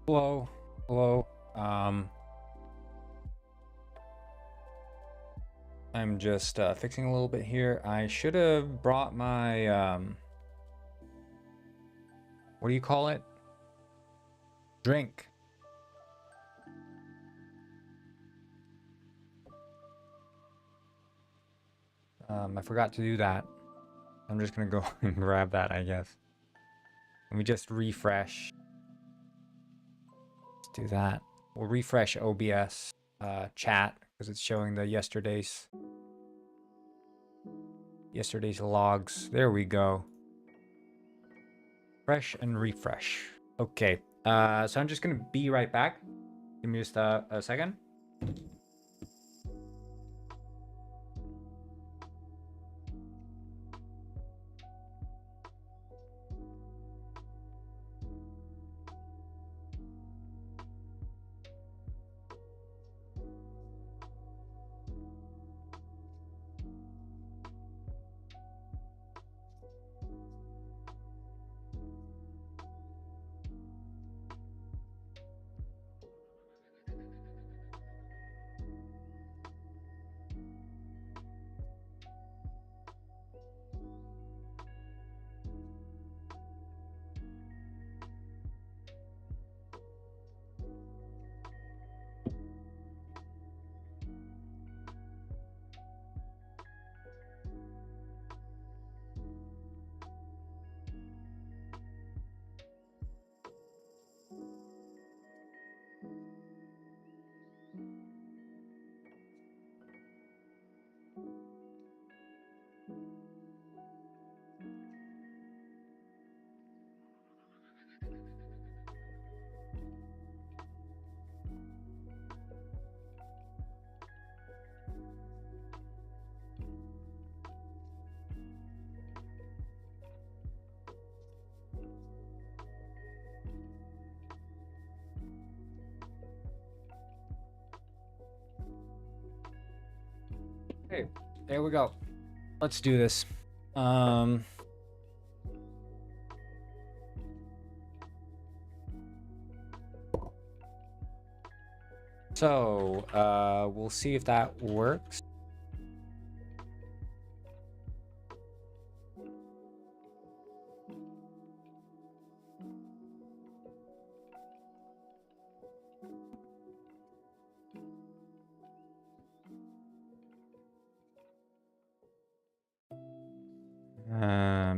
Hello, hello. I'm just fixing a little bit here. I should have brought my what do you call it? Drink. I forgot to do that. I'm just gonna go and grab that, I guess. Let me just refresh. Let's do that. We'll refresh OBS chat because it's showing the yesterday's logs. There we go. Fresh and refresh. Okay. So I'm just gonna be right back. Give me just a second. Okay, there we go. Let's do this. So, we'll see if that works.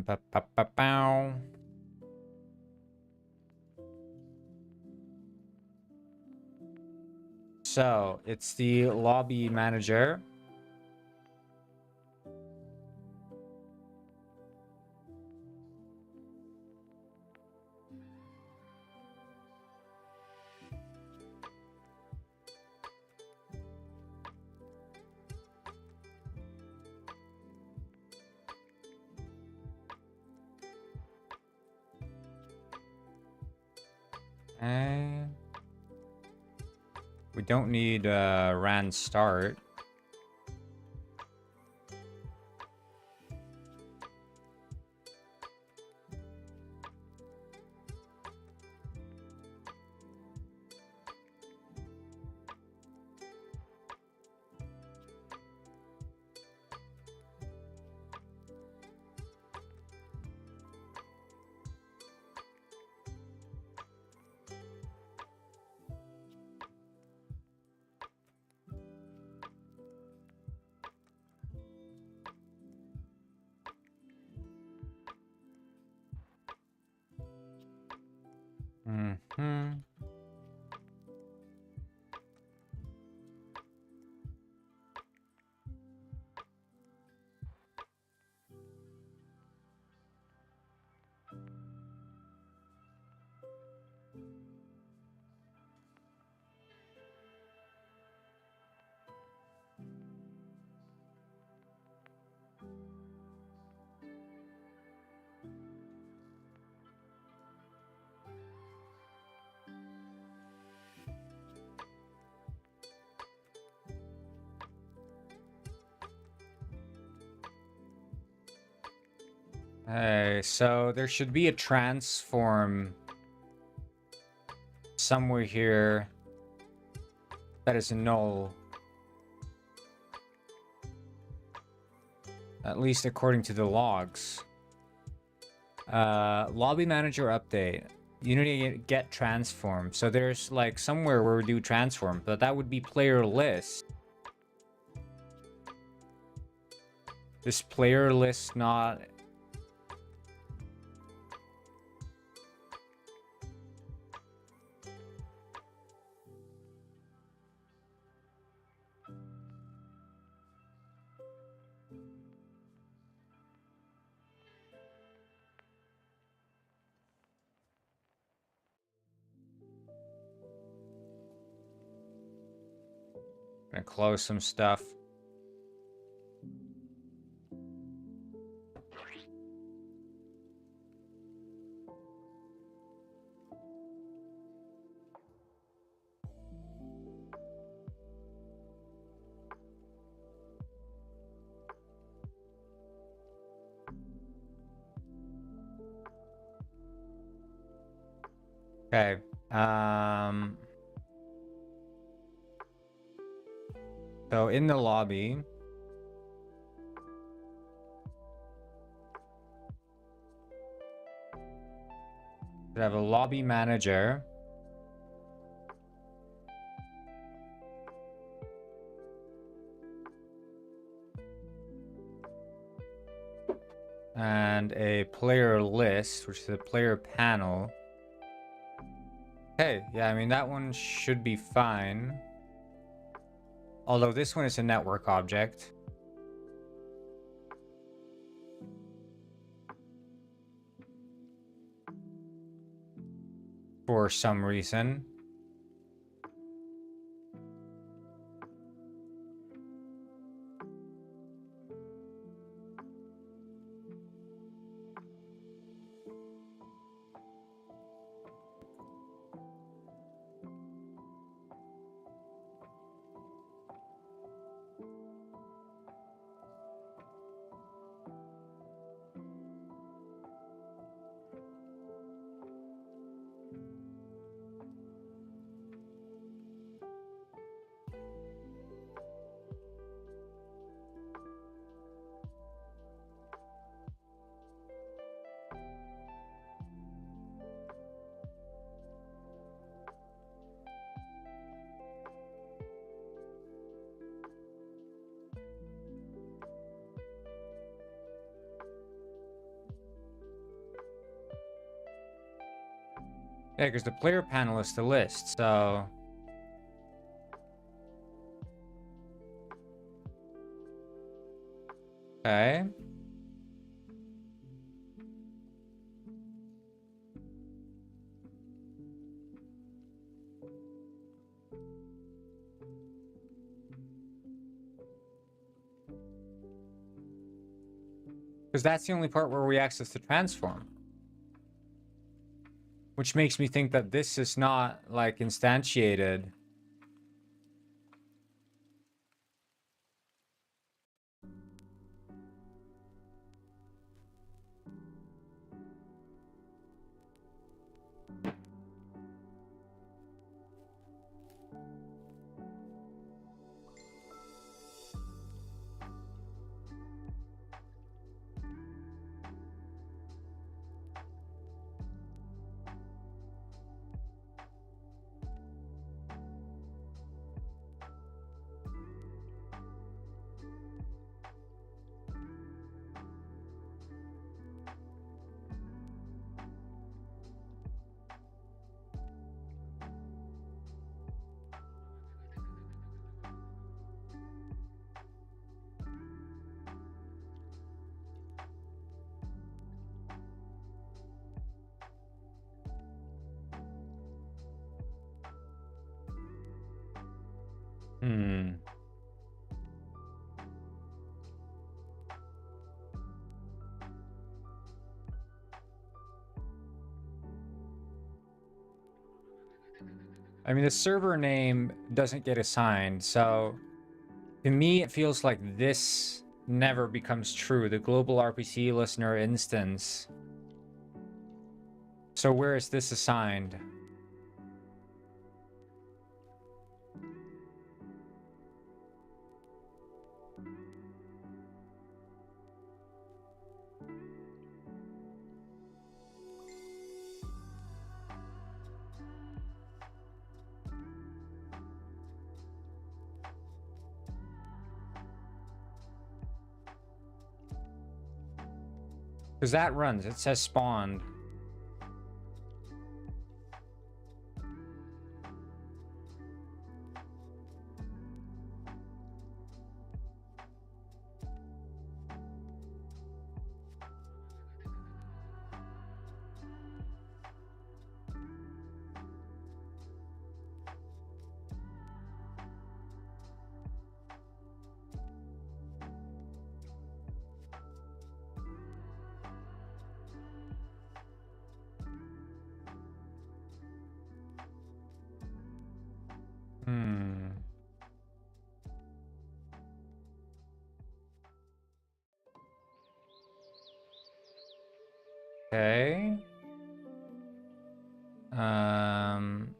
Ba-ba-ba-bow. So, it's the lobby manager. And we don't need Rand start. Mm-hmm. Hey, so there should be a transform somewhere here that is null. At least according to the logs. Lobby manager update. Unity get transform. So there's like somewhere where we do transform, but that would be player list. This player list not... Gonna close some stuff. Okay. So in the lobby, we have a lobby manager. And a player list, which is a player panel. Okay, yeah, I mean, that one should be fine. Although this one is a network object. For some reason. Yeah, because the player panel is the list, so... Okay. Because that's the only part where we access the transform. Which makes me think that this is not, like, instantiated. Hmm. I mean, the server name doesn't get assigned, so to me, it feels like this never becomes true. The global RPC listener instance. So where is this assigned? Because that runs. It says spawned. Hmm. Okay. Um.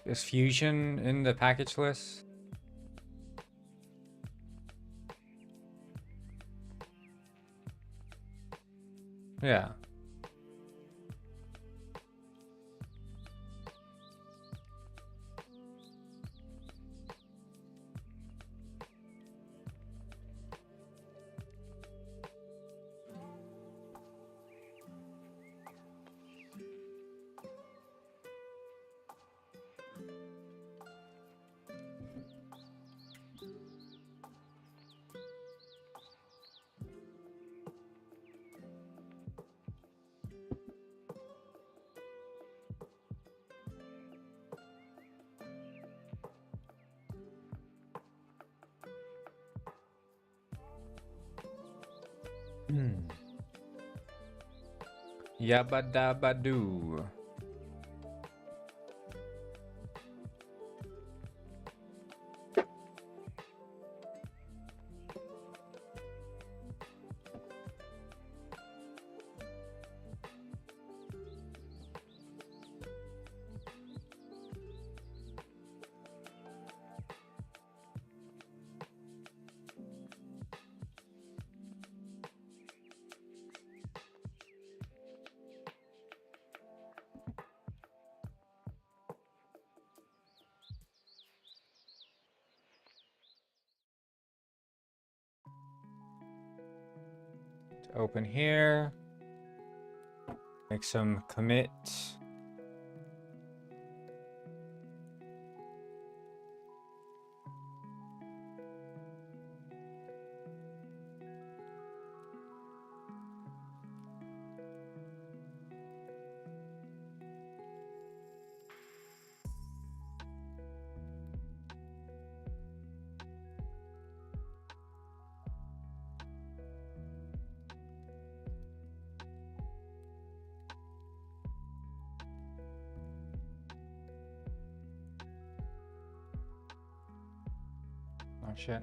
Is Fusion in the package list? Yeah. Hmm. Yabba dabba doo. Open here. Make some commit. Oh shit.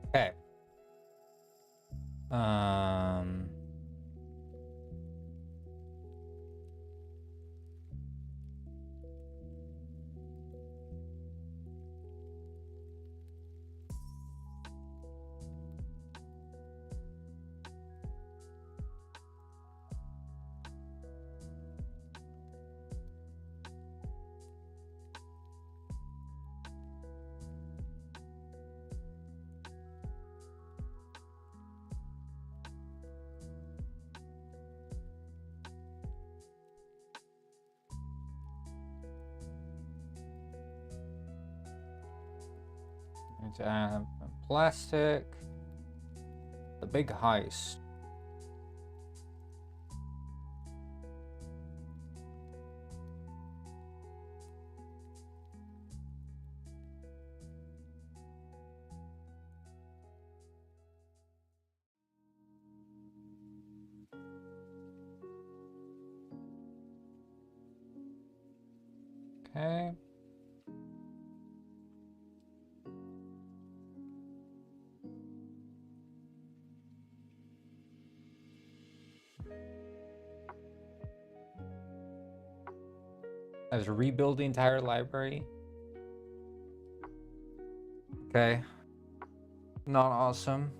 Okay. Um. Need to have plastic. The big heist. Okay. I have to rebuild the entire library. Okay. Not awesome.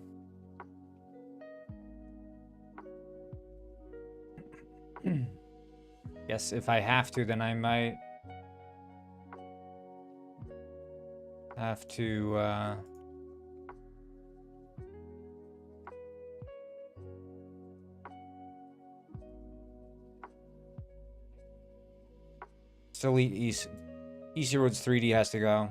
Yes, if I have to, then I might have to delete Easy Roads 3D has to go.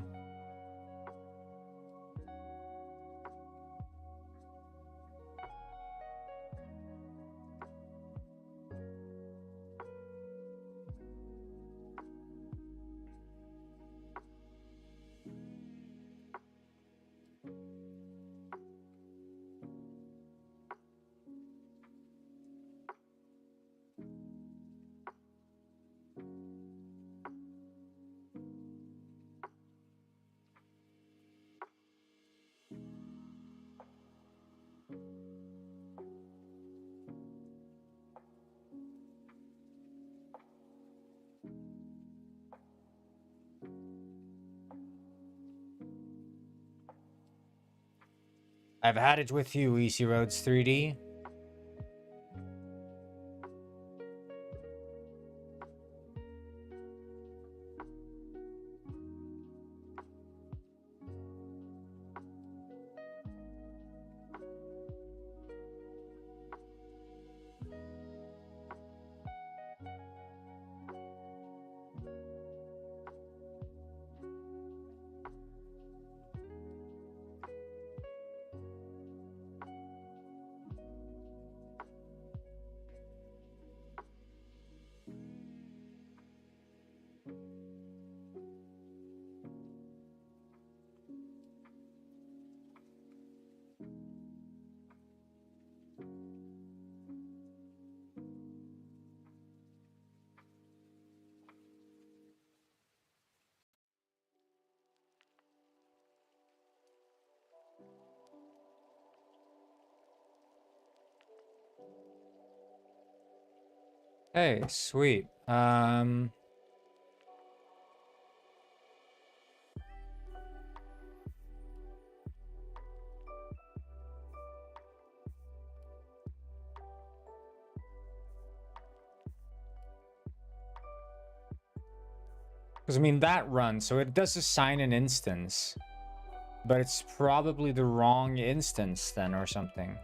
I've had it with you, Easy Roads 3D. Hey, sweet. Because, I mean, that runs, so it does assign an instance. But it's probably the wrong instance then, or something.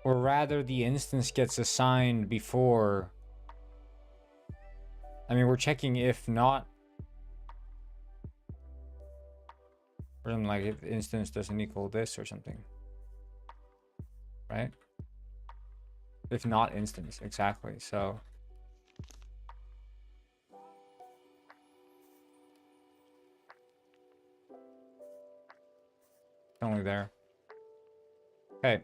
Or rather, the instance gets assigned before... I mean, we're checking if not... Or something like if instance doesn't equal this or something. Right? If not instance, exactly, so... Only there. Okay.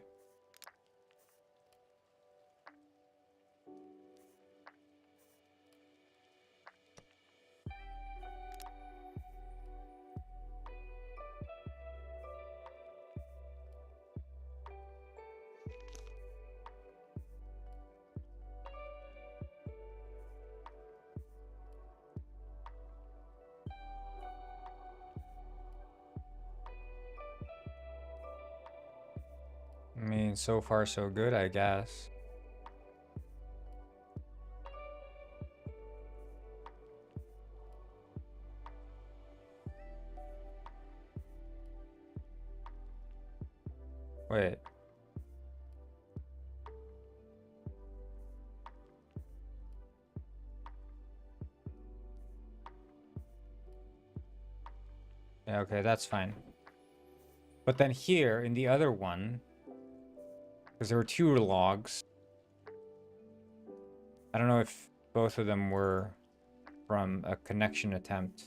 I mean, so far so good, I guess. Wait. Okay, that's fine. But then here in the other one, because there were two logs, I don't know if both of them were from a connection attempt.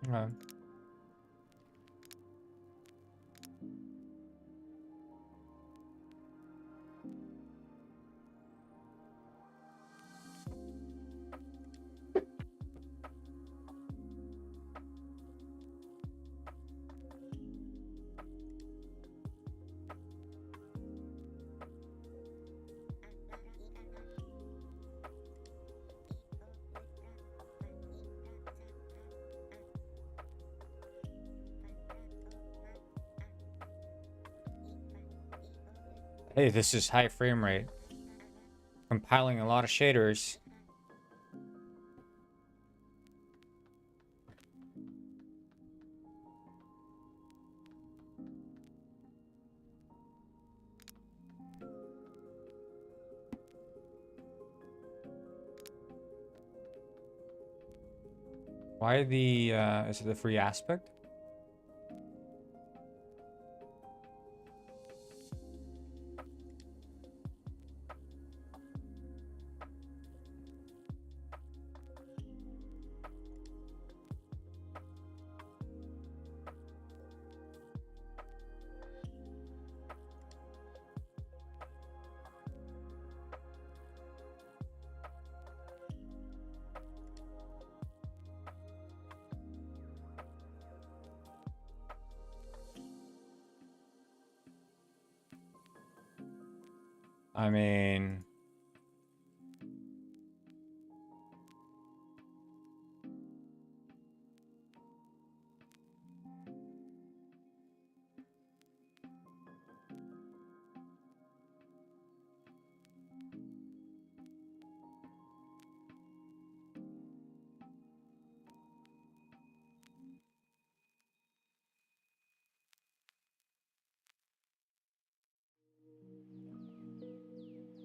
Okay. Hey, this is high frame rate. Compiling a lot of shaders. Why the, is it the free aspect? I mean...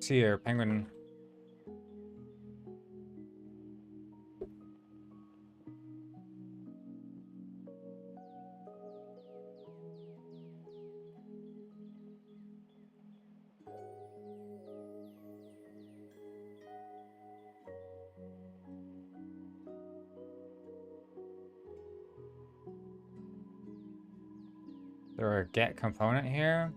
See here, Penguin. There a get component here?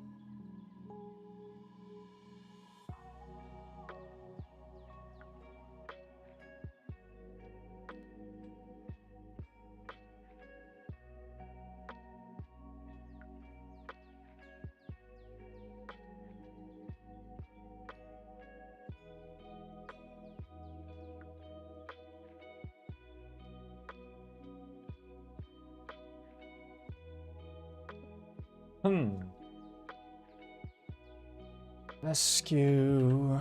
Rescue.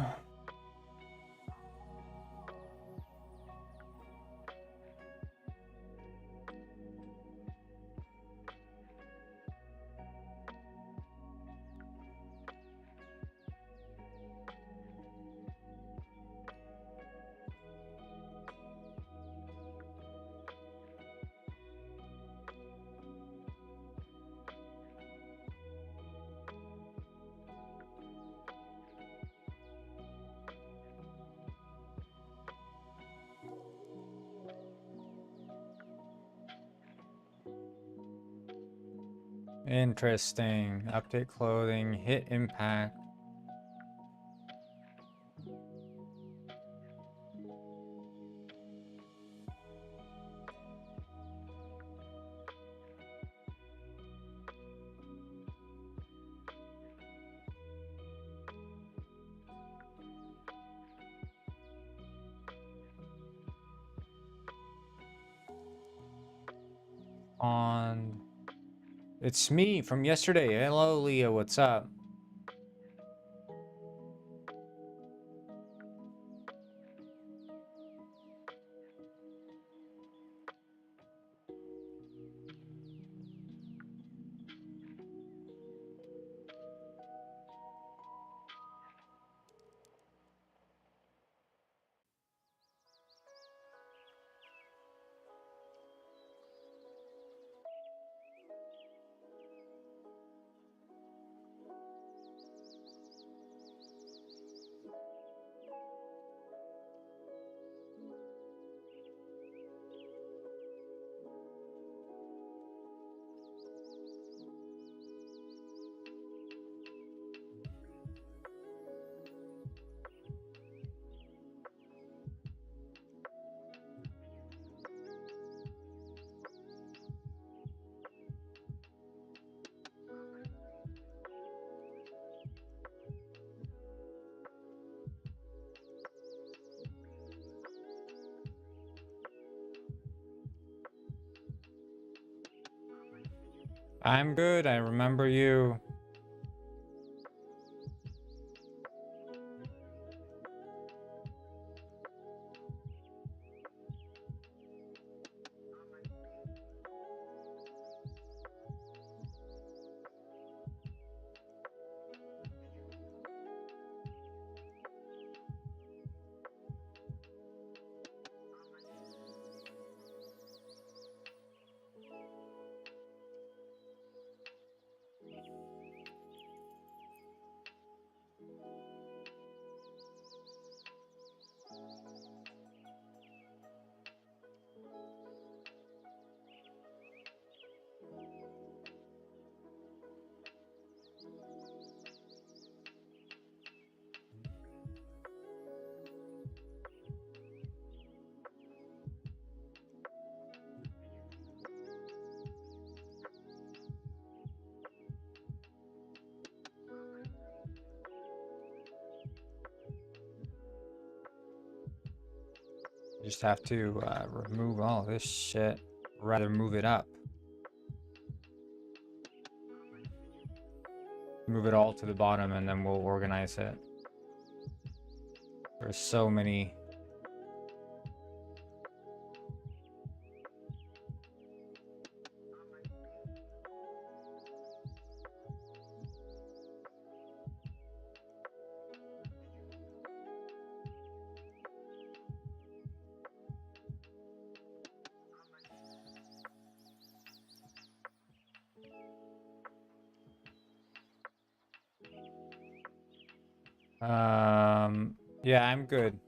Interesting. Update clothing, hit impact. On. It's me from yesterday. Hello, Leah. What's up? I'm good. I remember you. Just have to remove all this shit. Rather move it up. Move it all to the bottom and then we'll organize it. There's so many. Yeah, I'm good.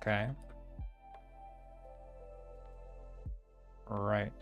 Okay. Right.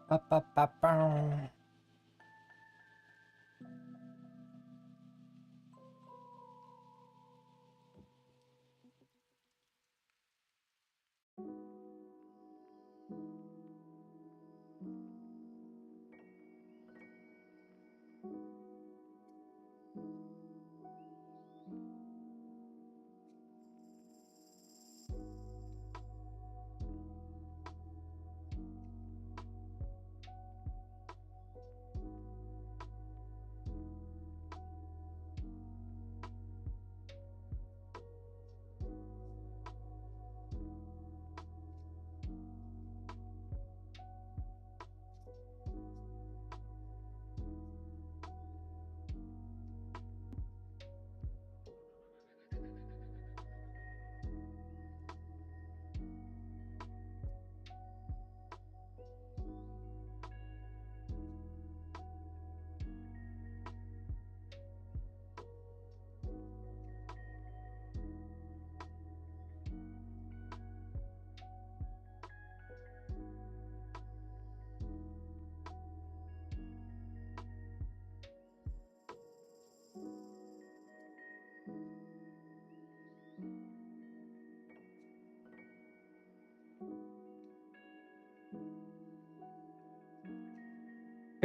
Ba, ba, ba, bow.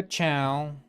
Ka-chow.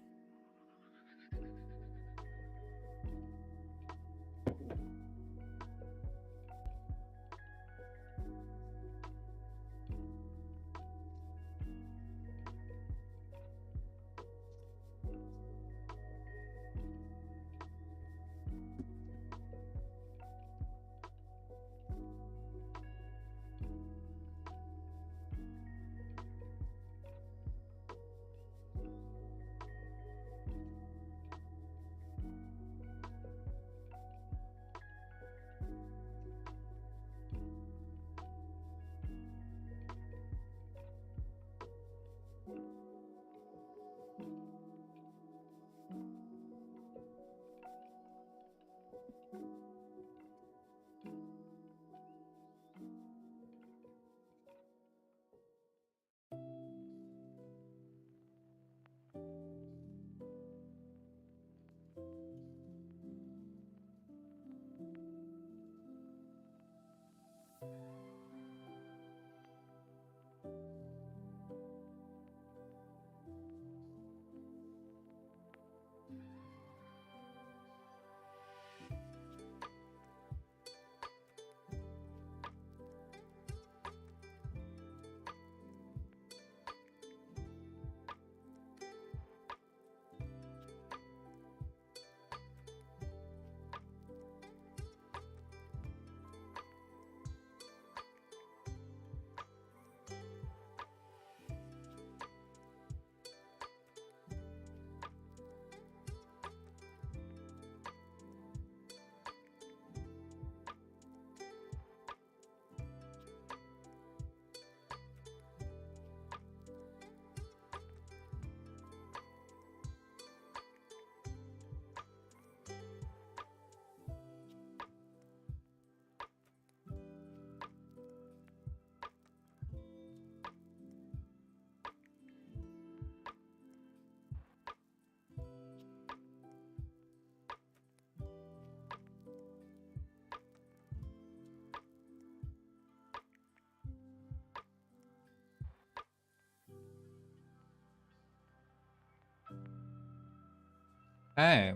Hey.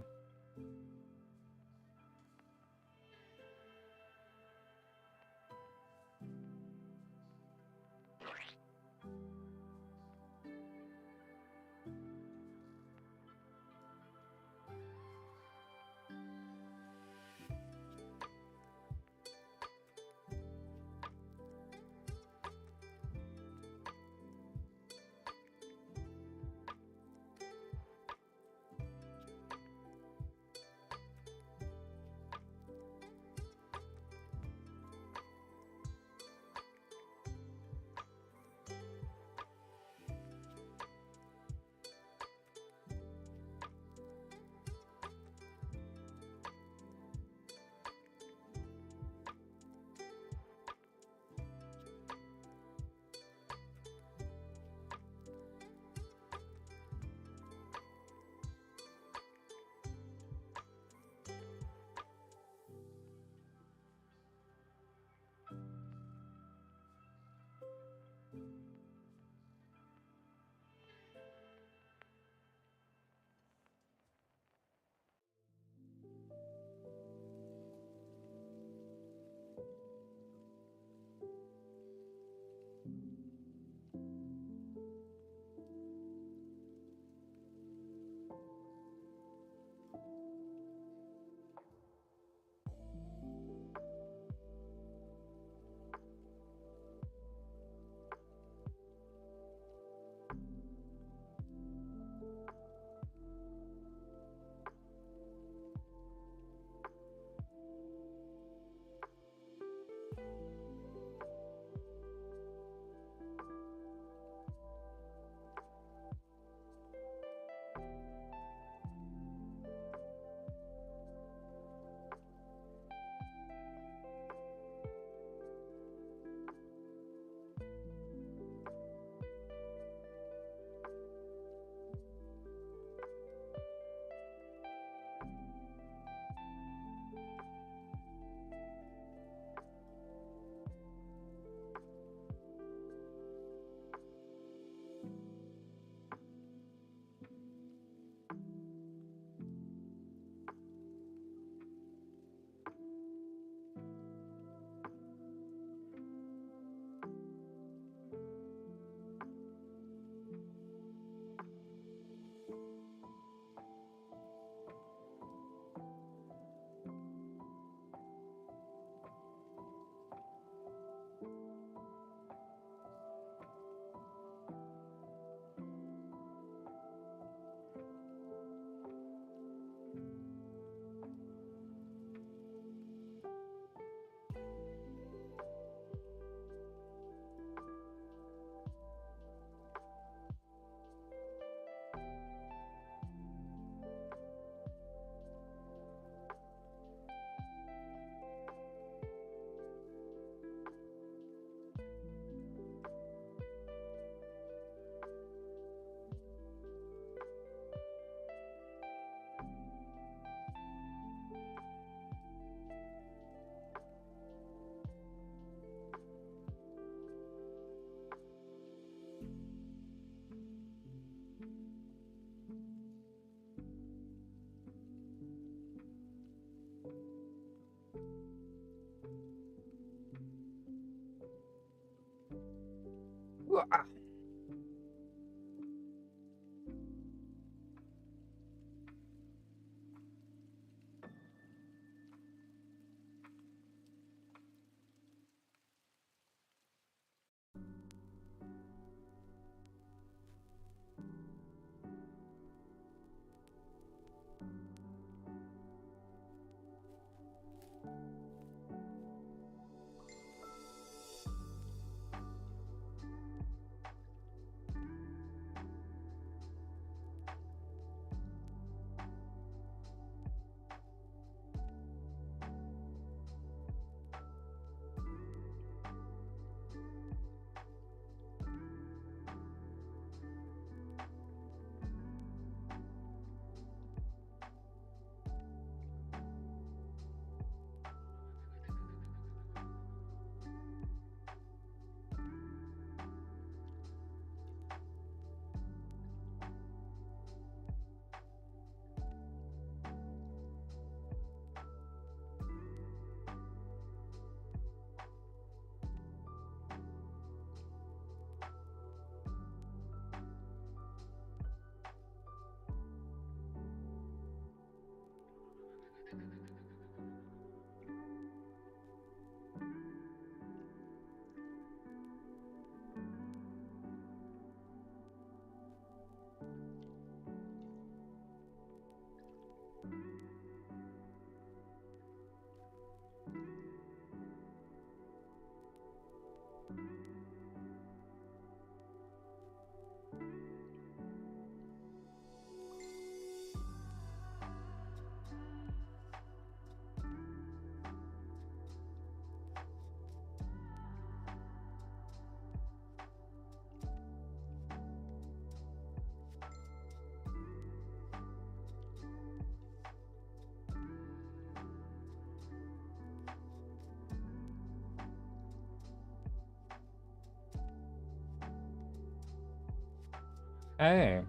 Hey.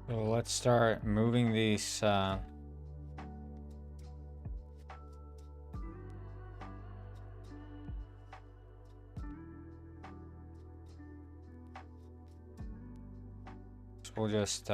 So let's start moving these. We'll just.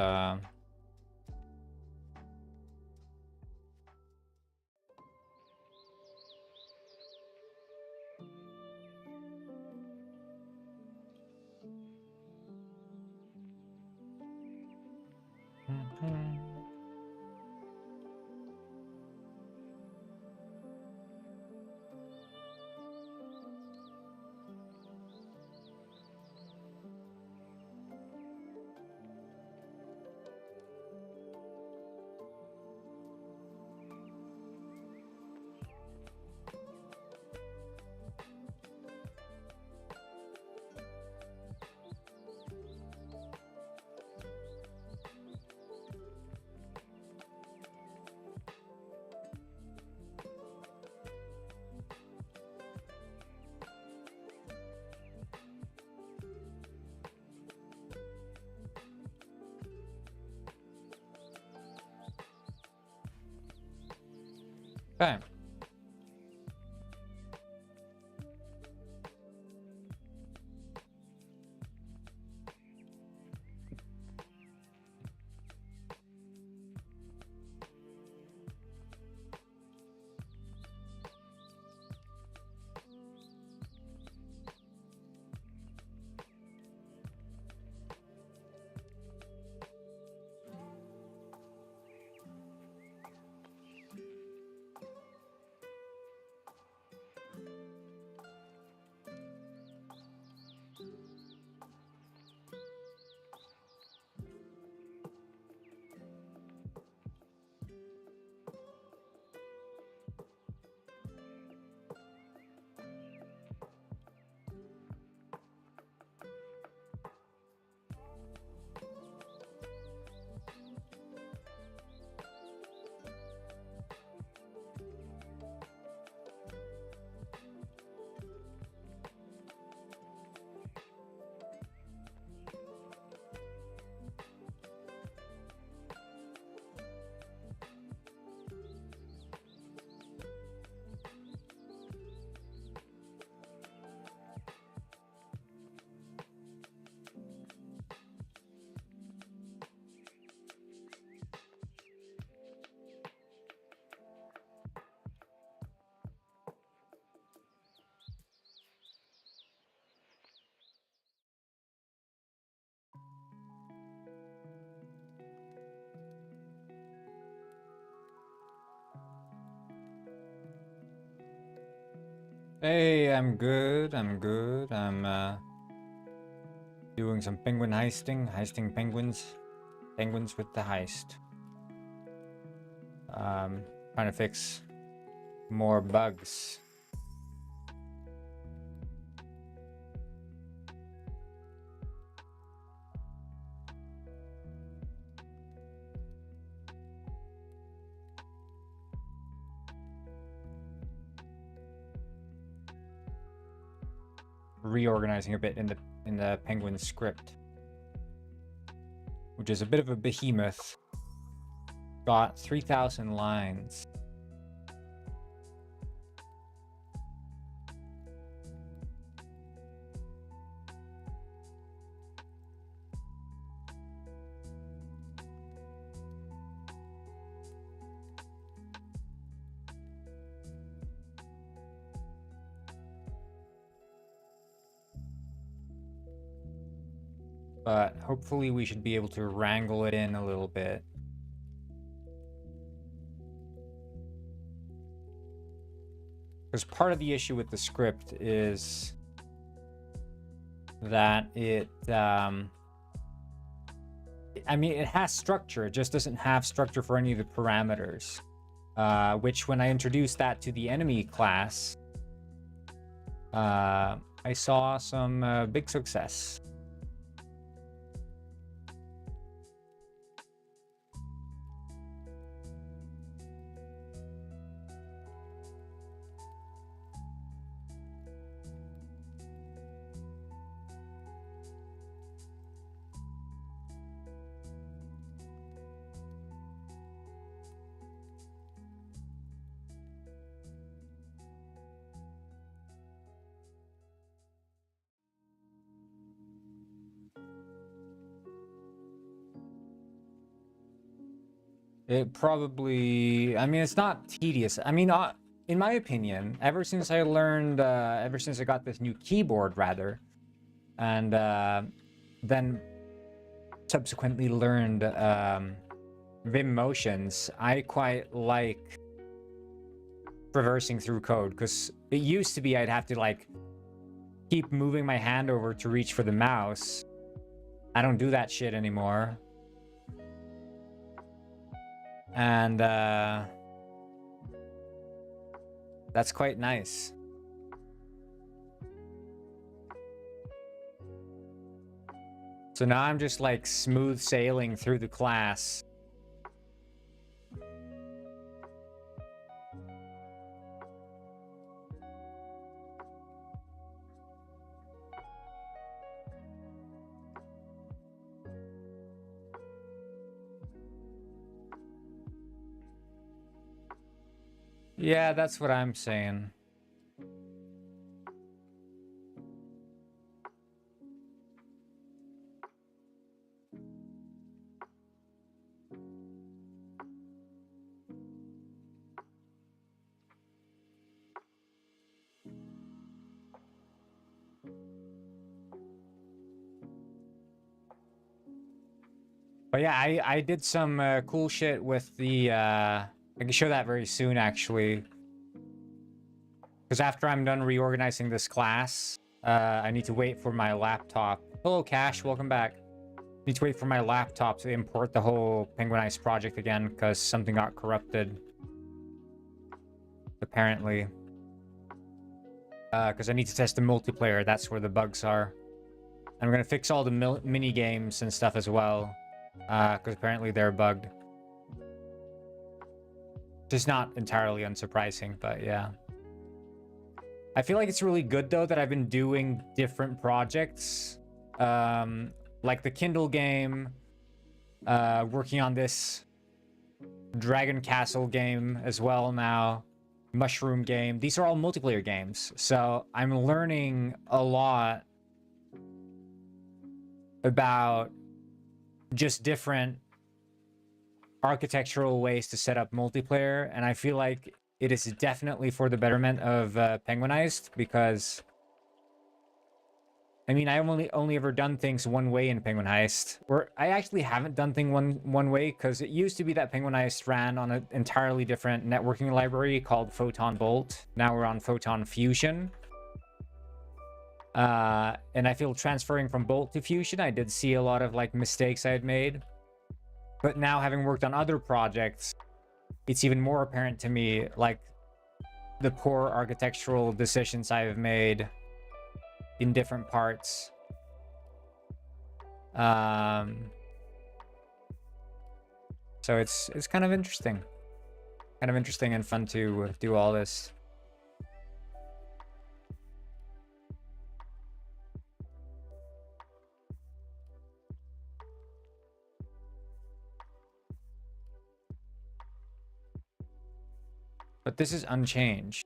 Okay. Hey, I'm good. I'm doing some penguin heisting penguins. Penguins with the heist. Trying to fix more bugs. Reorganizing a bit in the penguin script, which is a bit of a behemoth. Got 3,000 lines. But hopefully we should be able to wrangle it in a little bit. Because part of the issue with the script is that it, I mean, it has structure. It just doesn't have structure for any of the parameters. Which when I introduced that to the enemy class, I saw some big success. It probably, I mean, it's not tedious. I mean, in my opinion, ever since I got this new keyboard, rather, and then subsequently learned Vim Motions, I quite like traversing through code, because it used to be I'd have to, like, keep moving my hand over to reach for the mouse. I don't do that shit anymore. And that's quite nice. So now I'm just like smooth sailing through the class. Yeah, that's what I'm saying. But yeah, I did some cool shit with the I can show that very soon, actually. Because after I'm done reorganizing this class, I need to wait for my laptop. Hello, Cash. Welcome back. Need to wait for my laptop to import the whole Penguinize project again, because something got corrupted. Apparently. Because I need to test the multiplayer. That's where the bugs are. I'm going to fix all the mini games and stuff as well. Because apparently they're bugged. Just not entirely unsurprising, but yeah. I feel like it's really good, though, that I've been doing different projects. Like the Kindle game. Working on this Dragon Castle game as well now. Mushroom game. These are all multiplayer games. So I'm learning a lot about just different architectural ways to set up multiplayer, and I feel like it is definitely for the betterment of Penguinized, because I mean, I've only ever done things one way in Penguin Heist. Or I actually haven't done thing one way, because it used to be that Penguin Heist ran on an entirely different networking library called Photon Bolt. Now we're on Photon Fusion. And I feel transferring from Bolt to Fusion, I did see a lot of like mistakes I had made. But now, having worked on other projects, it's even more apparent to me, like, the poor architectural decisions I have made in different parts. So it's kind of interesting. Kind of interesting and fun to do all this. But this is unchanged.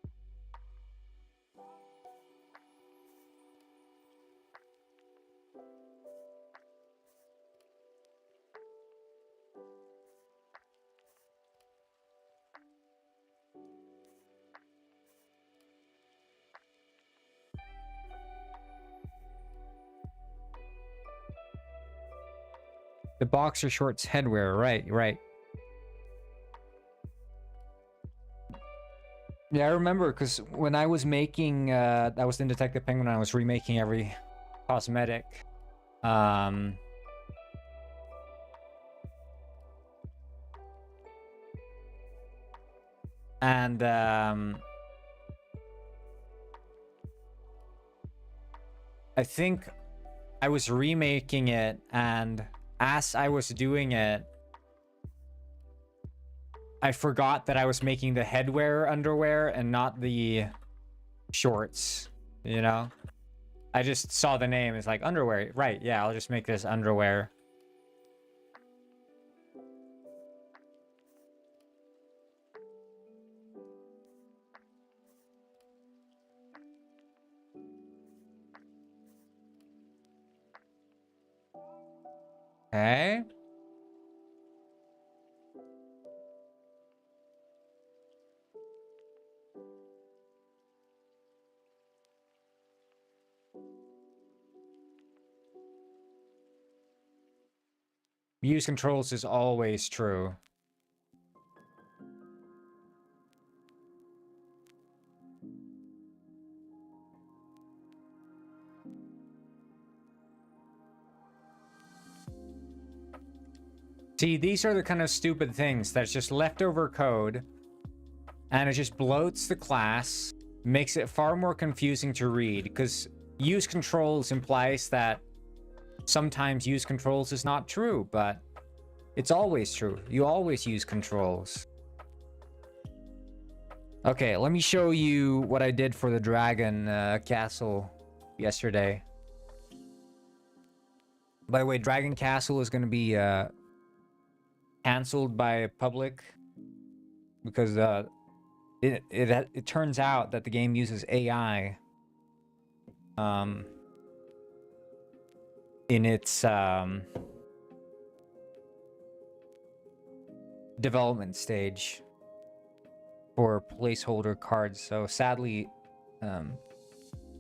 The boxer shorts headwear, right. Yeah, I remember, because when I was making, I was in Detective Penguin, I was remaking every cosmetic. And I think I was remaking it, and as I was doing it, I forgot that I was making the headwear underwear and not the shorts, you know? I just saw the name, it's like underwear. Right, yeah, I'll just make this underwear. Okay. Use controls is always true. See, these are the kind of stupid things that's just leftover code, and it just bloats the class, makes it far more confusing to read, because use controls implies that sometimes use controls is not true, but it's always true. You always use controls. Okay, let me show you what I did for the Dragon Castle yesterday. By the way, Dragon Castle is going to be canceled by public, because it turns out that the game uses AI in its development stage for placeholder cards. So sadly,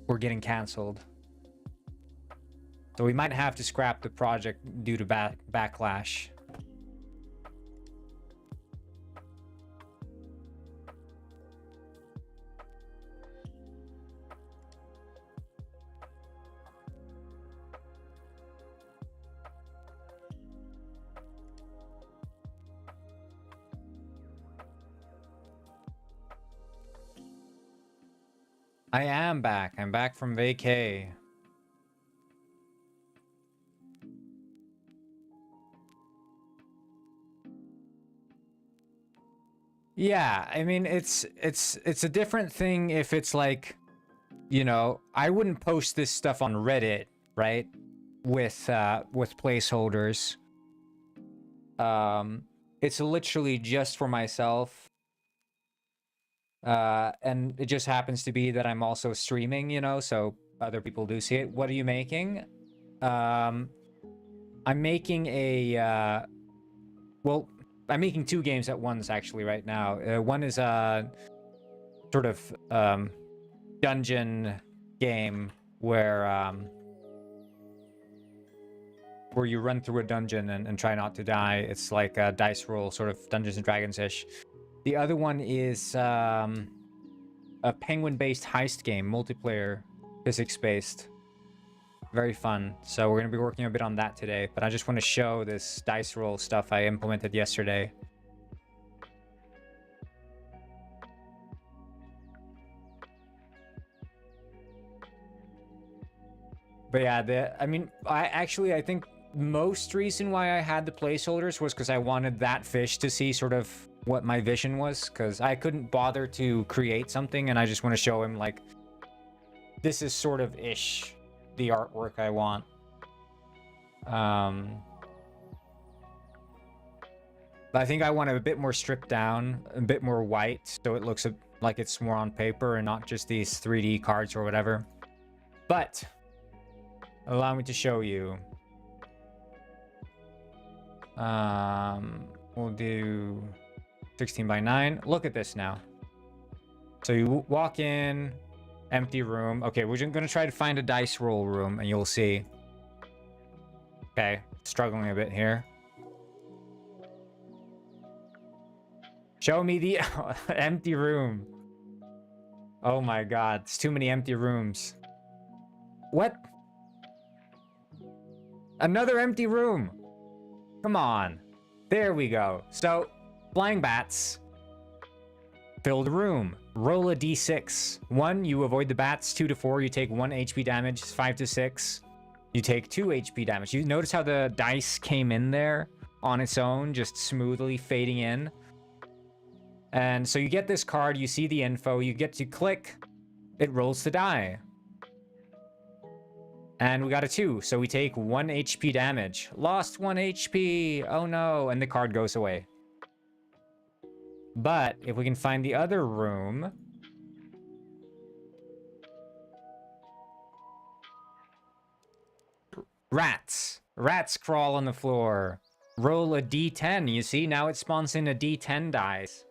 we're getting canceled. So we might have to scrap the project due to backlash. I am back. I'm back from vacay. Yeah, I mean, it's a different thing if it's like, you know, I wouldn't post this stuff on Reddit, right? With placeholders. It's literally just for myself. And it just happens to be that I'm also streaming, you know, so other people do see it. What are you making? I'm making a, well, I'm making two games at once, actually, right now. One is a sort of dungeon game where where you run through a dungeon and try not to die. It's like a dice roll, sort of Dungeons and Dragons-ish. The other one is a penguin-based heist game, multiplayer, physics-based. Very fun. So we're going to be working a bit on that today, but I just want to show this dice roll stuff I implemented yesterday. But yeah, I think most reason why I had the placeholders was because I wanted that fish to see sort of what my vision was, because I couldn't bother to create something, and I just want to show him, like, this is sort of ish the artwork I want. But I think I want it a bit more stripped down, a bit more white, so it looks like it's more on paper and not just these 3D cards or whatever. But allow me to show you. We'll do 16 by 9. Look at this now. So you walk in, empty room. Okay, we're just gonna try to find a dice roll room, and you'll see. Okay, struggling a bit here. Show me the empty room. Oh my god, it's too many empty rooms. What? Another empty room. Come on. There we go. So, flying bats. Fill the room. Roll a d6. 1, you avoid the bats. 2 to 4, you take 1 HP damage. 5 to 6, you take 2 HP damage. You notice how the dice came in there on its own, just smoothly fading in. And so you get this card, you see the info, you get to click, it rolls the die. And we got a 2, so we take 1 HP damage. Lost 1 HP, oh no, and the card goes away. But if we can find the other room... Rats. Rats crawl on the floor. Roll a d10, you see? Now it spawns in a d10 dice.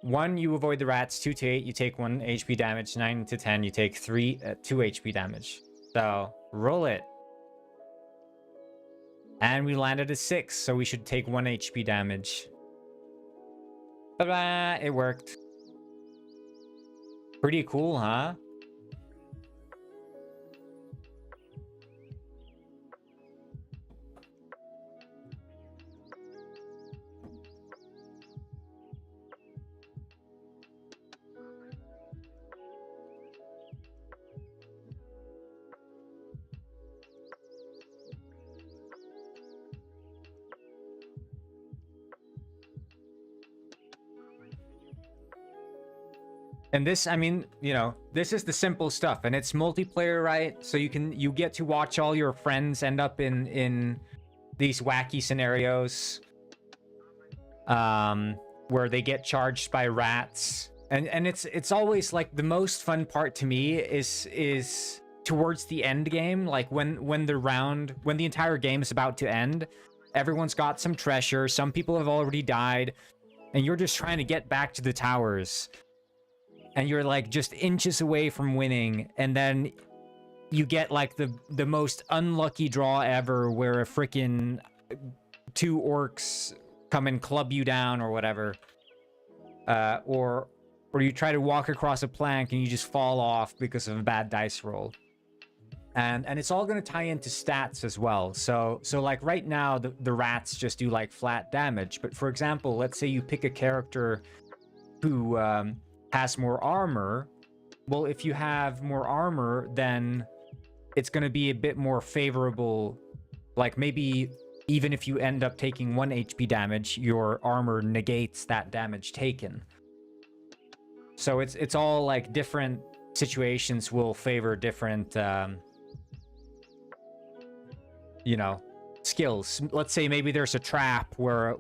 1, you avoid the rats. 2 to 8, you take 1 HP damage. 9 to 10, you take 2 HP damage. So, roll it. And we landed a 6, so we should take 1 HP damage. Ta-da! It worked. Pretty cool, huh? And this, I mean, you know, this is the simple stuff, and it's multiplayer, right? So you get to watch all your friends end up in these wacky scenarios, where they get charged by rats, and it's always like the most fun part to me is towards the end game, like when the entire game is about to end, everyone's got some treasure, some people have already died, and you're just trying to get back to the towers. And you're like just inches away from winning, and then you get like the most unlucky draw ever, where a freaking 2 orcs come and club you down or whatever, or you try to walk across a plank and you just fall off because of a bad dice roll, and it's all going to tie into stats as well. So like right now the rats just do like flat damage, but for example, let's say you pick a character who has more armor. Well, if you have more armor, then it's going to be a bit more favorable. Like maybe even if you end up taking 1 HP damage, your armor negates that damage taken. So it's all like different situations will favor different you know, skills. Let's say maybe there's a trap where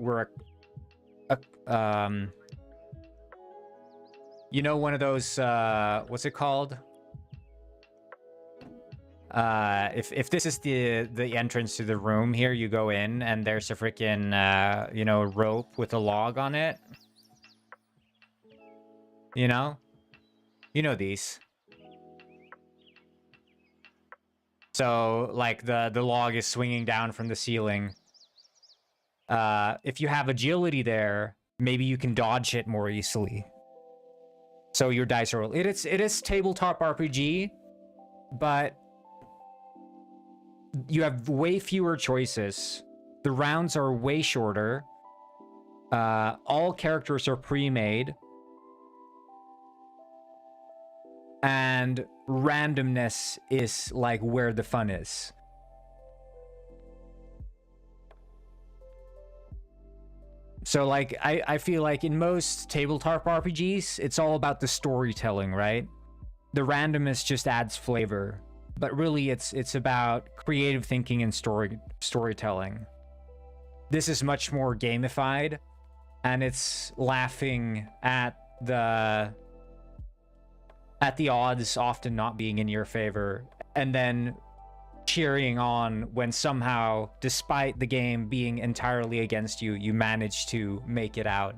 you know, one of those, what's it called? If this is the entrance to the room here, you go in and there's a freaking, you know, rope with a log on it. You know? You know these. So like the log is swinging down from the ceiling. If you have agility there, maybe you can dodge it more easily. So your dice roll. It is tabletop RPG, but you have way fewer choices. The rounds are way shorter. All characters are pre-made. And randomness is like where the fun is. So like I feel like in most tabletop RPGs, it's all about the storytelling, right? The randomness just adds flavor, but really it's about creative thinking and storytelling. This is much more gamified, and it's laughing at the odds often not being in your favor, and then cheering on when somehow, despite the game being entirely against you, you manage to make it out.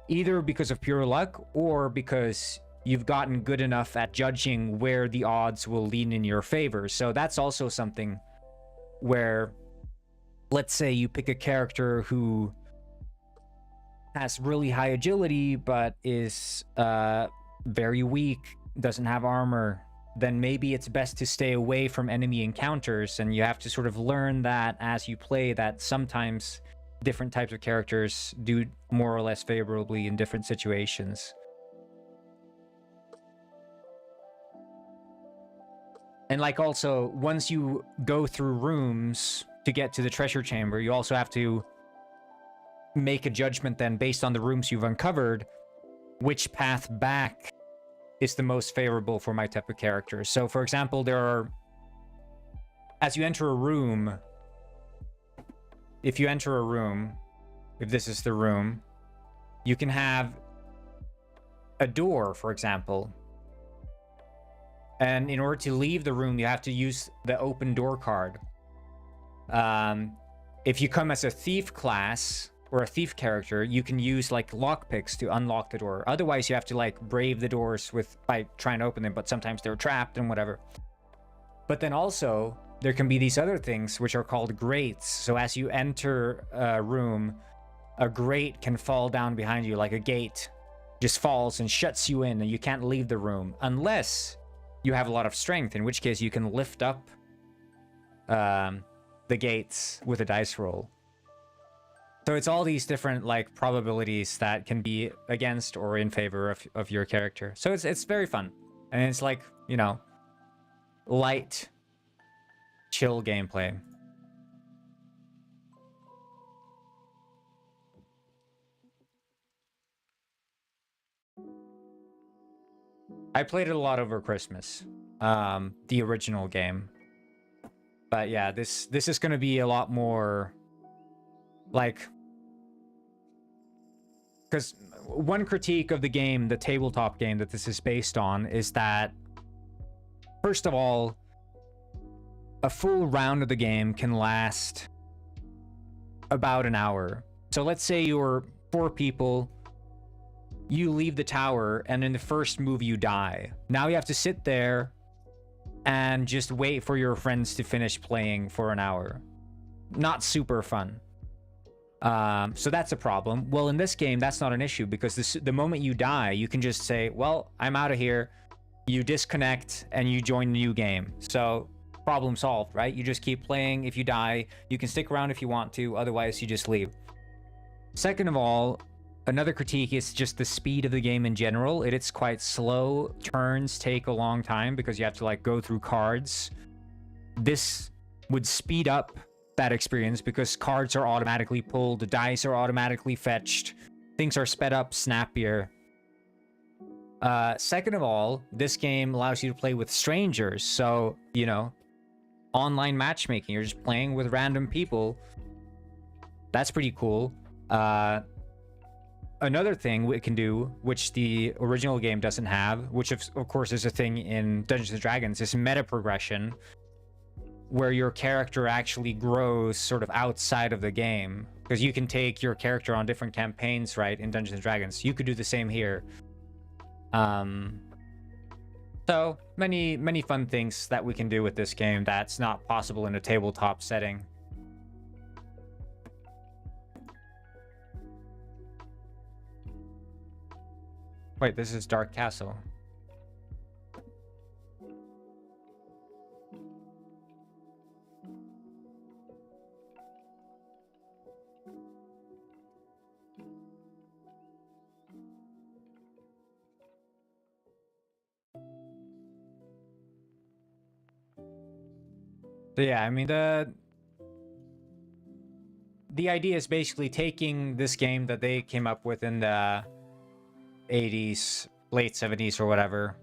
Either because of pure luck or because you've gotten good enough at judging where the odds will lean in your favor. So that's also something where, let's say you pick a character who has really high agility but is very weak, doesn't have armor, then maybe it's best to stay away from enemy encounters, and you have to sort of learn that as you play, that sometimes different types of characters do more or less favorably in different situations. And like also, once you go through rooms to get to the treasure chamber, you also have to make a judgment then based on the rooms you've uncovered, which path back is the most favorable for my type of character. So for example, there are, as you enter a room, if this is the room, you can have a door, for example. And in order to leave the room, you have to use the open door card. If you come as a thief class, or a thief character, you can use like lockpicks to unlock the door. Otherwise, you have to like brave the doors by trying to open them, but sometimes they're trapped and whatever. But then also, there can be these other things which are called grates. So as you enter a room, a grate can fall down behind you, like a gate just falls and shuts you in, and you can't leave the room unless you have a lot of strength, in which case you can lift up the gates with a dice roll. So it's all these different like probabilities that can be against or in favor of your character. So it's very fun. And it's like, you know, light, chill gameplay. I played it a lot over Christmas, the original game. But yeah, this is going to be a lot more like, because one critique of the game, the tabletop game that this is based on, is that, first of all, a full round of the game can last about an hour. So let's say you're 4 people, you leave the tower, and in the first move you die. Now you have to sit there and just wait for your friends to finish playing for an hour. Not super fun. So that's a problem. Well, in this game, that's not an issue, because the moment you die, you can just say, well, I'm out of here. You disconnect and you join the new game. So problem solved, right? You just keep playing. If you die, you can stick around if you want to. Otherwise, you just leave. Second of all, another critique is just the speed of the game in general. It's quite slow. Turns take a long time because you have to like go through cards. This would speed up that experience because cards are automatically pulled, the dice are automatically fetched, things are sped up, snappier. Second of all, this game allows you to play with strangers, so, you know, online matchmaking, you're just playing with random people. That's pretty cool. Another thing it can do, which the original game doesn't have, which of course is a thing in Dungeons & Dragons, is meta progression, where your character actually grows sort of outside of the game. Because you can take your character on different campaigns, right, in Dungeons & Dragons. You could do the same here. So many fun things that we can do with this game that's not possible in a tabletop setting. Wait, this is Dark Castle. So yeah, I mean the idea is basically taking this game that they came up with in the 80s, late 70s or whatever,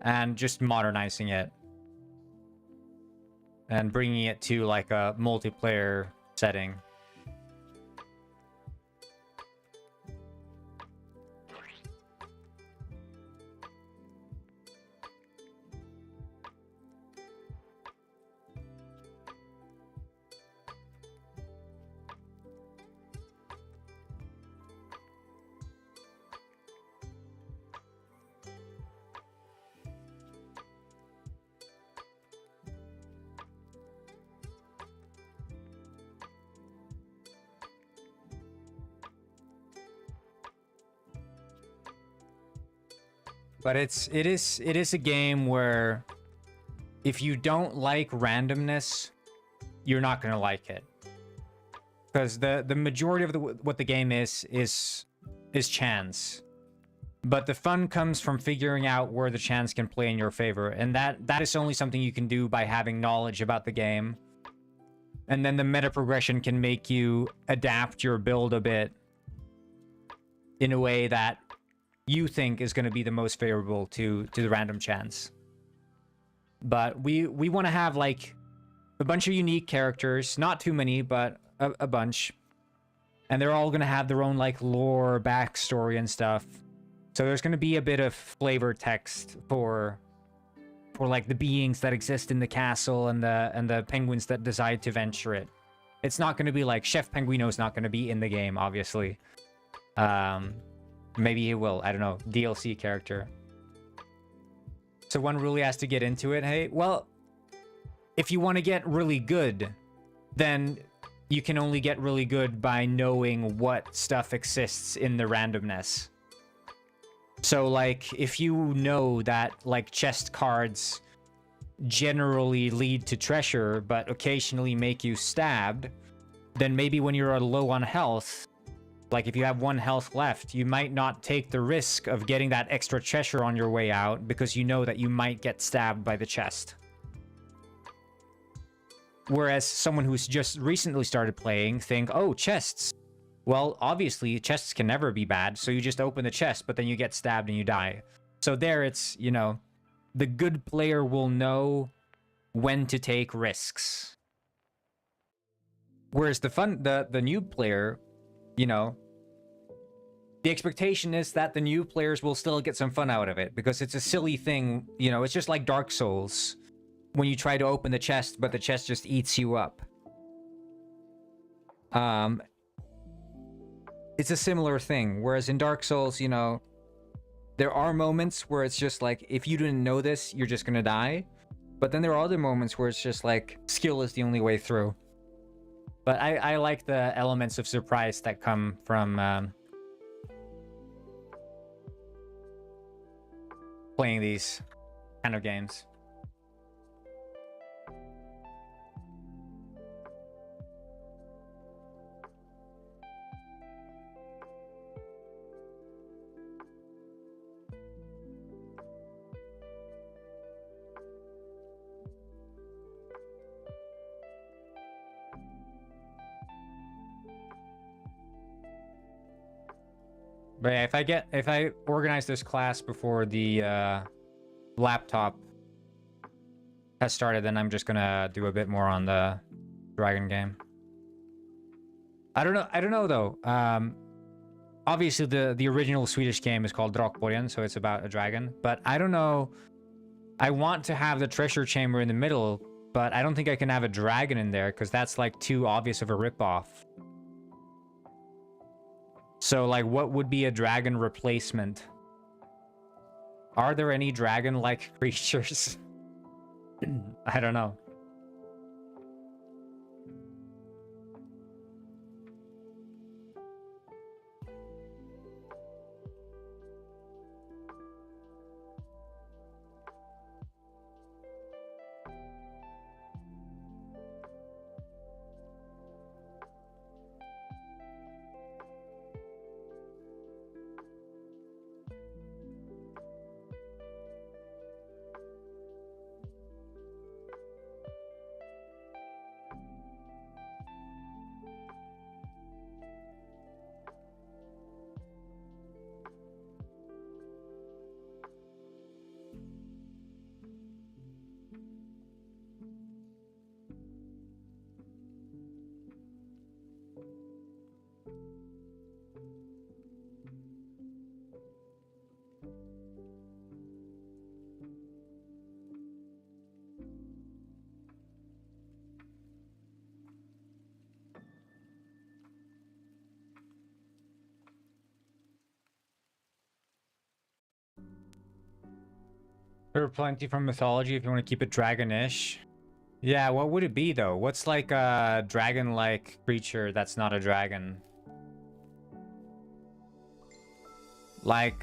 and just modernizing it and bringing it to like a multiplayer setting. But it is a game where if you don't like randomness, you're not gonna like it, because the majority of what the game is chance, but the fun comes from figuring out where the chance can play in your favor, and that is only something you can do by having knowledge about the game. And then the meta progression can make you adapt your build a bit in a way that you think is going to be the most favorable to the random chance. But we want to have like a bunch of unique characters, not too many, but a bunch, and they're all going to have their own like lore, backstory and stuff. So there's going to be a bit of flavor text for like the beings that exist in the castle and the penguins that decide to venture it. It's not going to be like Chef Penguino is not going to be in the game, obviously. Maybe he will. I don't know. DLC character. So one really has to get into it. Hey, well, if you want to get really good, then you can only get really good by knowing what stuff exists in the randomness. So, like, if you know that, like, chest cards generally lead to treasure, but occasionally make you stabbed, then maybe when you're low on health, like if you have 1 health left, you might not take the risk of getting that extra treasure on your way out because you know that you might get stabbed by the chest. Whereas someone who's just recently started playing think, oh, chests. Well, obviously, chests can never be bad, so you just open the chest, but then you get stabbed and you die. So there it's, you know, the good player will know when to take risks. Whereas the noob player, you know, the expectation is that the new players will still get some fun out of it because it's a silly thing. You know, it's just like Dark Souls when you try to open the chest, but the chest just eats you up. It's a similar thing. Whereas in Dark Souls, you know, there are moments where it's just like, if you didn't know this, you're just gonna die. But then there are other moments where it's just like, skill is the only way through. But I like the elements of surprise that come from playing these kind of games. But yeah, if I organize this class before the laptop has started, then I'm just gonna do a bit more on the dragon game. I don't know though. Obviously the original Swedish game is called Drakborgen, so it's about a dragon. But I don't know. I want to have the treasure chamber in the middle, but I don't think I can have a dragon in there because that's like too obvious of a ripoff. So, like, what would be a dragon replacement? Are there any dragon-like creatures? I don't know. There are plenty from mythology if you want to keep it dragonish. Yeah, what would it be though? What's like a dragon-like creature that's not a dragon? Like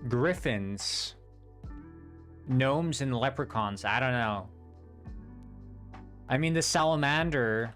griffins, gnomes, and leprechauns. I don't know. I mean, the salamander.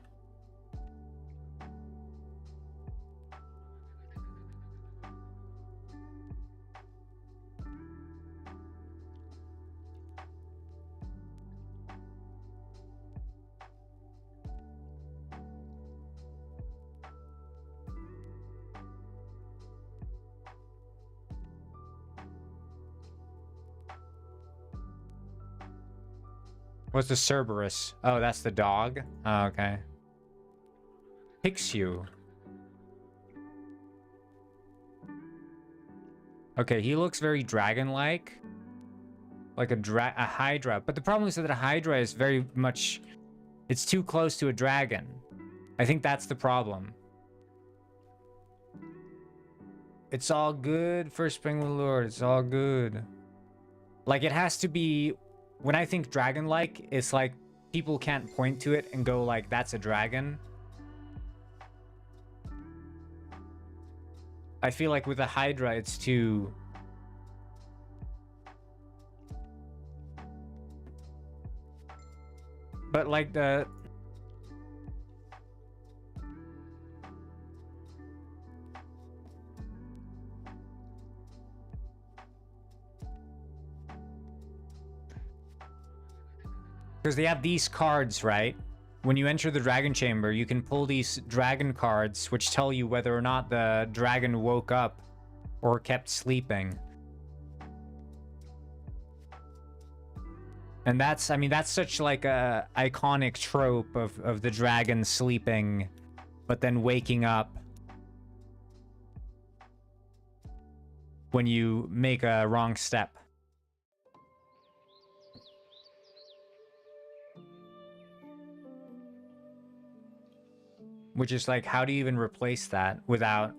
What's the Cerberus? Oh, that's the dog? Oh, okay. Pixiu. Okay, he looks very dragon-like. Like a Hydra. But the problem is that a Hydra is very much... It's too close to a dragon. I think that's the problem. It's all good, First Penguin Lord. It's all good. Like, it has to be... When I think dragon-like, it's like people can't point to it and go like, that's a dragon. I feel like with a Hydra, it's too... But like the... Because they have these cards, right? When you enter the dragon chamber, you can pull these dragon cards, which tell you whether or not the dragon woke up or kept sleeping. And that's, I mean, that's such like a iconic trope of the dragon sleeping, but then waking up when you make a wrong step. Which is like, how do you even replace that without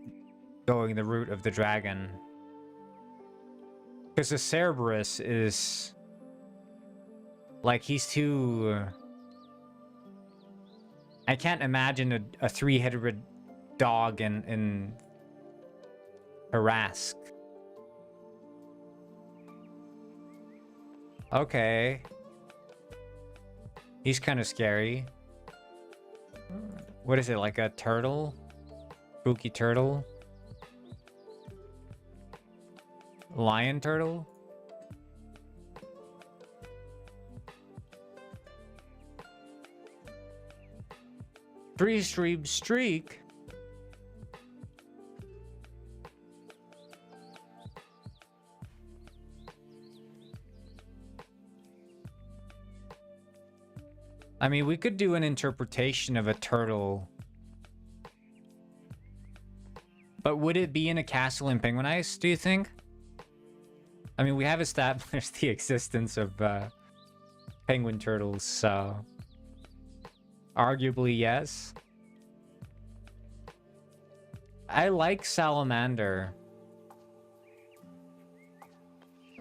going the route of the dragon? Because the Cerberus is... Like, he's too... I can't imagine a three-headed dog in Harask. Okay. He's kind of scary. What is it, like a turtle? Spooky turtle? Lion turtle? Three-stream streak? I mean, we could do an interpretation of a turtle. But would it be in a castle in Penguin Ice, do you think? I mean, we have established the existence of penguin turtles, so arguably yes. I like salamander.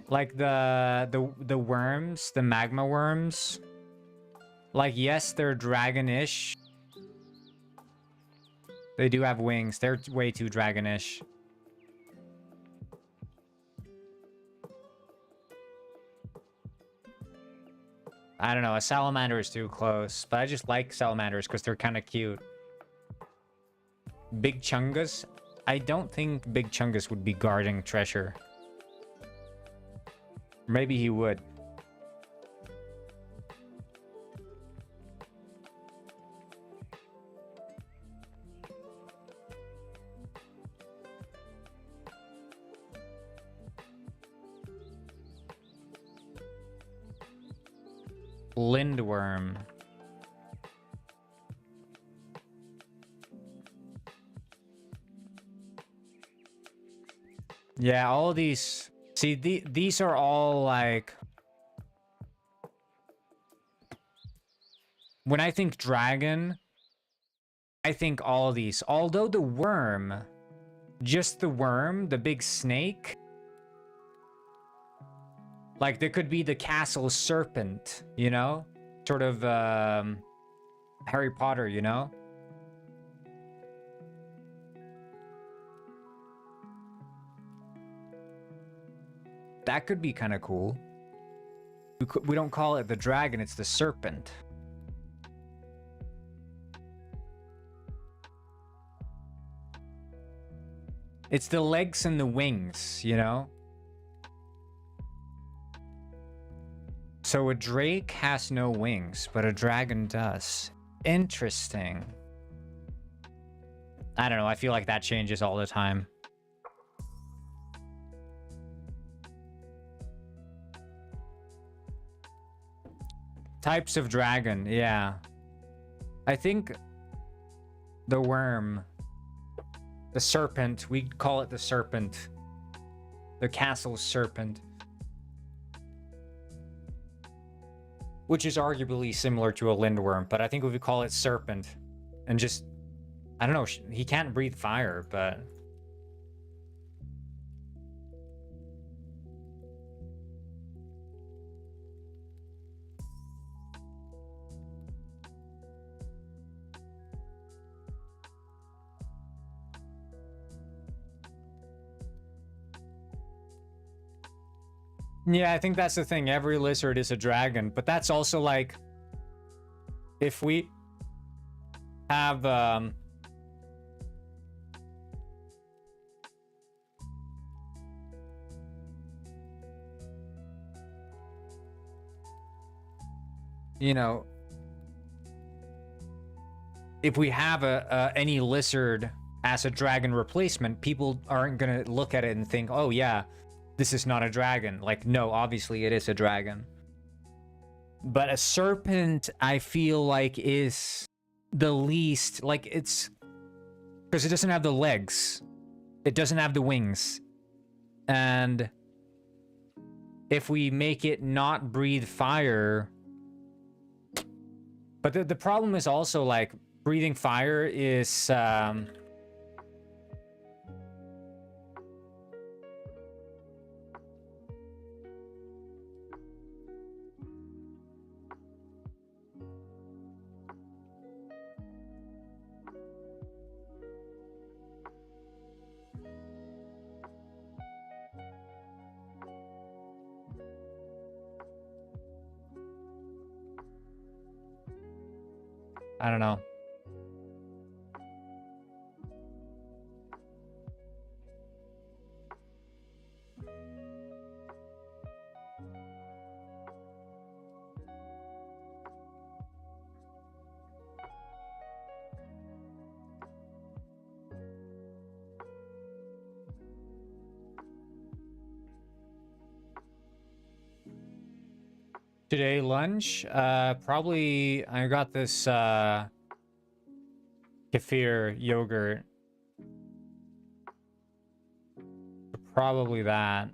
Like the worms, the magma worms. Like, yes, they're dragon-ish. They do have wings. They're way too dragon-ish. I don't know. A salamander is too close, but I just like salamanders because they're kind of cute. Big Chungus? I don't think Big Chungus would be guarding treasure. Maybe he would. Lindworm. Yeah, all these... See, these are all like... When I think dragon, I think all these. Although the worm, just the worm, the big snake... Like, there could be the castle serpent, you know? Sort of, Harry Potter, you know? That could be kind of cool. We don't call it the dragon, it's the serpent. It's the legs and the wings, you know? So a drake has no wings, but a dragon does. Interesting. I don't know, I feel like that changes all the time. Types of dragon, yeah. I think the worm, the serpent, we call it the serpent. The castle serpent. Which is arguably similar to a lindworm, but I think we would call it serpent. And just, I don't know, he can't breathe fire, but... Yeah, I think that's the thing. Every lizard is a dragon, but that's also like... If we have, you know... If we have any lizard as a dragon replacement, people aren't gonna look at it and think, oh yeah, this is not a dragon. Like, no, obviously it is a dragon. But a serpent, I feel like, is the least... Like, it's... Because it doesn't have the legs. It doesn't have the wings. And... if we make it not breathe fire... But the problem is also, like, breathing fire is... I don't know. Today, lunch? Probably I got this kefir yogurt. Probably that.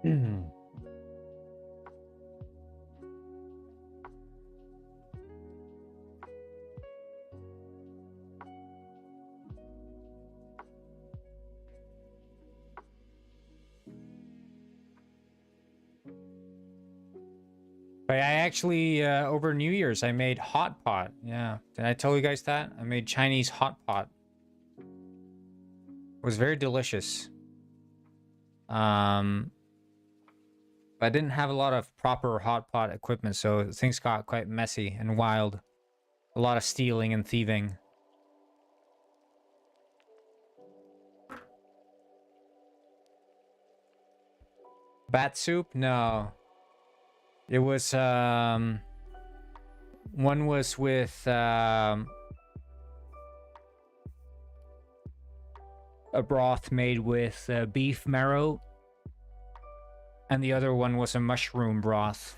But I actually, over New Year's, I made hot pot. Yeah. Did I tell you guys that? I made Chinese hot pot. It was very delicious. But I didn't have a lot of proper hot pot equipment, so things got quite messy and wild. A lot of stealing and thieving. Bat soup? No. It was, one was with, a broth made with beef marrow. And the other one was a mushroom broth.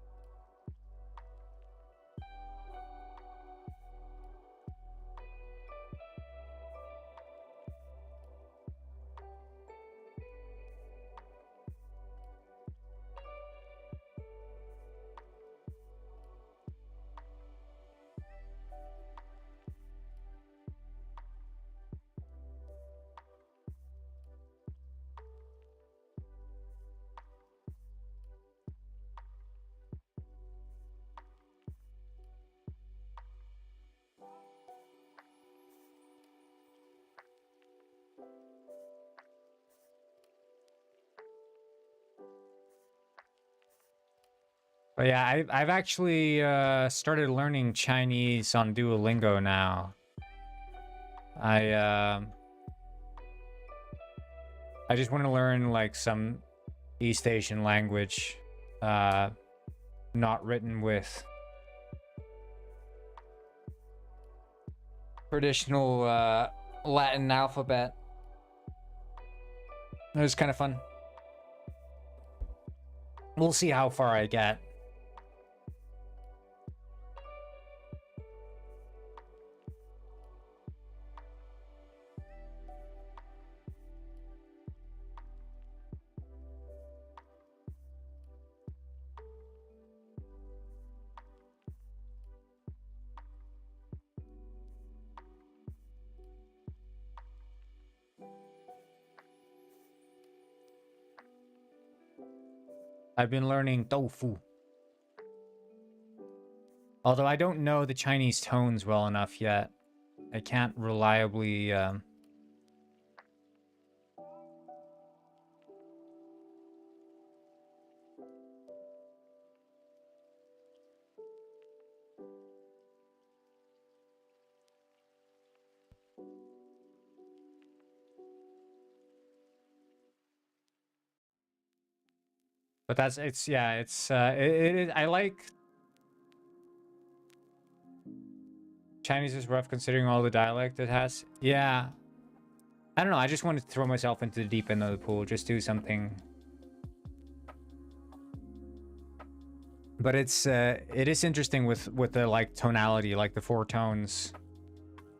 But yeah, I've actually started learning Chinese on Duolingo now. I just want to learn like some East Asian language, not written with traditional Latin alphabet. It was kind of fun. We'll see how far I get. I've been learning tofu. Although I don't know the Chinese tones well enough yet. I can't reliably... But that's, it's, yeah, it's, I like... Chinese is rough considering all the dialect it has. Yeah. I don't know, I just wanted to throw myself into the deep end of the pool, just do something. But it's, it is interesting with the, like, tonality, like the 4 tones.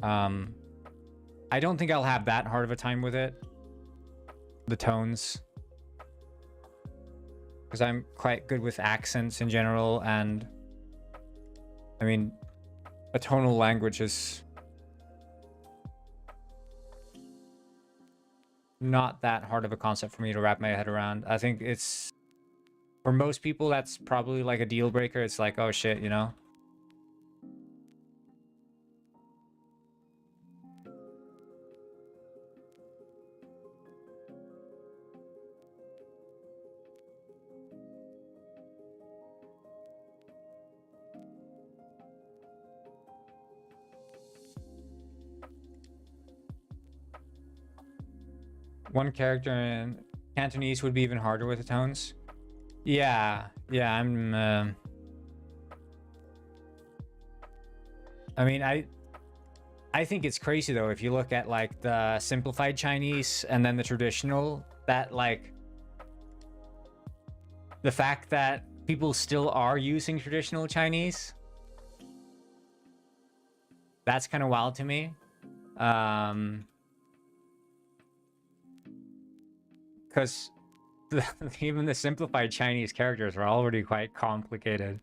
I don't think I'll have that hard of a time with it. The tones. Because I'm quite good with accents in general, and... I mean, a tonal language is... not that hard of a concept for me to wrap my head around. I think it's... for most people, that's probably like a deal breaker. It's like, oh shit, you know? One character in Cantonese would be even harder with the tones. Yeah, yeah, I'm... I mean, I think it's crazy though, if you look at like the simplified Chinese and then the traditional, that like... the fact that people still are using traditional Chinese, that's kind of wild to me. Because Even the simplified Chinese characters are already quite complicated.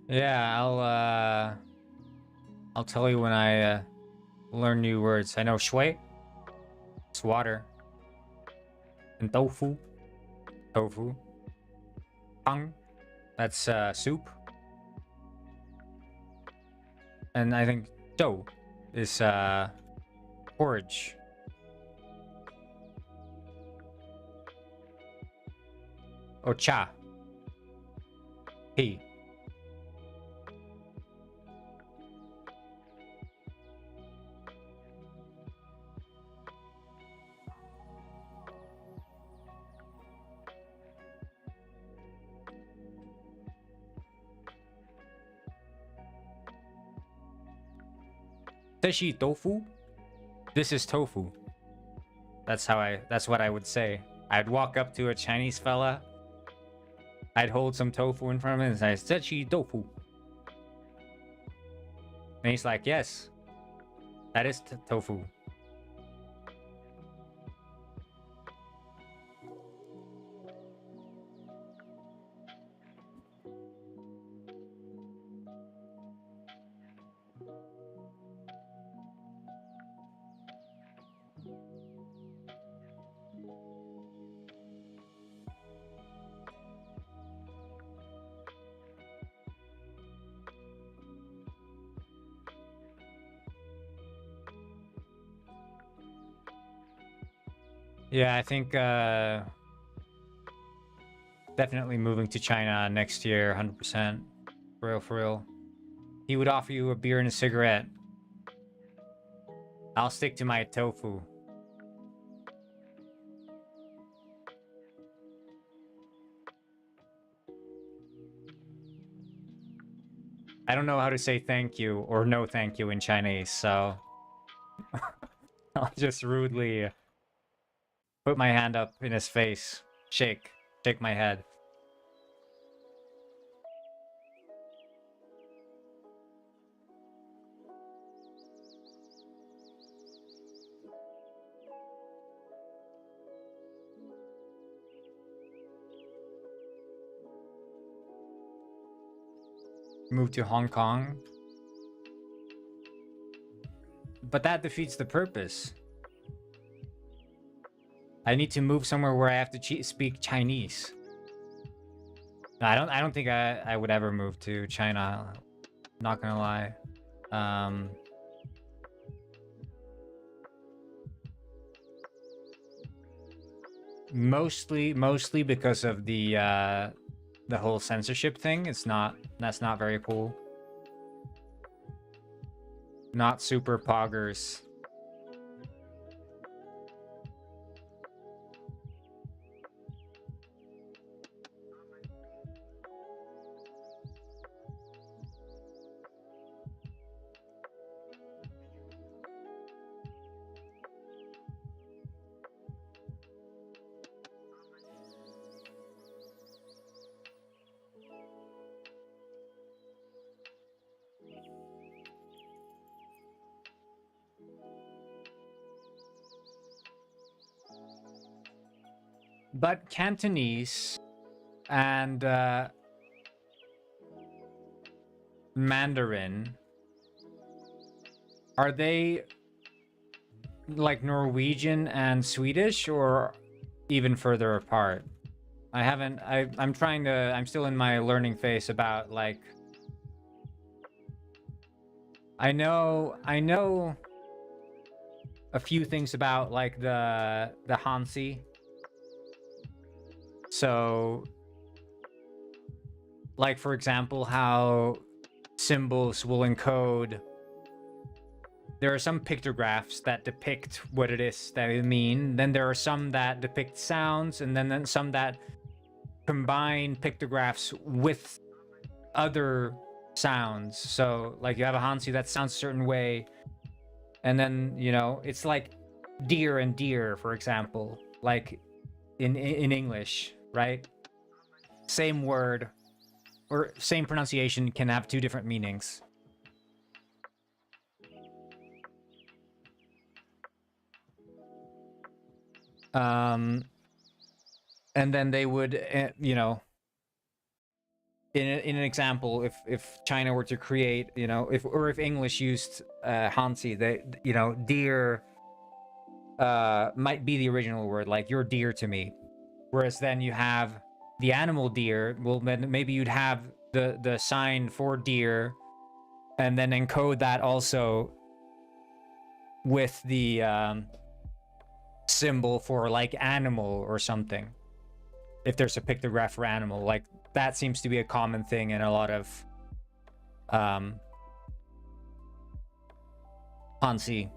Yeah, I'll tell you when I learn new words. I know shui, it's water, and tofu, tofu. Pang, that's soup, and I think dough is porridge. Or cha, tea. 这是 tofu. This is tofu. That's what I would say. I'd walk up to a Chinese fella. I'd hold some tofu in front of him and say, 这是 tofu. And he's like, yes, that is tofu. Yeah, I think definitely moving to China next year, 100%. For real, for real. He would offer you a beer and a cigarette. I'll stick to my tofu. I don't know how to say thank you or no thank you in Chinese, so I'll just rudely put my hand up in his face, shake my head. Move to Hong Kong. But that defeats the purpose. I need to move somewhere where I have to speak Chinese. No, I don't think I would ever move to China. Not gonna lie. Mostly because of the whole censorship thing. That's not very cool. Not super poggers. But Cantonese and Mandarin, are they like Norwegian and Swedish or even further apart? I'm still in my learning phase about like I know a few things about like the Hansi. So, like for example, how symbols will encode. There are some pictographs that depict what it is that they mean. Then there are some that depict sounds, and then some that combine pictographs with other sounds. So, like you have a Hansi that sounds a certain way, and then it's like deer and deer, for example, like in English, right? Same word or same pronunciation can have two different meanings. And then they would, in an example, if China were to create, if English used Hansi, they, dear might be the original word, like you're dear to me. Whereas then you have the animal deer. Well, then maybe you'd have the sign for deer, and then encode that also with the symbol for like animal or something. If there's a pictograph for animal, like that seems to be a common thing in a lot of Hansi.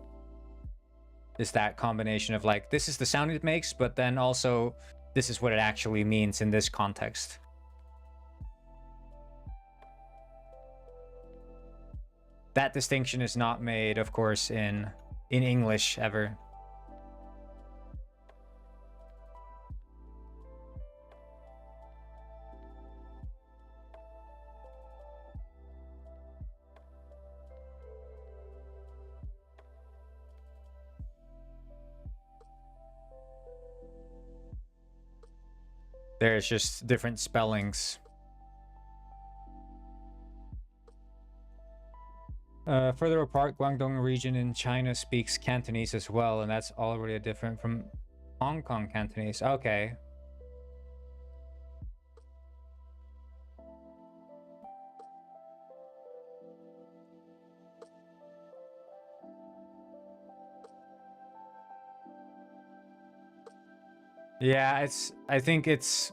Is that combination of like, this is the sound it makes, but then also this is what it actually means in this context. That distinction is not made, of course, in English ever. There's just different spellings. Further apart, Guangdong region in China speaks Cantonese as well, and that's already different from Hong Kong Cantonese. Okay. Yeah, I think it's...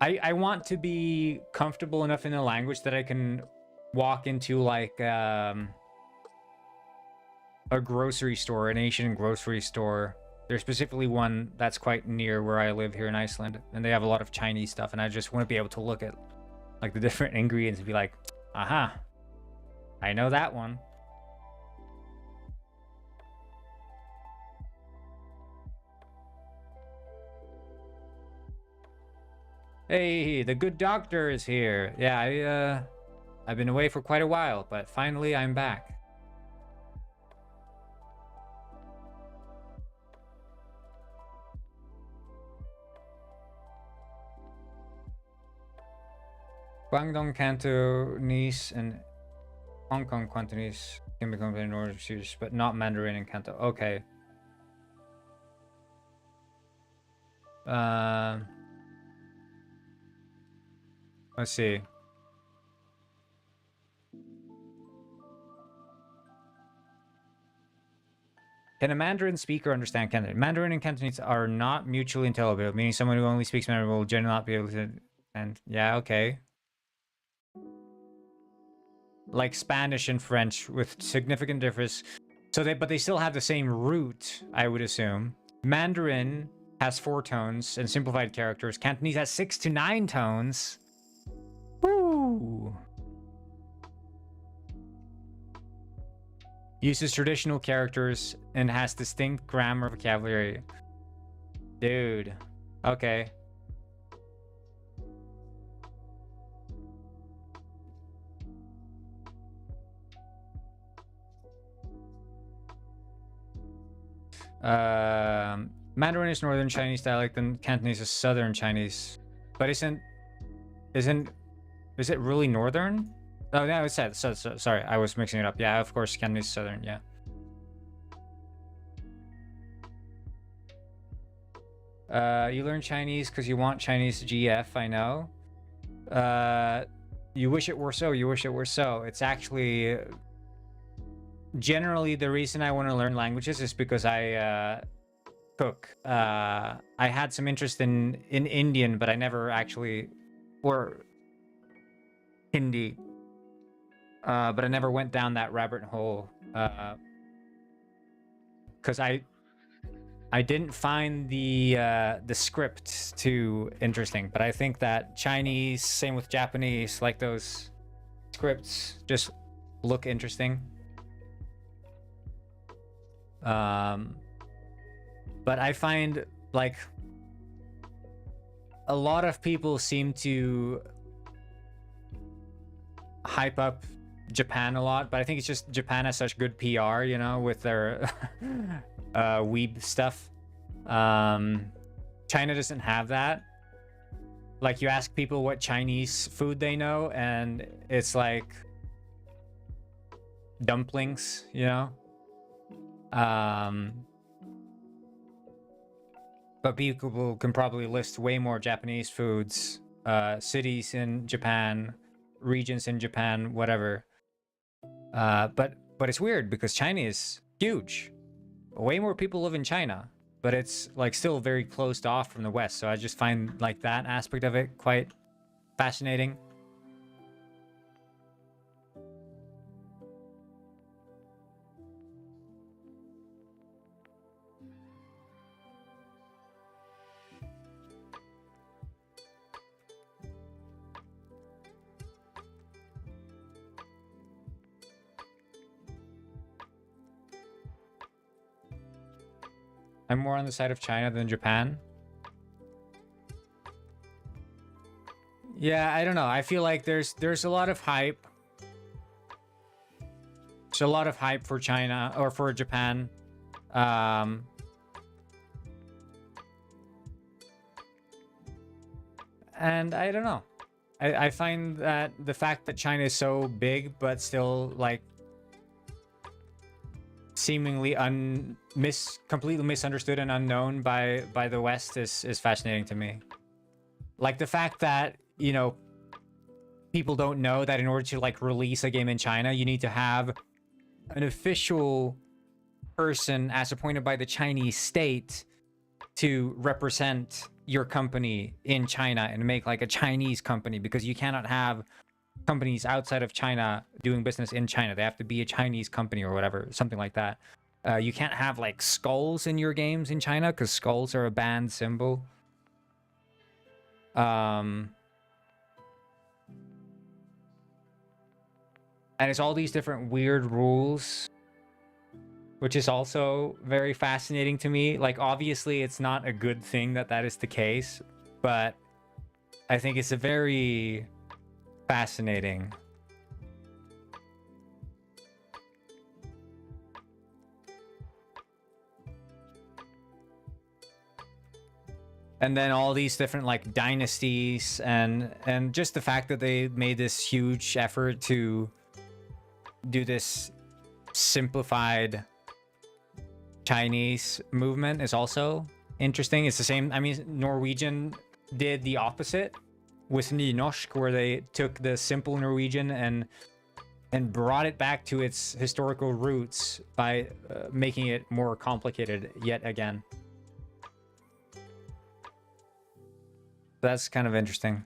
I want to be comfortable enough in the language that I can walk into like a grocery store, an Asian grocery store. There's specifically one that's quite near where I live here in Iceland, and they have a lot of Chinese stuff, and I just want to be able to look at like the different ingredients and be like, aha, I know that one. Hey, the good doctor is here. Yeah, I've been away for quite a while, but finally I'm back. Guangdong Cantonese and Hong Kong Cantonese can become in order to use, but not Mandarin and Canto. Okay. Let's see. Can a Mandarin speaker understand Cantonese? Mandarin and Cantonese are not mutually intelligible, meaning someone who only speaks Mandarin will generally not be able to... And yeah, okay. Like Spanish and French with significant difference. So but they still have the same root, I would assume. Mandarin has 4 tones and simplified characters. Cantonese has 6 to 9 tones. Woo! Uses traditional characters and has distinct grammar vocabulary. Dude. Okay. Mandarin is Northern Chinese dialect and Cantonese is Southern Chinese. But is it really Northern? Oh, no, it's said. So, sorry, I was mixing it up. Yeah, of course, Cantonese is Southern, yeah. You learn Chinese because you want Chinese GF, I know. You wish it were so, you wish it were so. It's actually... generally, the reason I want to learn languages is because I cook. I had some interest in Indian, but I never actually, or Hindi, but I never went down that rabbit hole because I didn't find the script too interesting. But I think that Chinese, same with Japanese, like those scripts just look interesting. But I find like a lot of people seem to hype up Japan a lot, but I think it's just Japan has such good PR, you know, with their weeb stuff. China doesn't have that. Like, you ask people what Chinese food they know, and it's like dumplings, you know. But people can probably list way more Japanese foods, cities in Japan, regions in Japan, whatever. But it's weird because China is huge. Way more people live in China, but it's like still very closed off from the West. So I just find like that aspect of it quite fascinating. I'm more on the side of China than Japan. Yeah, I don't know. I feel like there's a lot of hype. There's a lot of hype for China or for Japan. And I don't know. I find that the fact that China is so big but still like seemingly completely misunderstood and unknown by the West is fascinating to me. Like the fact that, you know, people don't know that in order to like release a game in China, you need to have an official person as appointed by the Chinese state to represent your company in China and make like a Chinese company, because you cannot have companies outside of China doing business in China. They have to be a Chinese company or whatever, something like that. You can't have like skulls in your games in China because skulls are a banned symbol. And it's all these different weird rules, which is also very fascinating to me. Like, obviously, it's not a good thing that that is the case, but I think it's a very fascinating. And then all these different like dynasties and just the fact that they made this huge effort to do this simplified Chinese movement is also interesting. It's the same. I mean, Norwegian did the opposite with Nynorsk, where they took the simple Norwegian and brought it back to its historical roots by making it more complicated yet again. That's kind of interesting.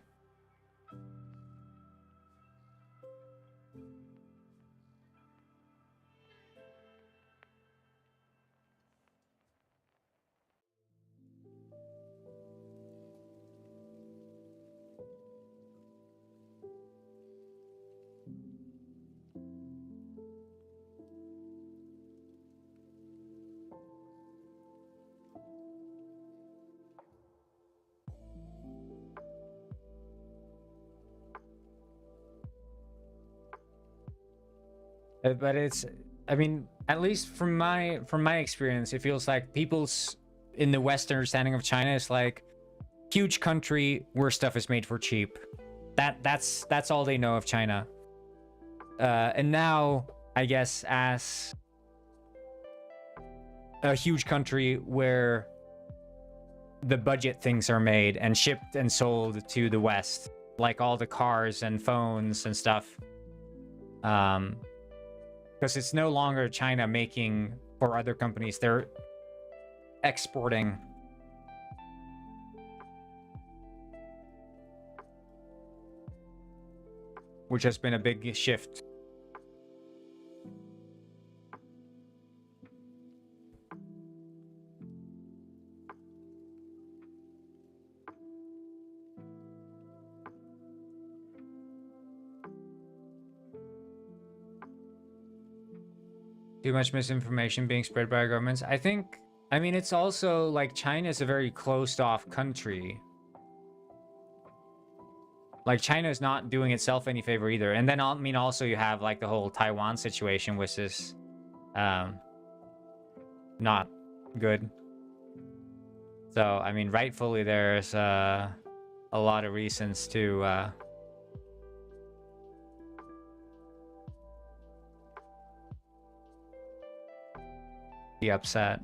But it's, I mean, at least from my experience, it feels like people's in the Western understanding of China is like huge country where stuff is made for cheap. That's all they know of China. And now, I guess, as a huge country where the budget things are made and shipped and sold to the West, like all the cars and phones and stuff. Because it's no longer China making for other companies. exporting. Which has been a big shift. Too much misinformation being spread by our governments. I mean, it's also like China is a very closed off country. Like China is not doing itself any favor either. And then I mean, also you have like the whole Taiwan situation, which is not good. So, I mean, rightfully there's a lot of reasons to be upset.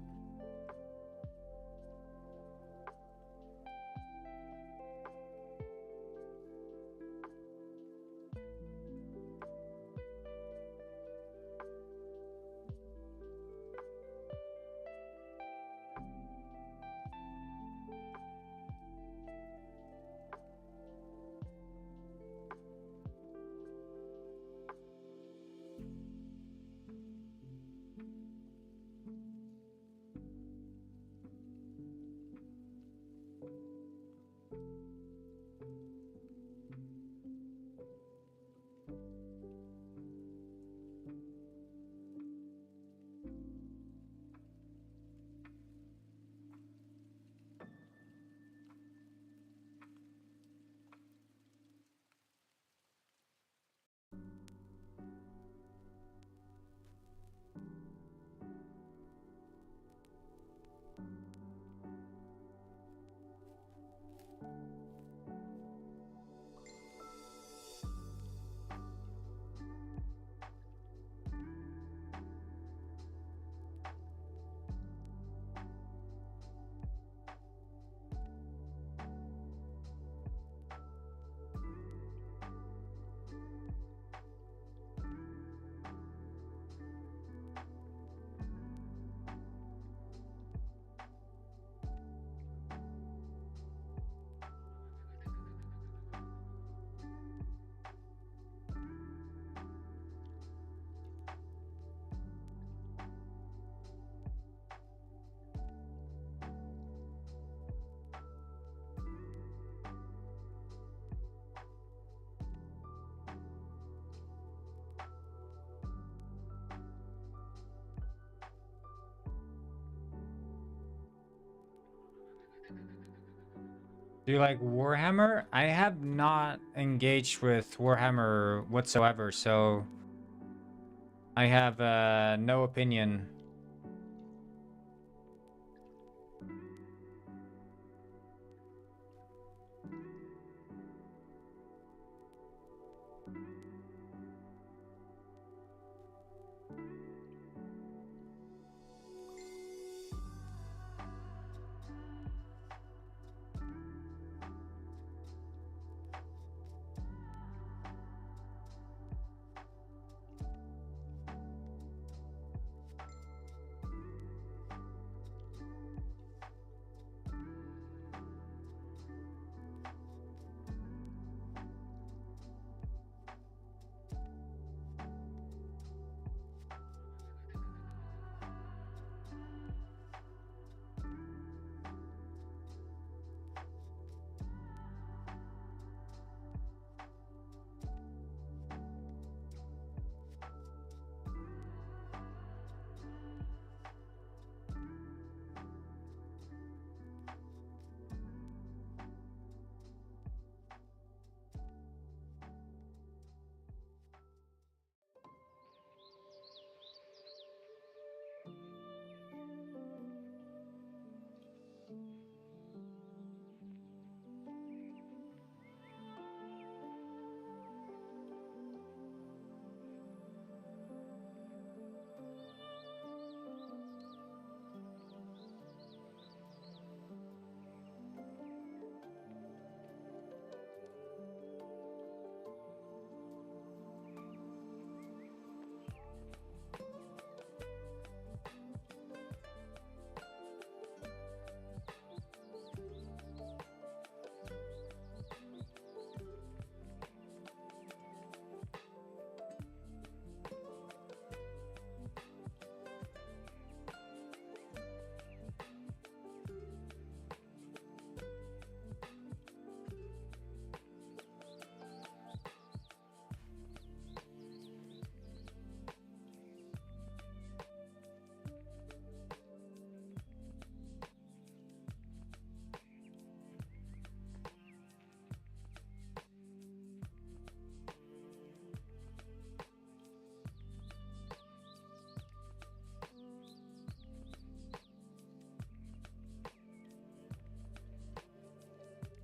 Do you like Warhammer? I have not engaged with Warhammer whatsoever, so I have no opinion.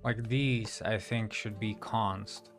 Like these, I think, should be const.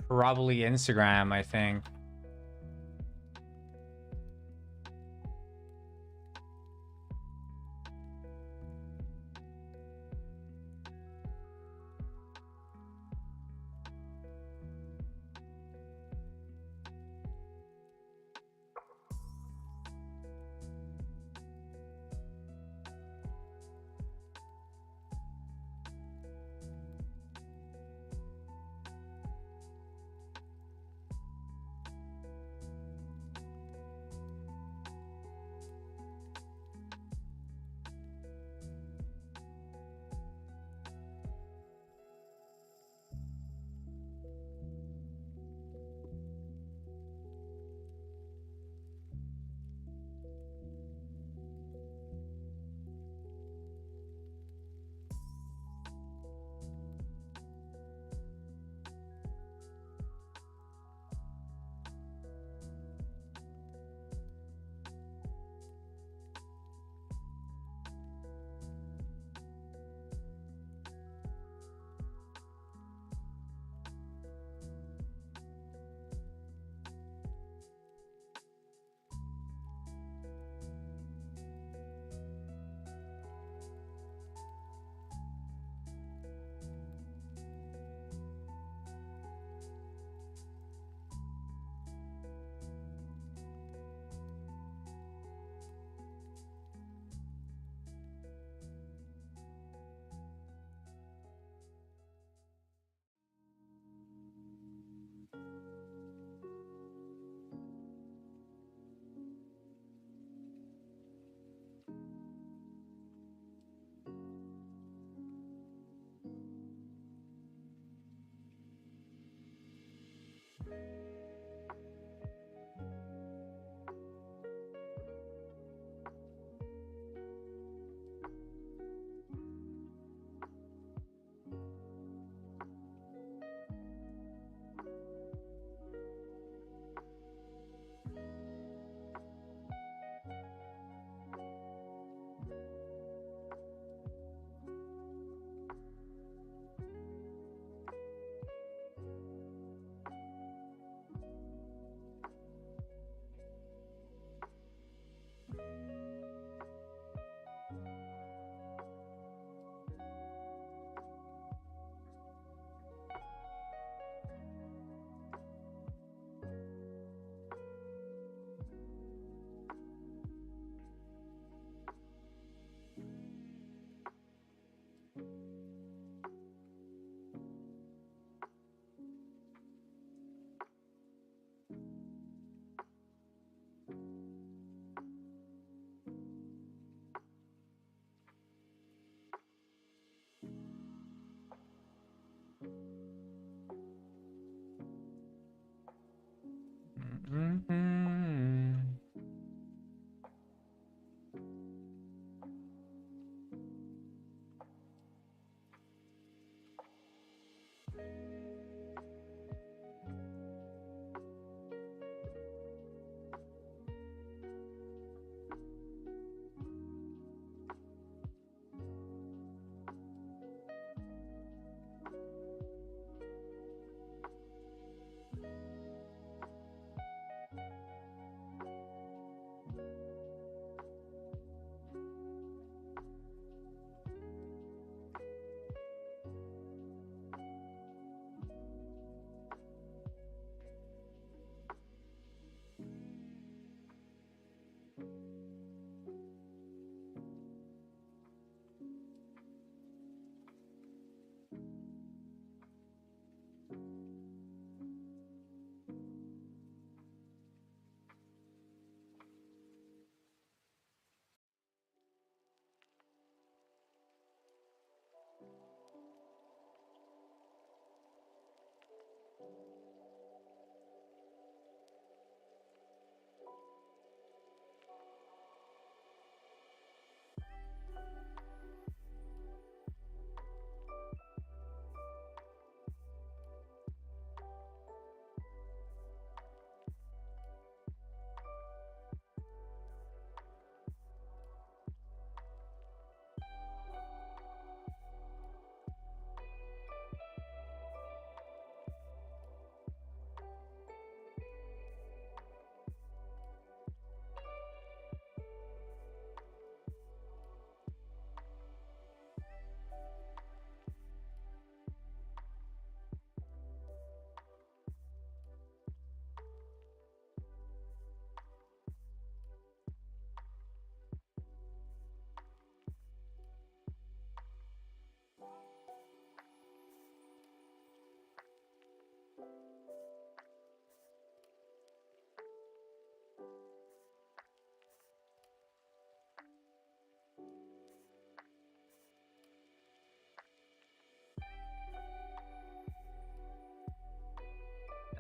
Probably Instagram, I think.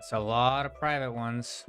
It's a lot of private ones.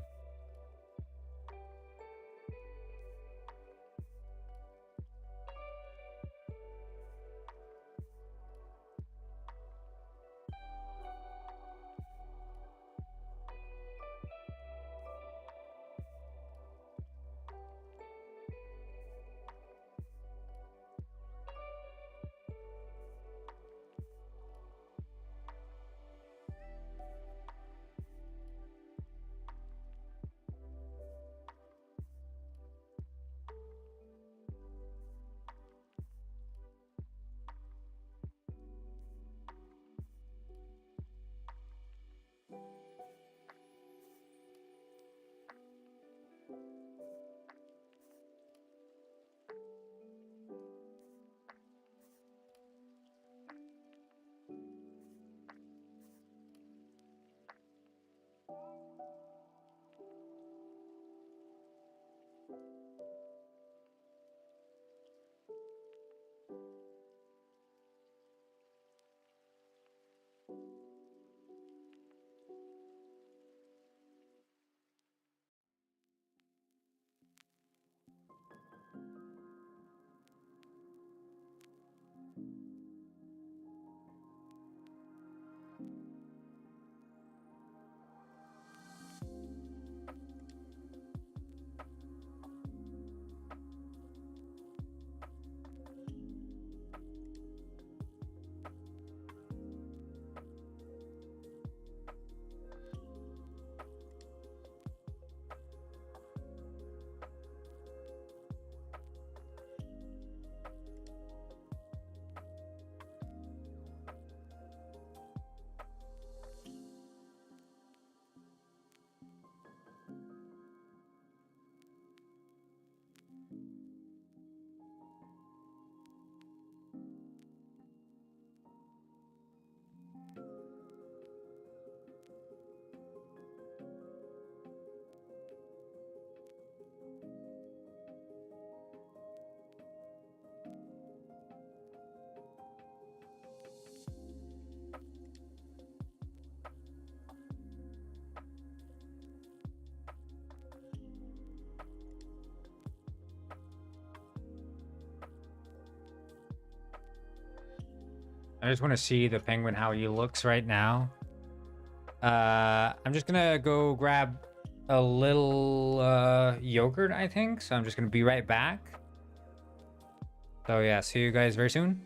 I just want to see the penguin, how he looks right now. I'm just gonna go grab a little yogurt, I think. So I'm just gonna be right back. So yeah, see you guys very soon.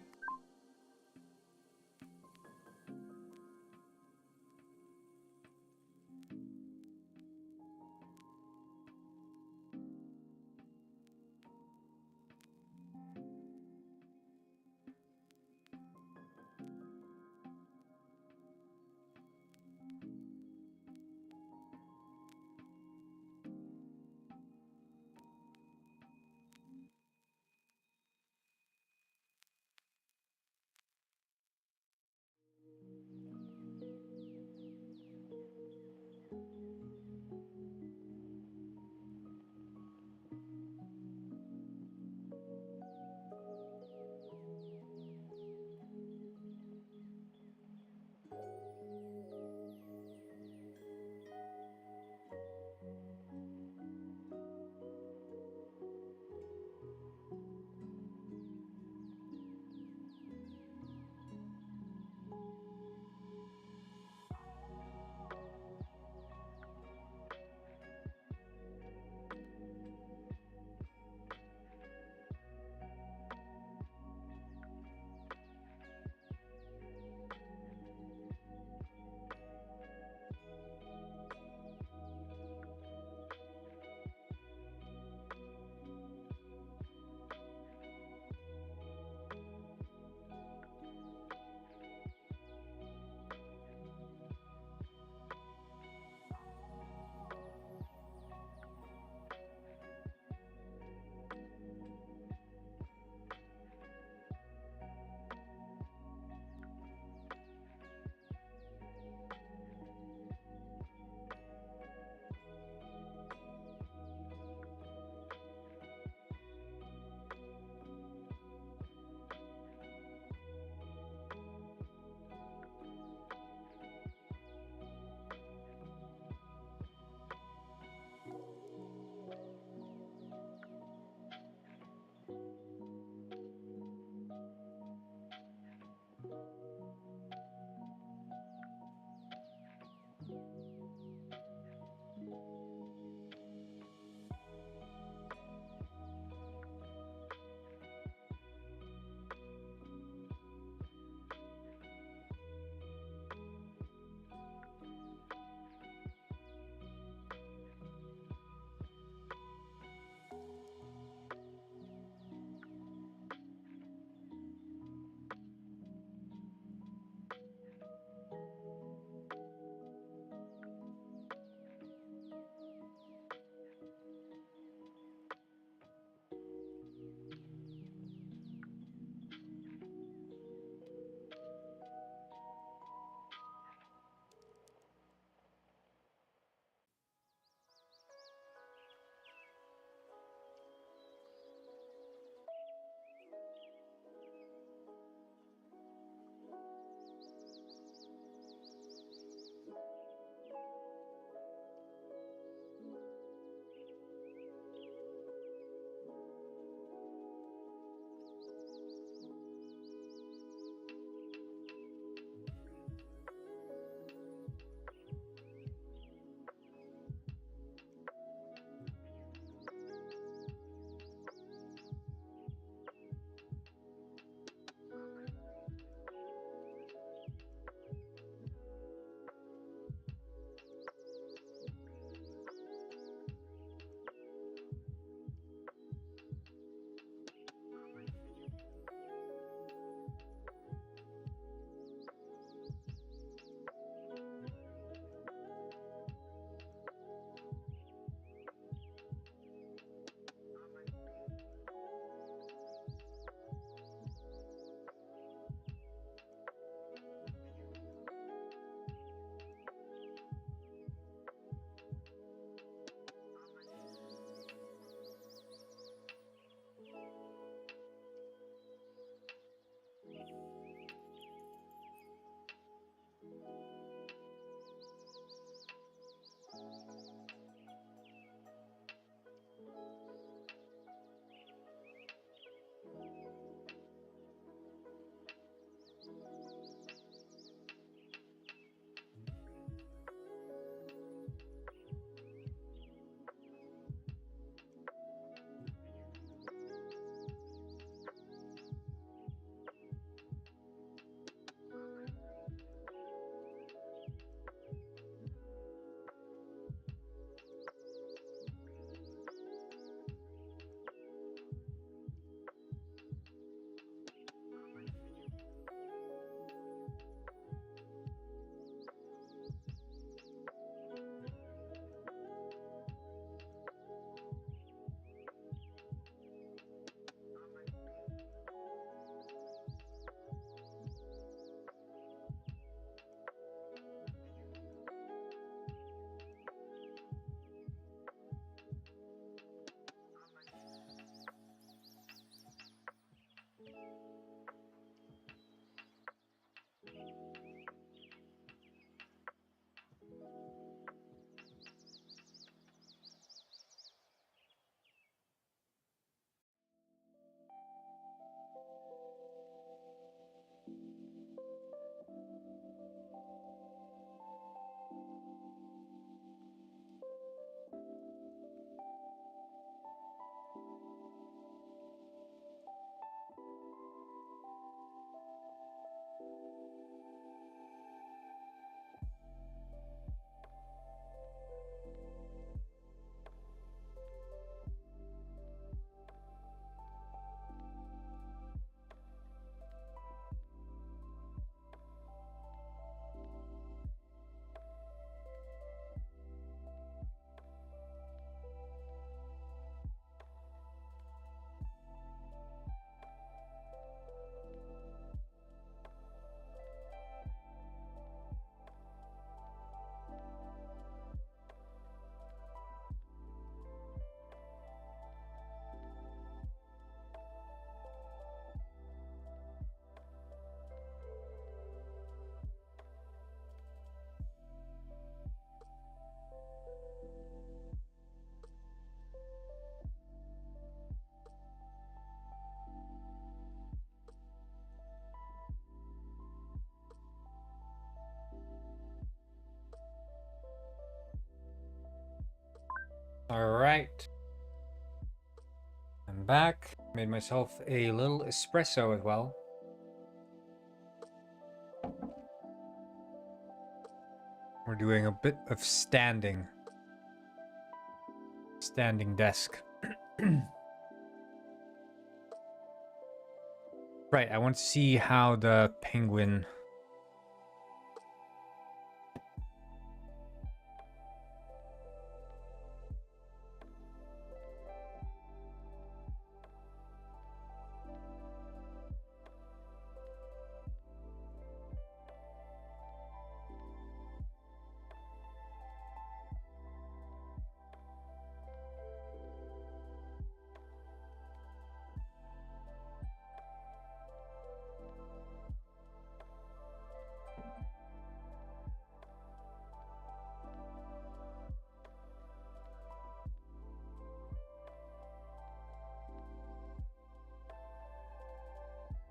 All right. I'm back. Made myself a little espresso as well. We're doing a bit of standing desk. Right, I want to see how the penguin...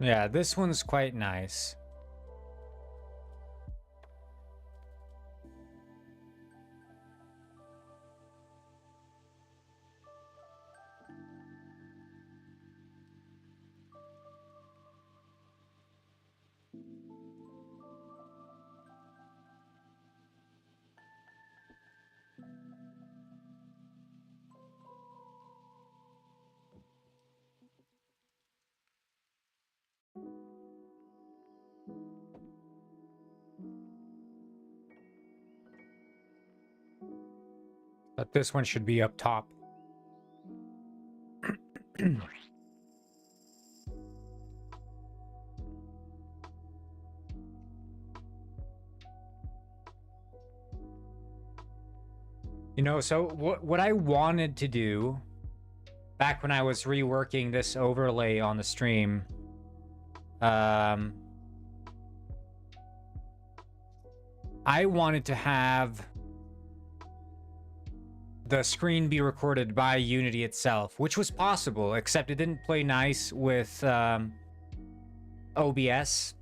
Yeah, this one's quite nice. But this one should be up top. You know, so what I wanted to do back when I was reworking this overlay on the stream, I wanted to have the screen be recorded by Unity itself, which was possible, except it didn't play nice with OBS.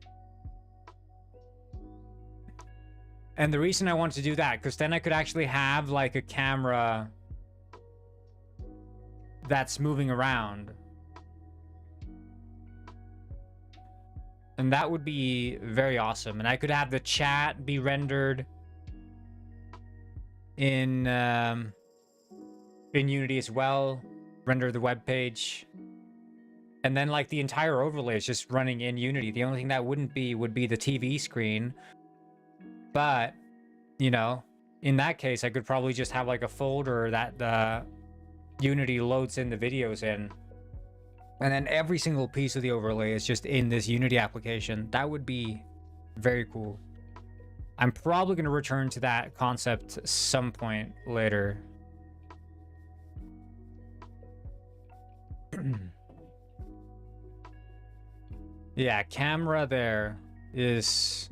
And the reason I wanted to do that, because then I could actually have like a camera that's moving around. And that would be very awesome. And I could have the chat be rendered in Unity as well, render the web page. And then like the entire overlay is just running in Unity. The only thing that wouldn't be would be the TV screen. But, you know, in that case, I could probably just have like a folder that the Unity loads in the videos in. And then every single piece of the overlay is just in this Unity application. That would be very cool. I'm probably going to return to that concept some point later. Yeah, camera there is...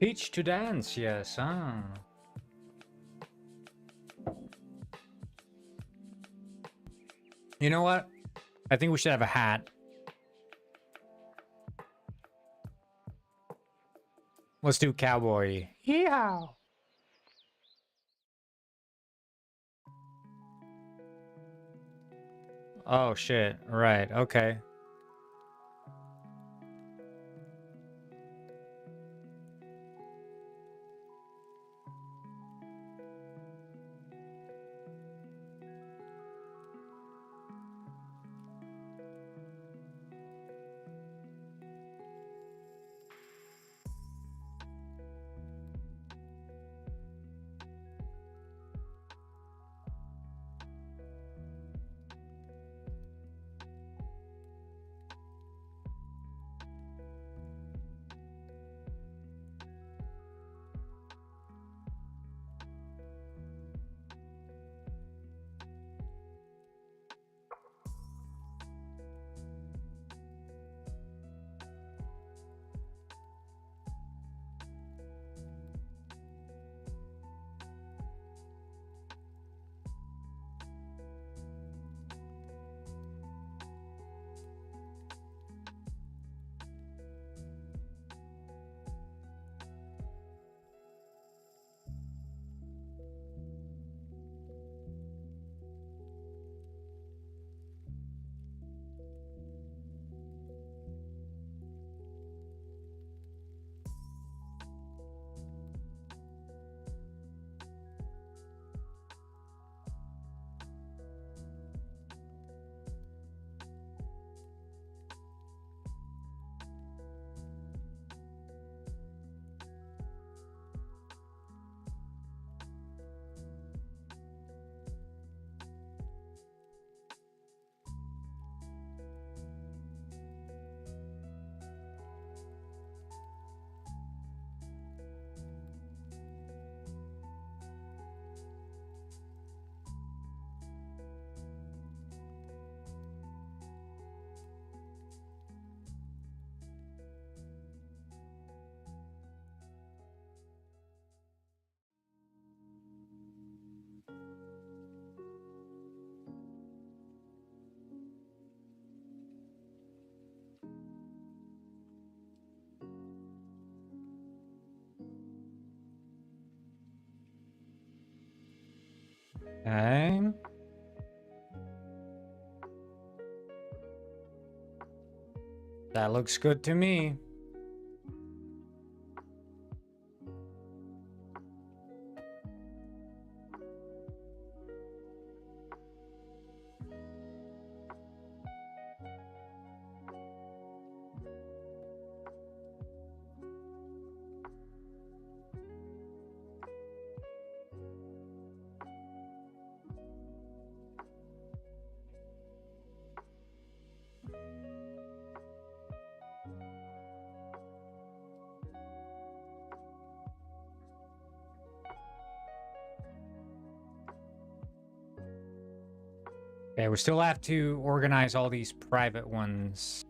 Teach to dance, yes. Ah. You know what? I think we should have a hat. Let's do cowboy. Yeah. Oh shit. Right. Okay. Okay. That looks good to me. Okay, we still have to organize all these private ones.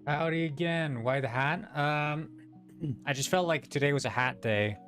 Howdy again. Why the hat? I just felt like today was a hat day.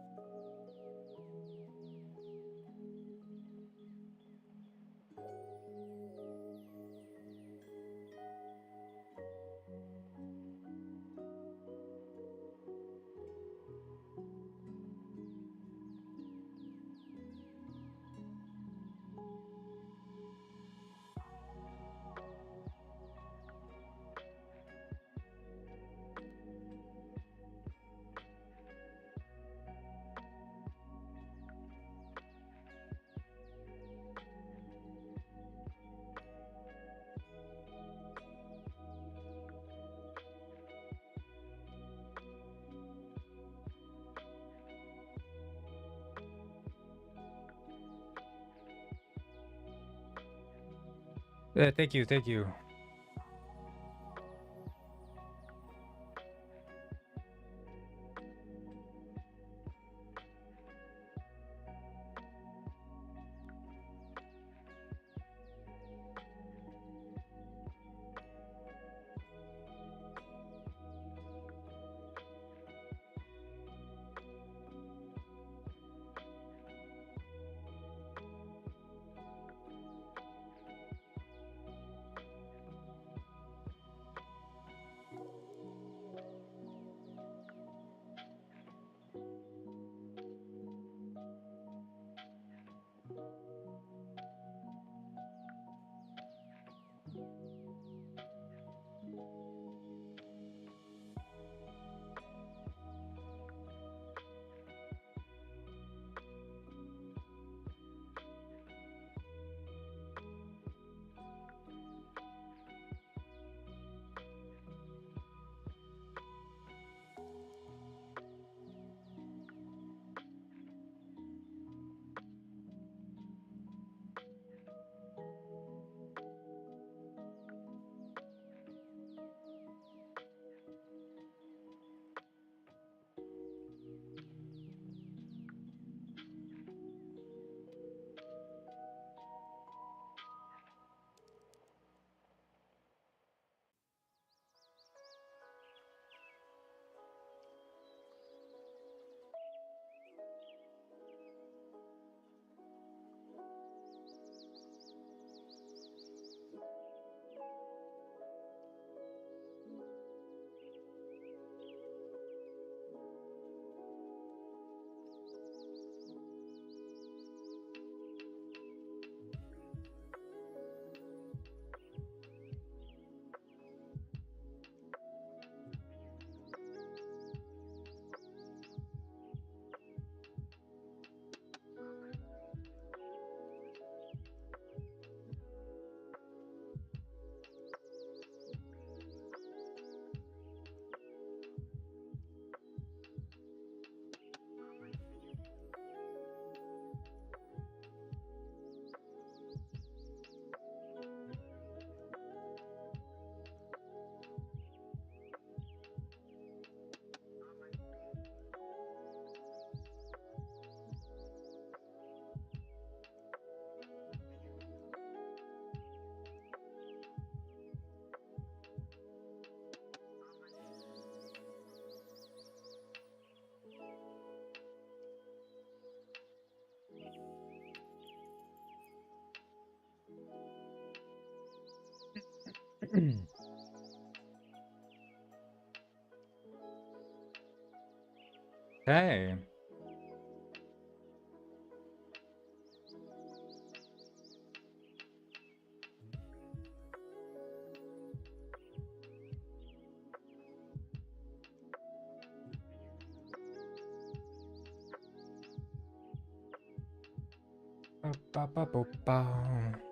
Thank you, thank you. Okay.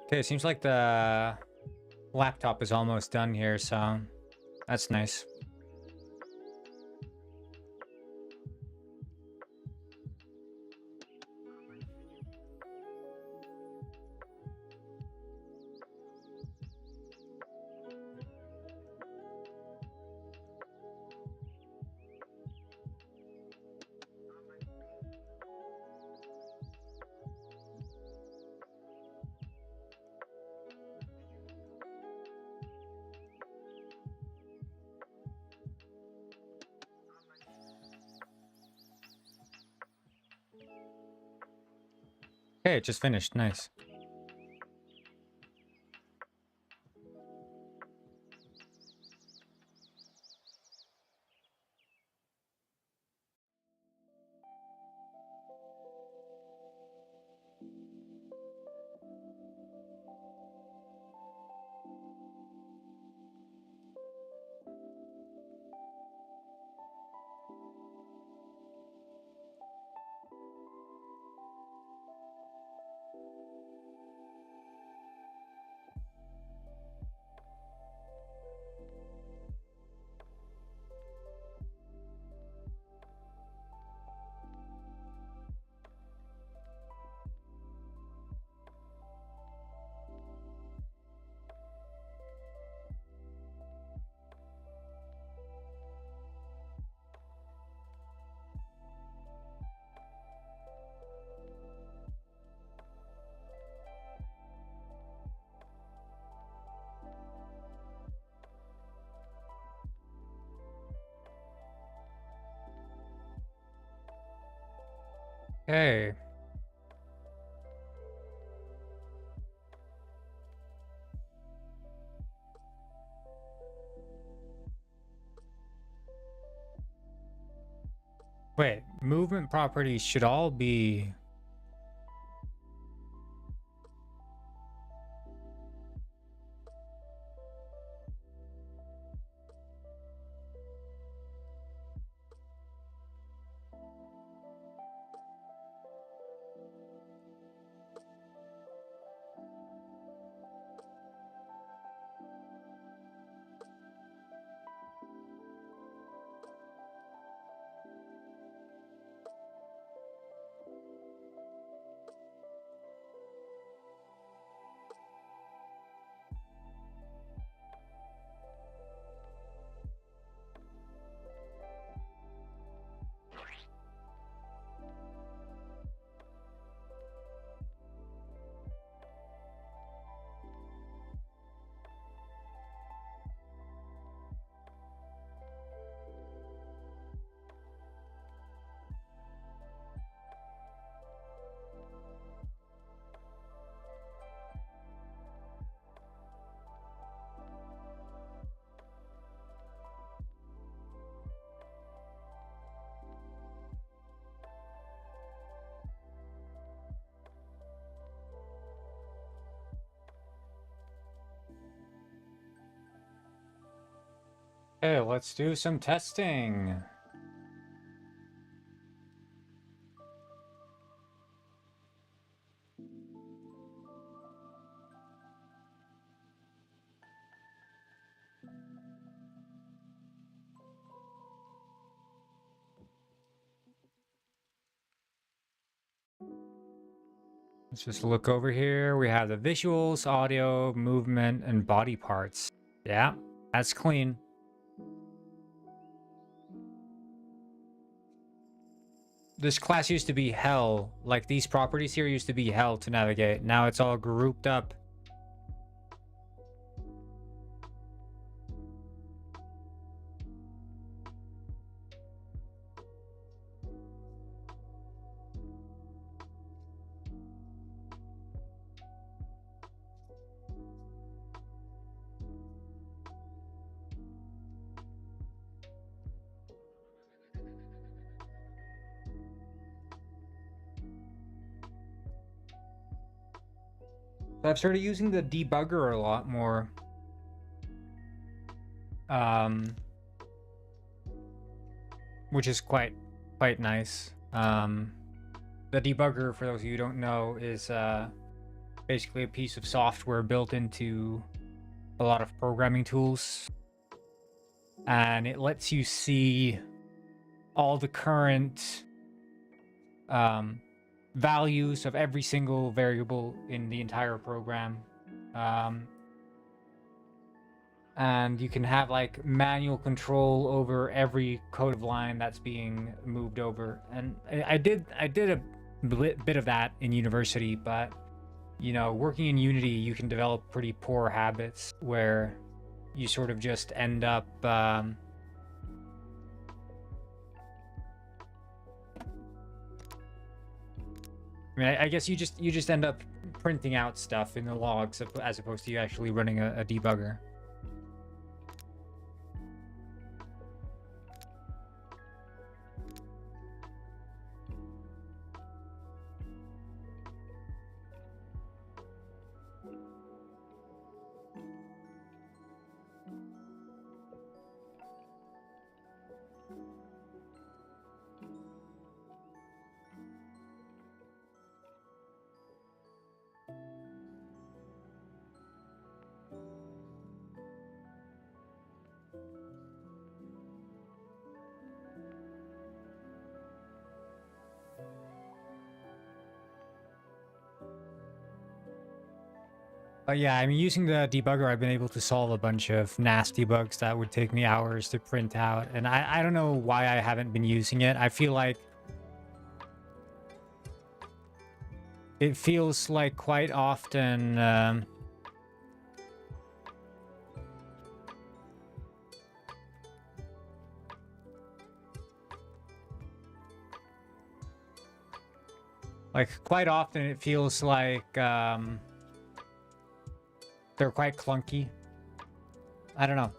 Okay, it seems like the laptop is almost done here, so that's nice. Okay, it just finished. Nice. Okay. Wait, movement properties should all be... Okay, let's do some testing. Let's just look over here. We have the visuals, audio, movement, and body parts. Yeah, that's clean. This class used to be hell. Like, these properties here used to be hell to navigate. Now it's all grouped up. So I've started using the debugger a lot more. Which is quite nice. The debugger, for those of you who don't know, is basically a piece of software built into a lot of programming tools, and it lets you see all the current values of every single variable in the entire program. And you can have like manual control over every code of line that's being moved over. And I did a bit of that in university, but you know, working in Unity, you can develop pretty poor habits where you sort of just end up I mean, I guess you just end up printing out stuff in the logs as opposed to you actually running a debugger. But yeah, I mean, using the debugger, I've been able to solve a bunch of nasty bugs that would take me hours to print out. And I don't know why I haven't been using it. I feel like it feels like quite often it feels like they're quite clunky. I don't know.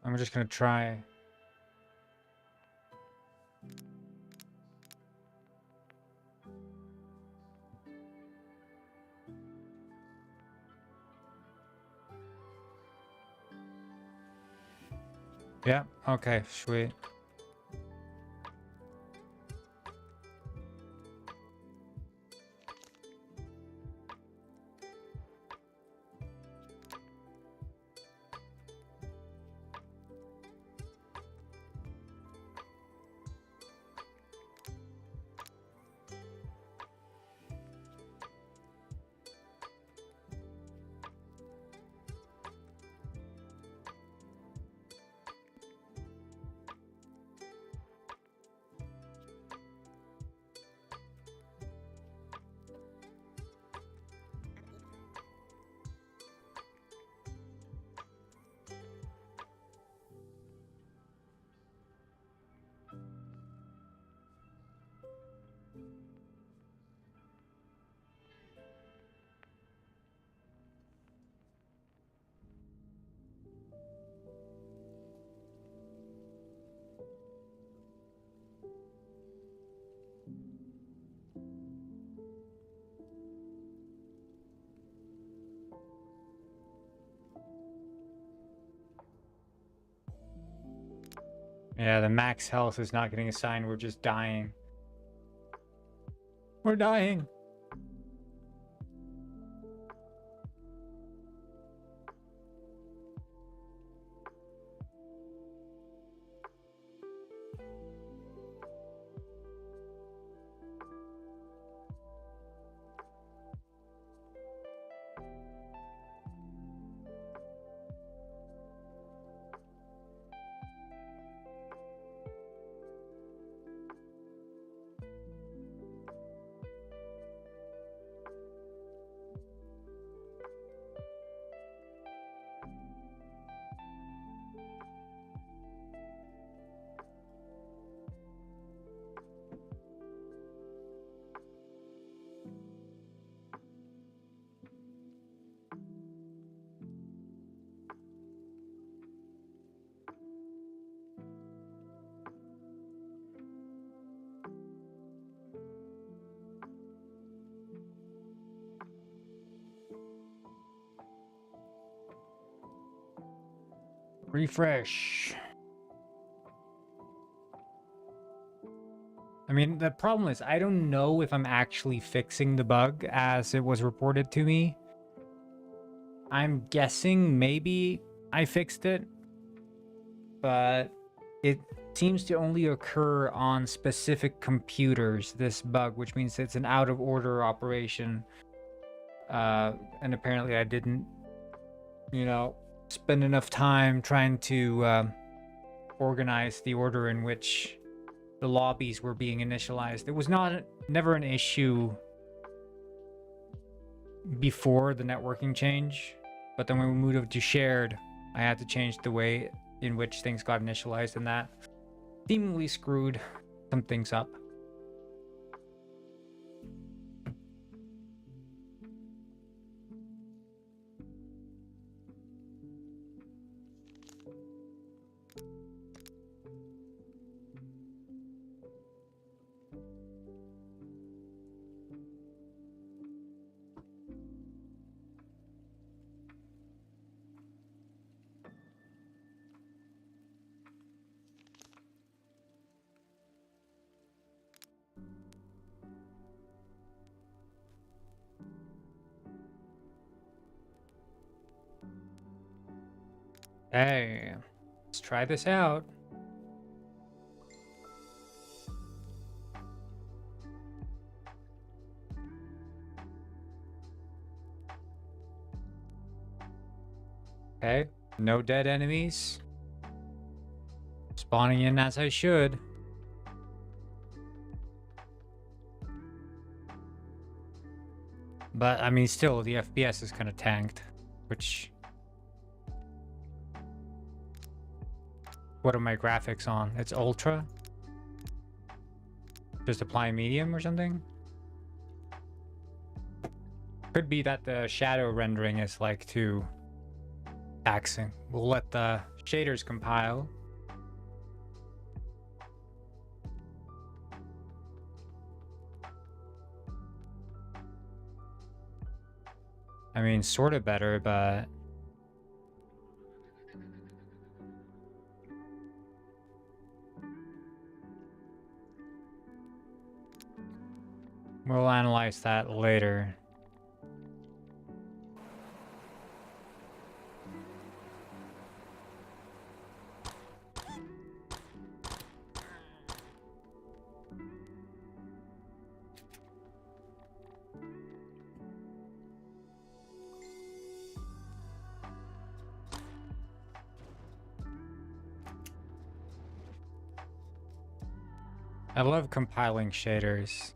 I'm just gonna try. Yeah, okay, sweet. Yeah, the max health is not getting assigned. We're just dying. We're dying. Refresh. I mean, the problem is I don't know if I'm actually fixing the bug as it was reported to me. I'm guessing maybe I fixed it, but it seems to only occur on specific computers, this bug, which means it's an out of order operation. And apparently I didn't, spend enough time trying to organize the order in which the lobbies were being initialized. It was never an issue before the networking change, but then when we moved over to shared, I had to change the way in which things got initialized, and that seemingly screwed some things up. Hey, let's try this out. Okay, no dead enemies. Spawning in as I should. But, I mean, still, the FPS is kind of tanked, which... What are my graphics on? It's ultra? Just apply medium or something? Could be that the shadow rendering is like too taxing. We'll let the shaders compile. I mean, sort of better, but... We'll analyze that later. I love compiling shaders.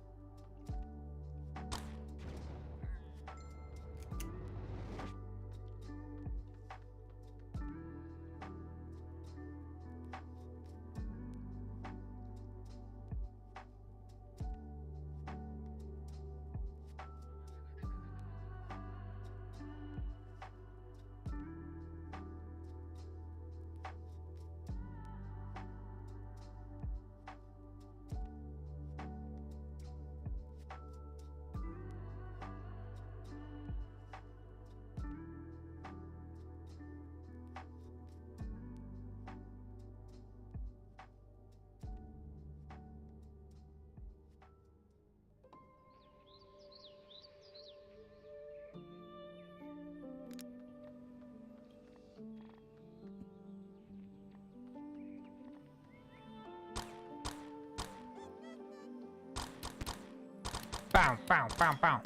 Bow, bow, bow, bow.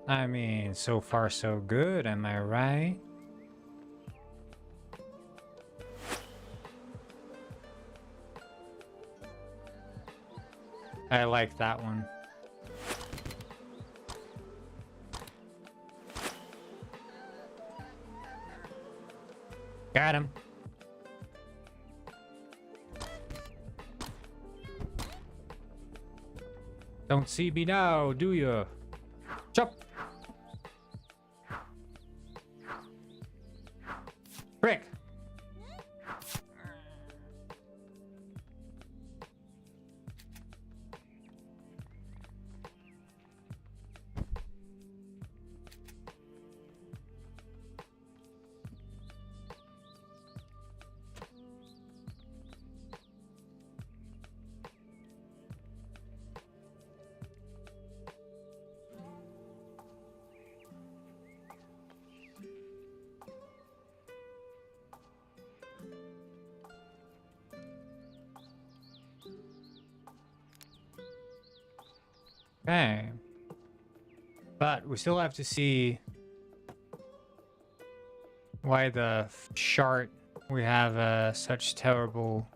I mean, so far so good, am I right? I like that one. Got him. Don't see me now, do you? Chop. Frick. Okay. But we still have to see why the chart we have such terrible.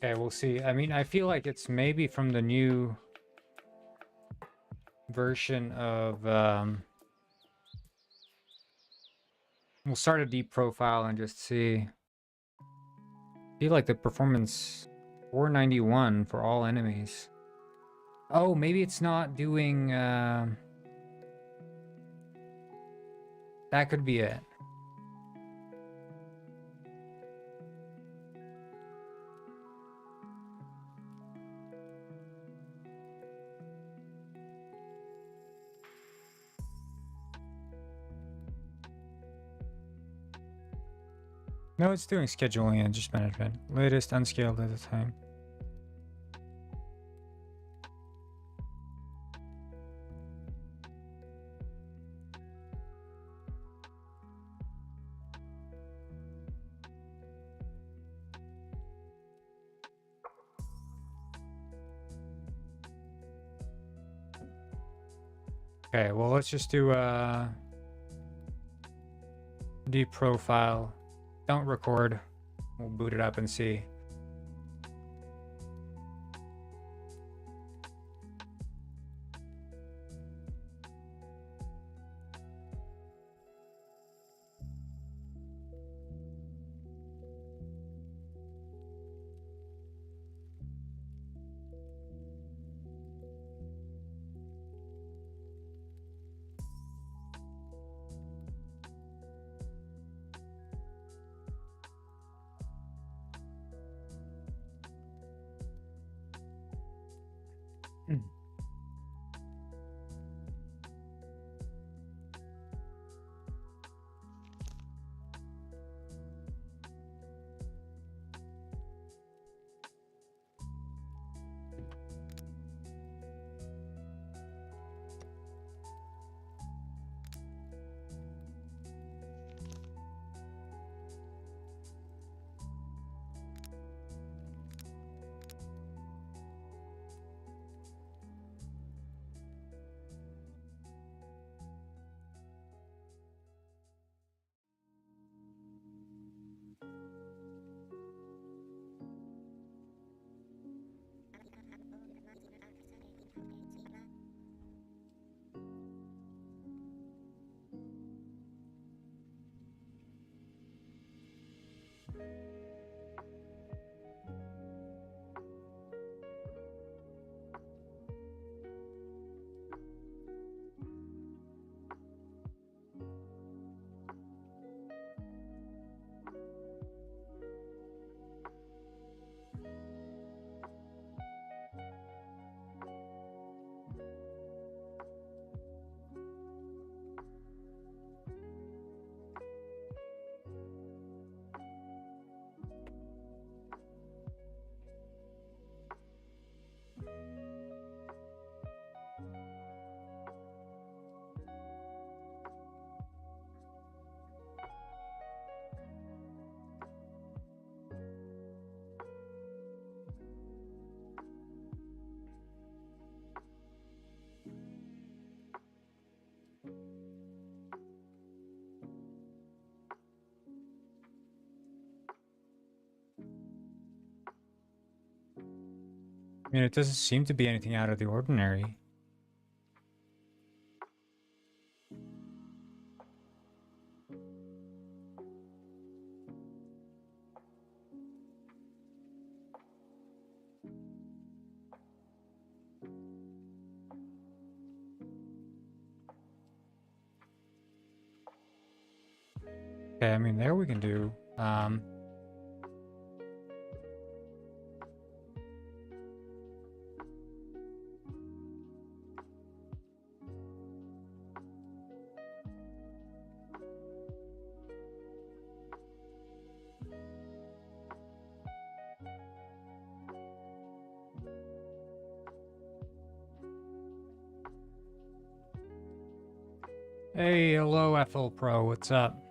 Okay, we'll see. I mean, I feel like it's maybe from the new version of we'll start a deep profile and just see. I feel like the performance 491 for all enemies. Oh, maybe it's not doing that could be it. No, it's doing scheduling and just management. Latest unscaled at the time. Okay, well, let's just do deep profile. Don't record. We'll boot it up and see. I mean, it doesn't seem to be anything out of the ordinary. Okay, I mean, there we can do. Hey, hello, FL Pro. What's up?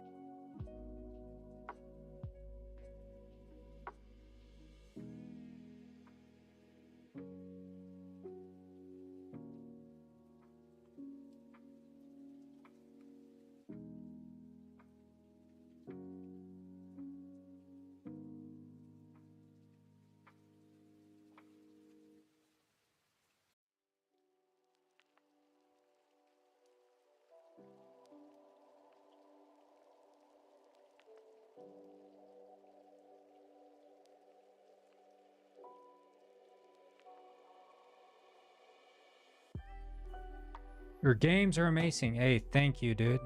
Your games are amazing. Hey, thank you, dude.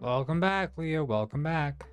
Welcome back, Leo. Welcome back.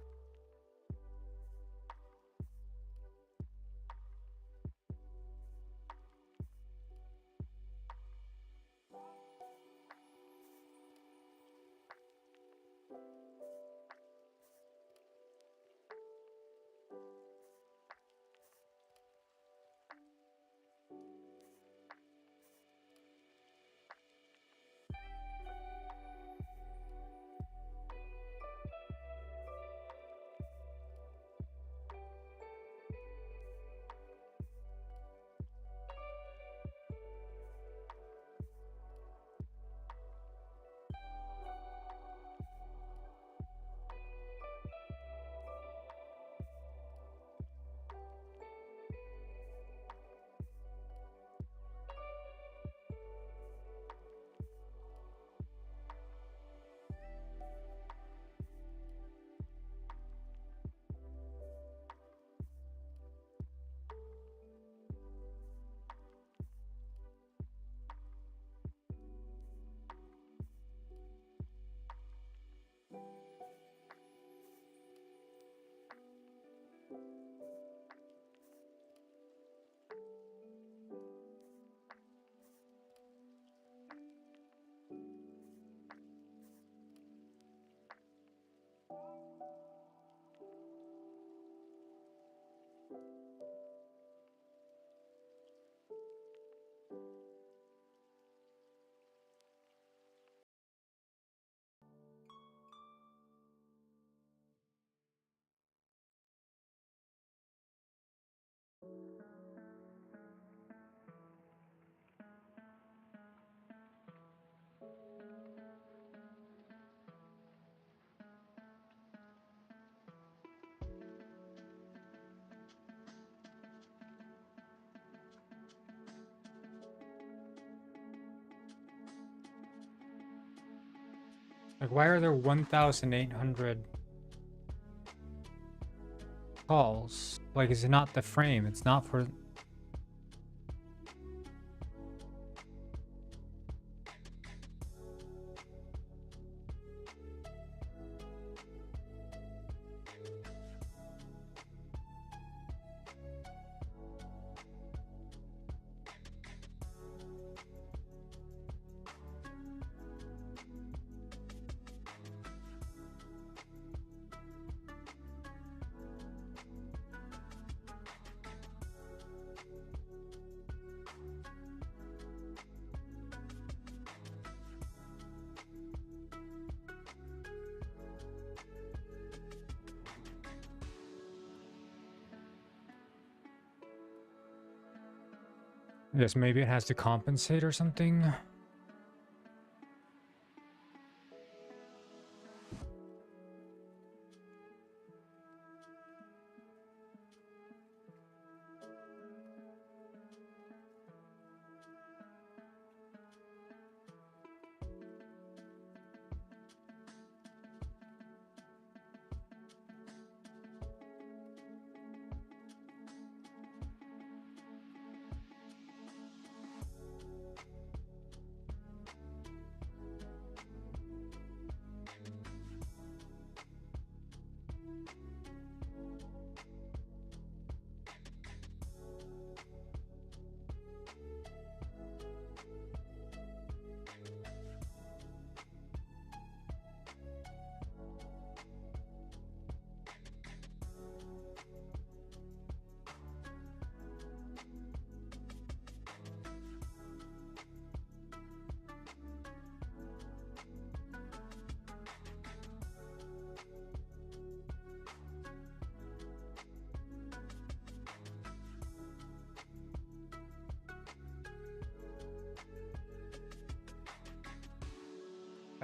Like, why are there 1,800 calls? Like, is it not the frame? It's not for... I guess maybe it has to compensate or something.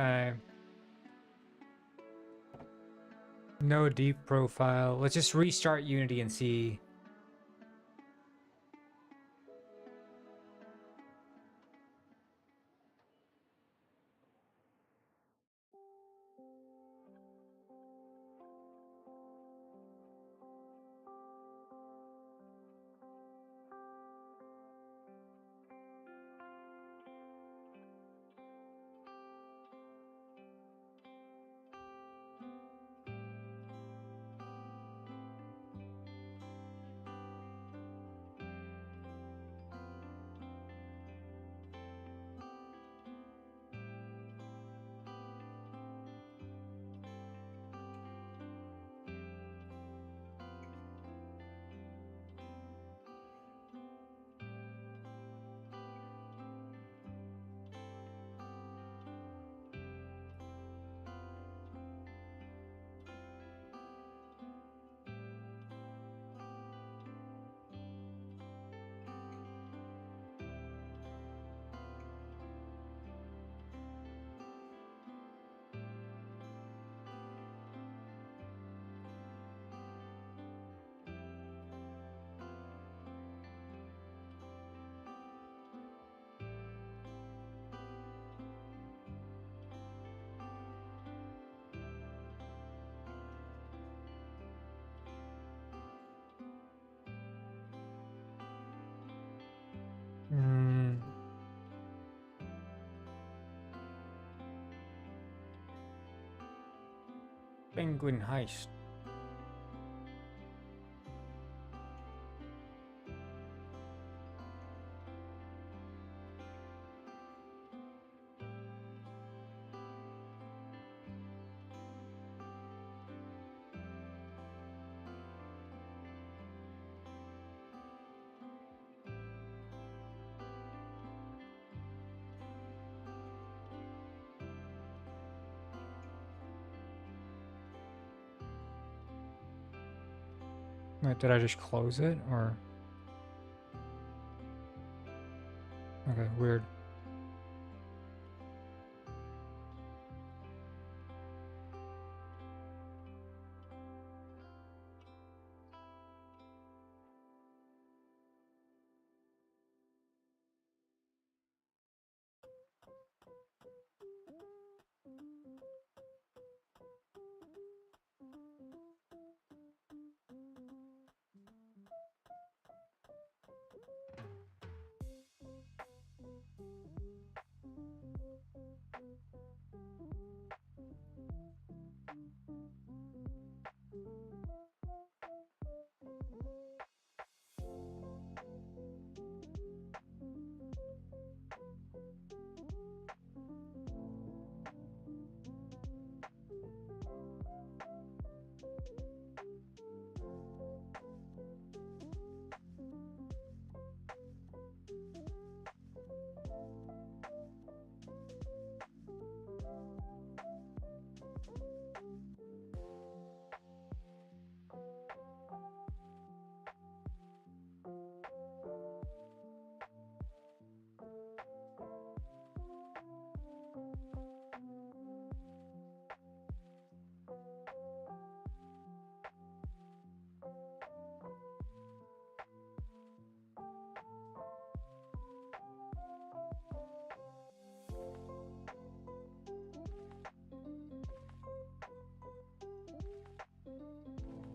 Okay. No deep profile. Let's just restart Unity and see. Penguin Heist. Wait, did I just close it or? Okay, weird.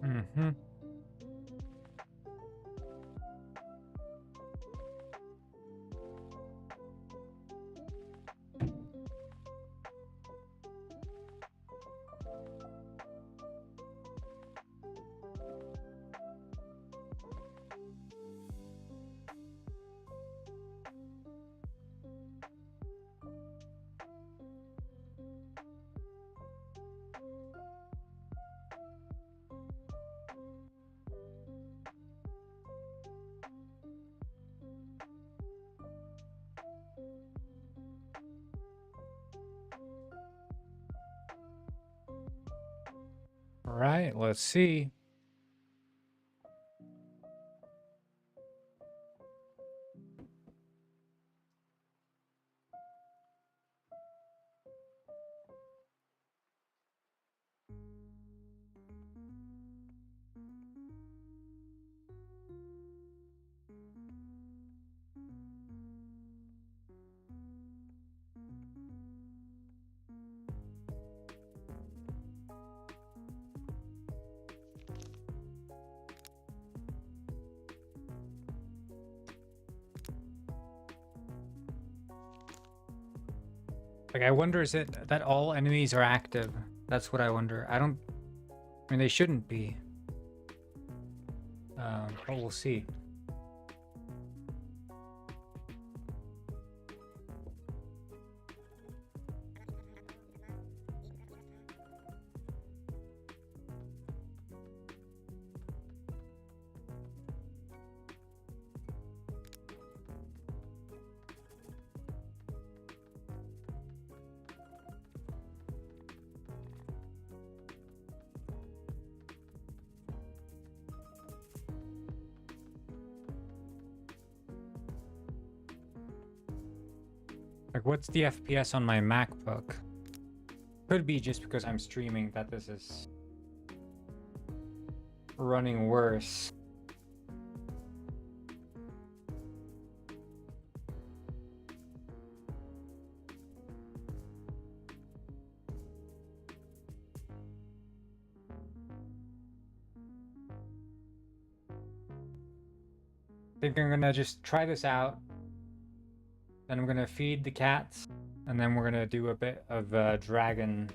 Mm-hmm. All right, let's see. Like, I wonder, is it that all enemies are active? That's what I wonder. I mean, they shouldn't be. But we'll see. Like, what's the FPS on my MacBook? Could be just because I'm streaming that this is running worse. I think I'm gonna just try this out. Then I'm gonna feed the cats, and then we're gonna do a bit of dragon.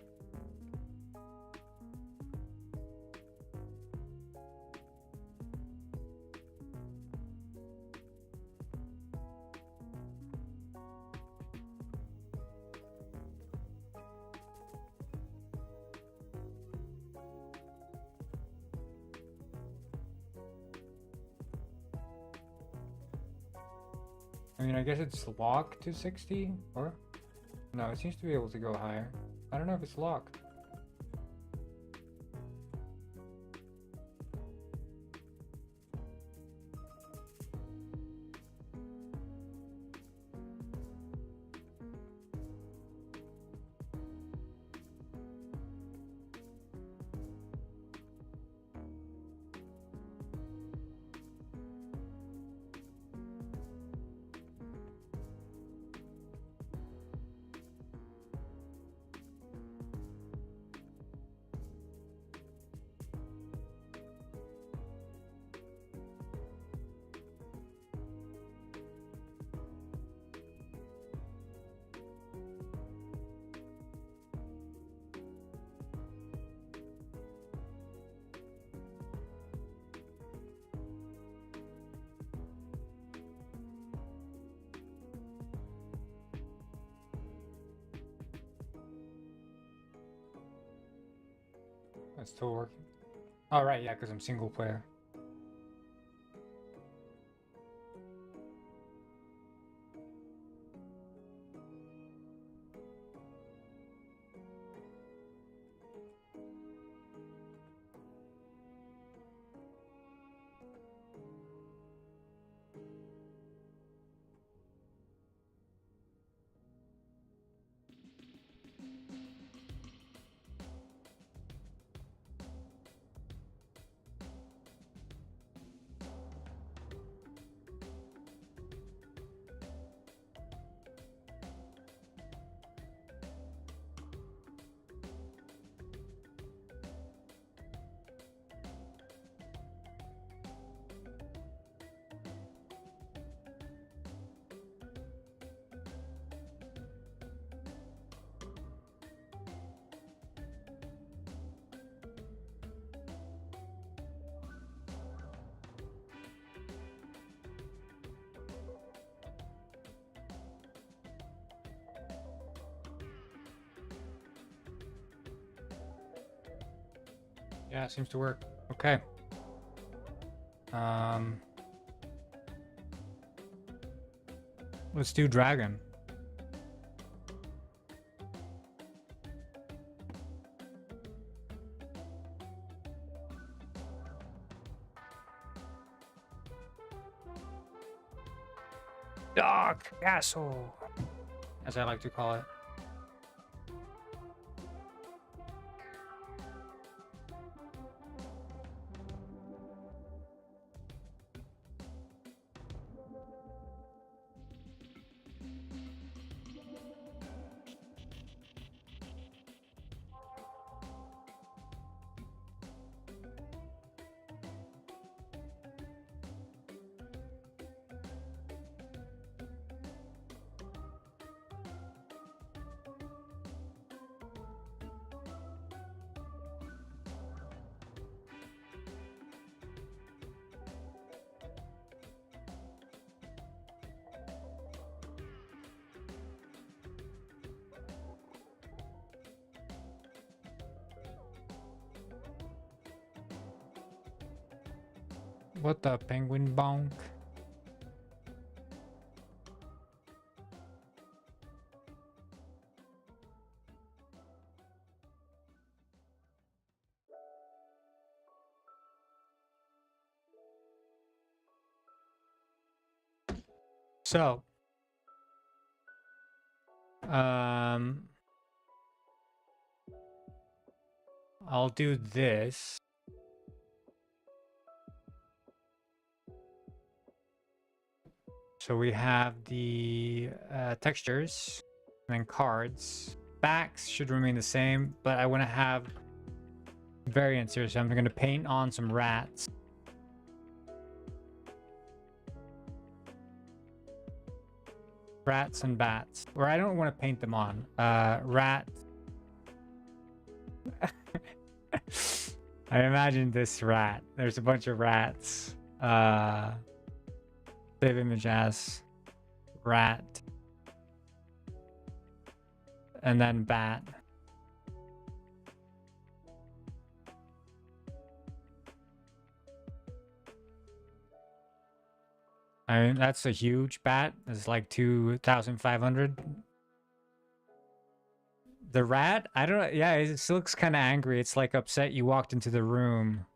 I mean, I guess it's locked to 60, or? No, it seems to be able to go higher. I don't know if it's locked. It's still working. Oh, right, yeah, because I'm single player. Yeah, it seems to work. Okay. Let's do dragon. Dark Castle, as I like to call it. What the penguin bonk? So, I'll do this. So we have the textures, and then cards. Backs should remain the same, but I want to have variants here, so I'm going to paint on some rats. Rats and bats. Or I don't want to paint them on. Rat. I imagine this rat. There's a bunch of rats. Save image as rat. And then bat. I mean, that's a huge bat. It's like 2,500. The rat? I don't know. Yeah, it looks kind of angry. It's like upset you walked into the room.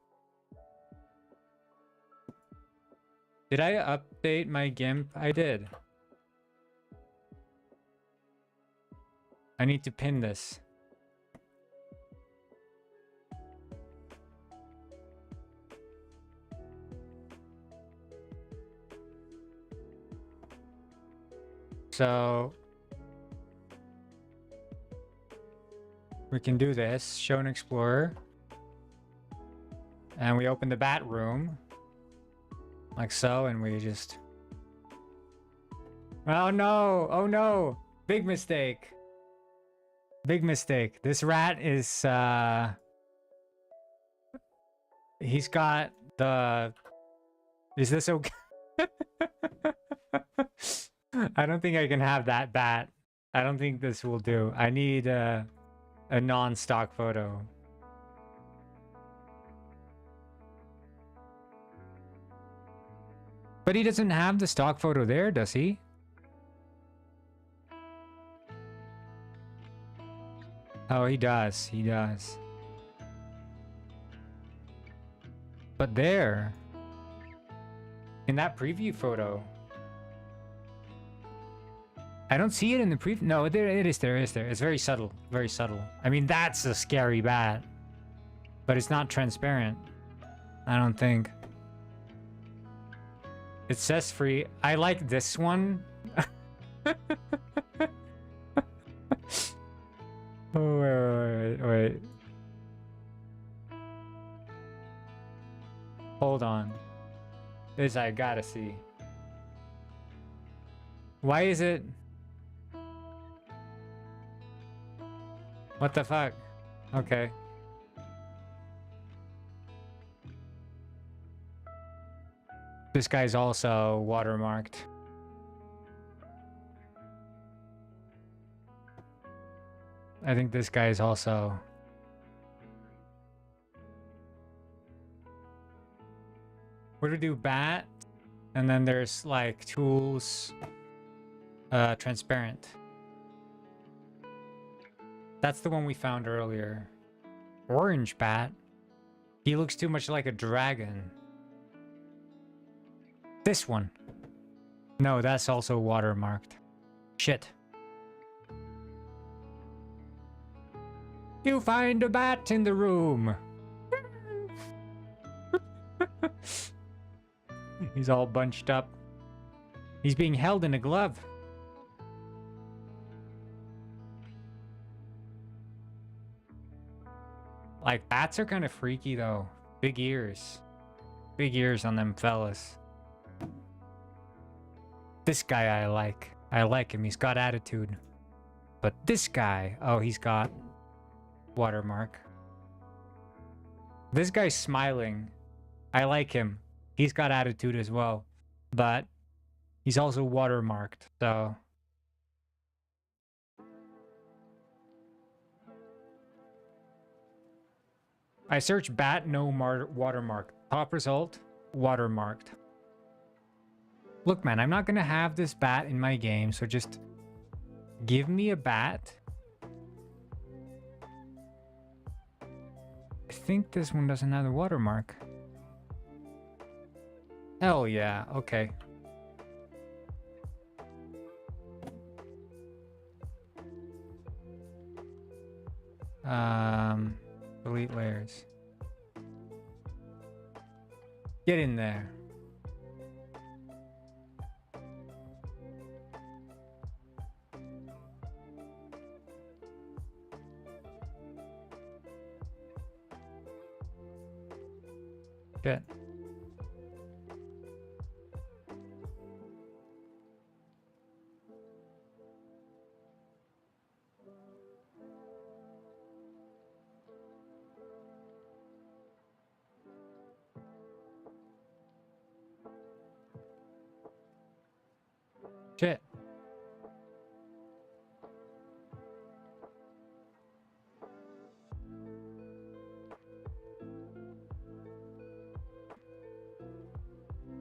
Did I update my GIMP? I did. I need to pin this. So we can do this. Show an explorer. And we open the bat room. Like so, and we just... Oh no! Oh no! Big mistake. Big mistake. This rat is, he's got the... Is this okay? I don't think I can have that bat. I don't think this will do. I need a non-stock photo. But he doesn't have the stock photo there, does he? Oh, he does. He does. But there, in that preview photo, I don't see it in the preview. No, there it is. There it is. There. It's very subtle. Very subtle. I mean, that's a scary bat, but it's not transparent. I don't think. It says free. I like this one. Oh, wait. Hold on. This I gotta see. Why is it... What the fuck? Okay. This guy's also watermarked. I think this guy is also... What do we do? Bat? And then there's like tools... transparent. That's the one we found earlier. Orange bat? He looks too much like a dragon. This one. No, that's also watermarked. Shit. You find a bat in the room. He's all bunched up. He's being held in a glove. Like, bats are kind of freaky though. Big ears. Big ears on them fellas. This guy I like. I like him. He's got attitude. But this guy, oh, he's got watermark. This guy's smiling. I like him. He's got attitude as well. But he's also watermarked, so... I search bat no watermark. Top result, watermarked. Look, man, I'm not gonna have this bat in my game, so just give me a bat. I think this one doesn't have the watermark. Hell yeah, okay. Delete layers. Get in there. Shit. Shit.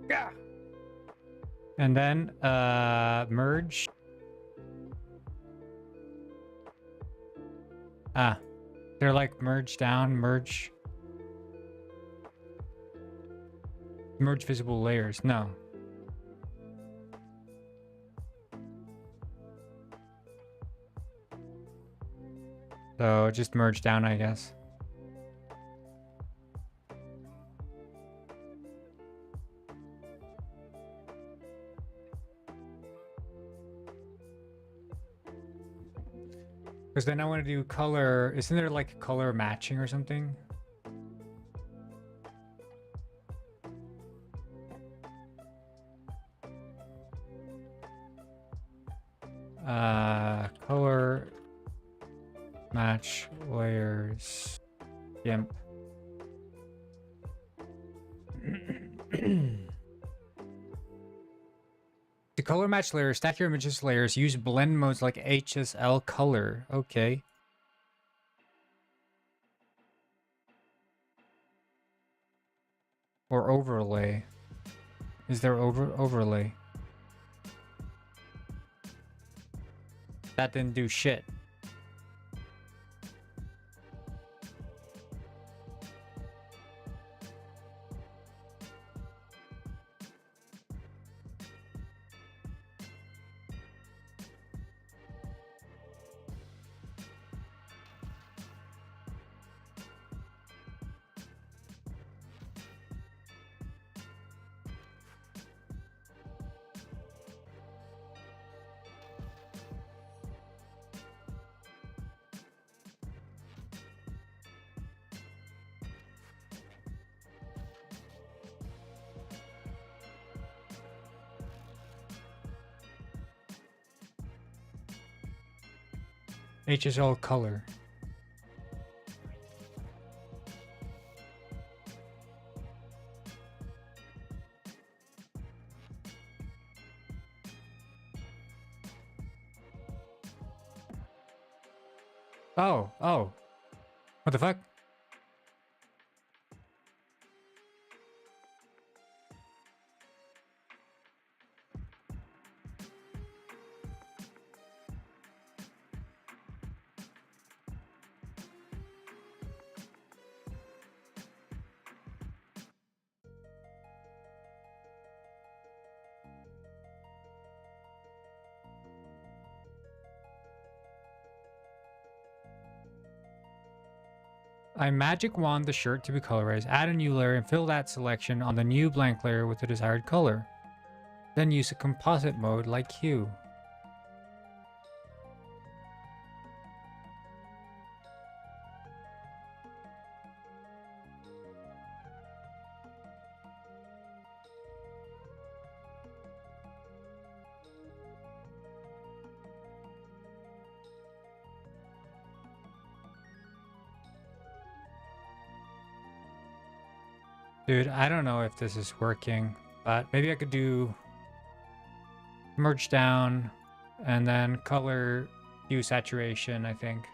Yeah. And then merge. Ah. They're like merge down, merge visible layers. No. So just merge down, I guess. Because then I want to do color. Isn't there like color matching or something? Color match layers. GIMP. To color match layers, stack your images layers, use blend modes like HSL color. Okay. Or overlay. Is there overlay? That didn't do shit. HSL color. Oh. What the fuck? I magic wand the shirt to be colorized, add a new layer and fill that selection on the new blank layer with the desired color. Then use a composite mode like hue. Dude, I don't know if this is working, but maybe I could do merge down and then color hue saturation, I think.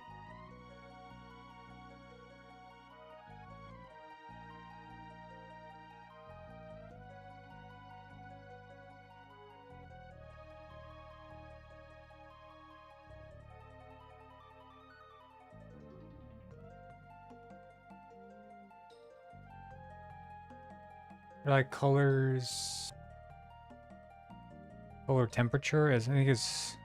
Like colors, color temperature. I think it's.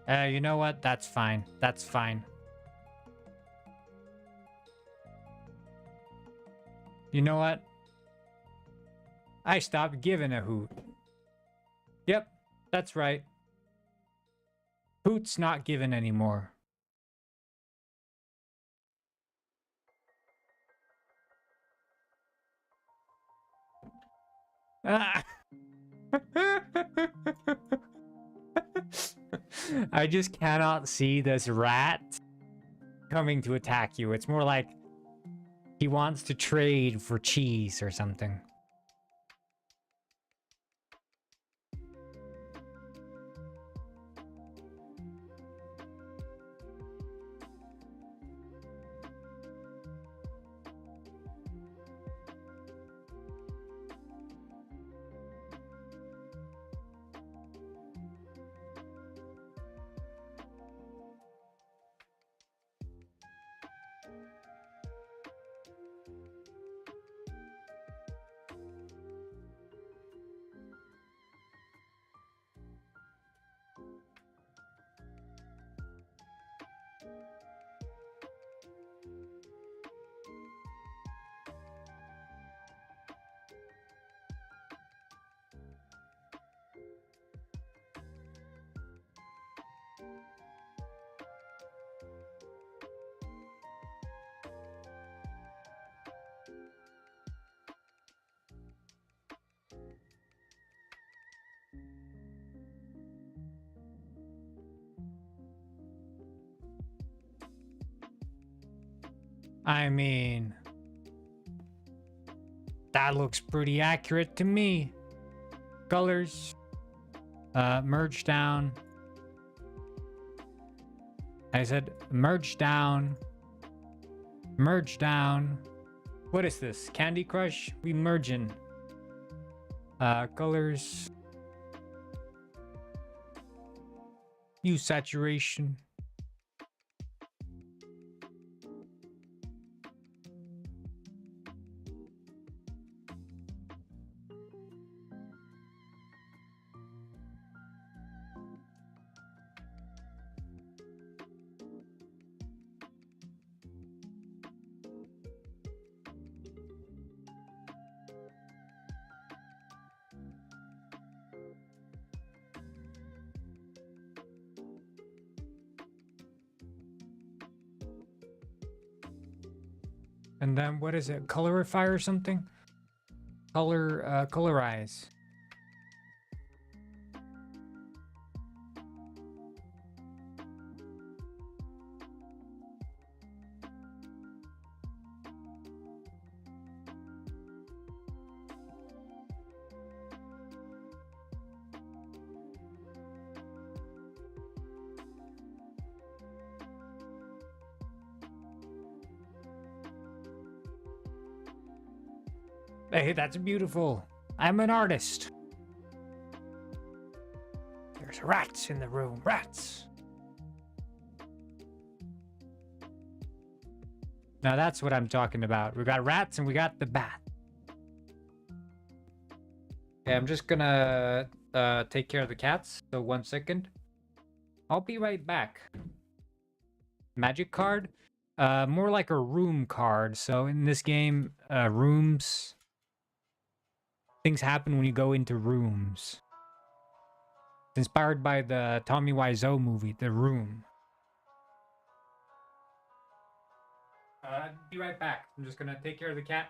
You know what? That's fine. That's fine. You know what? I stopped giving a hoot. Yep, that's right. Hoot's not given anymore. Ah. I just cannot see this rat coming to attack you. It's more like he wants to trade for cheese or something. I mean, that looks pretty accurate to me. Colors, merge down. I said merge down. Merge down. What is this? Candy Crush? We merging. Colors. Use saturation. And then what is it? Colorify or something? Colorize. Hey, that's beautiful. I'm an artist. There's rats in the room. Rats. Now that's what I'm talking about. We got rats and we got the bat. Okay, I'm just gonna take care of the cats. So 1 second. I'll be right back. Magic card? More like a room card. So in this game, rooms... Things happen when you go into rooms. It's inspired by the Tommy Wiseau movie, The Room. Be right back. I'm just gonna take care of the cat.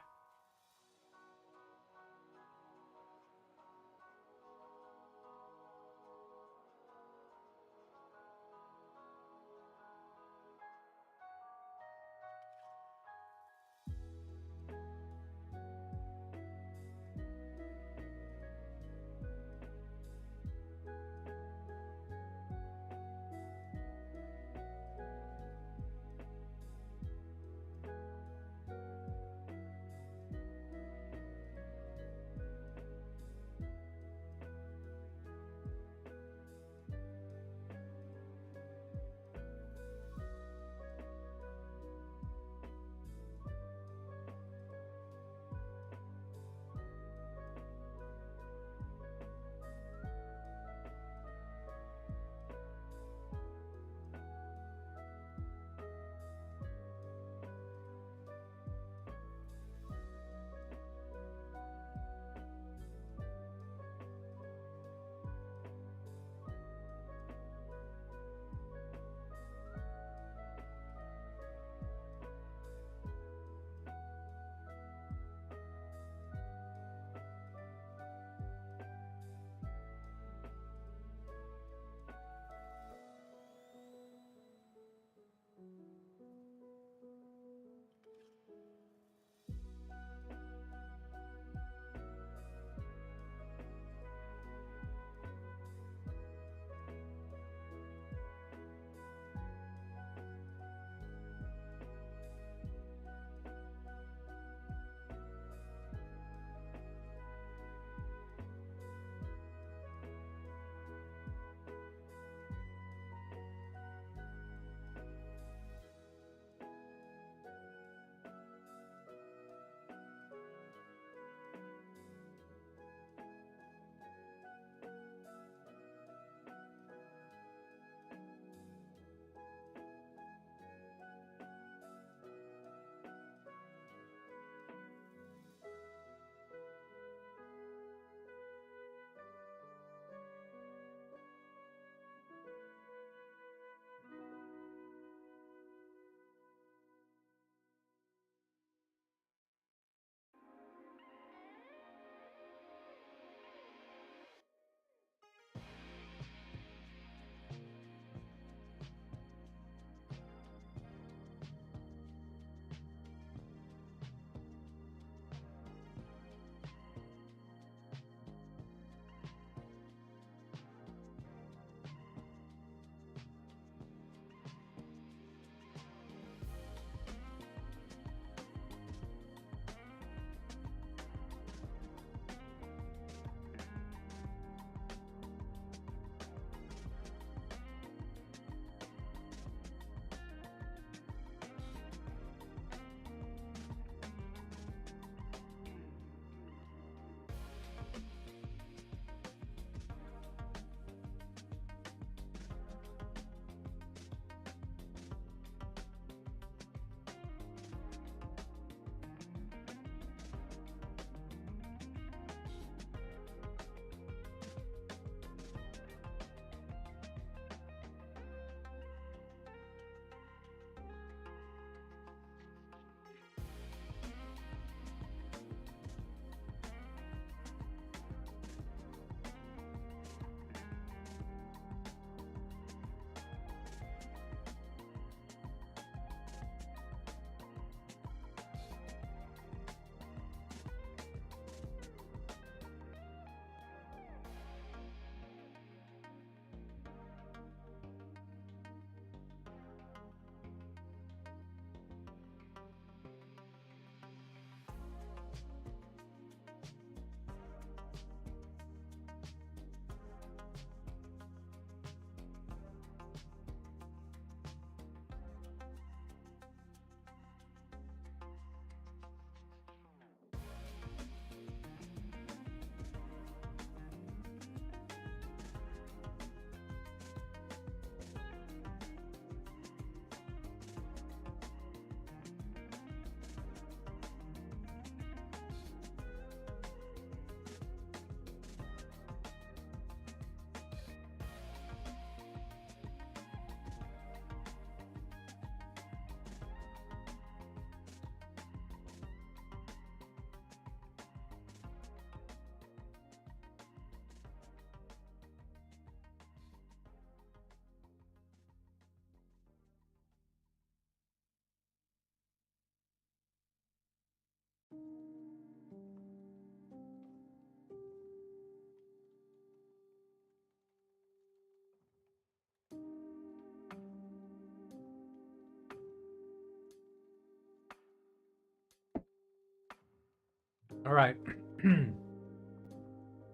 All right.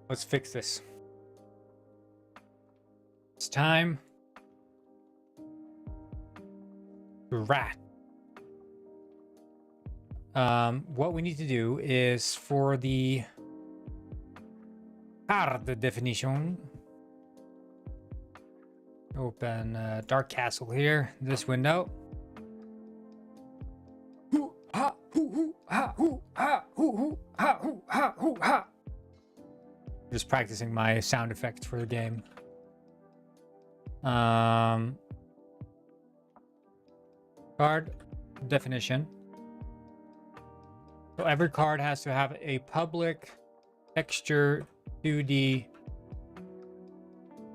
Let's fix this. It's time to rat. What we need to do is for the card definition, open Dark Castle here, this window. Just practicing my sound effects for the game. Card definition. So every card has to have a public texture 2D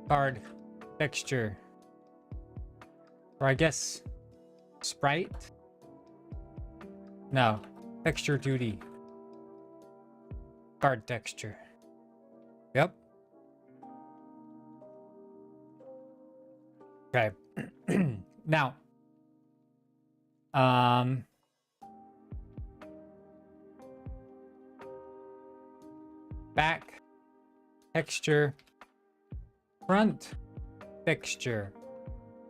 card texture. Or I guess sprite? No, texture 2D. Card texture. Yep. Okay. Now, back texture, front texture.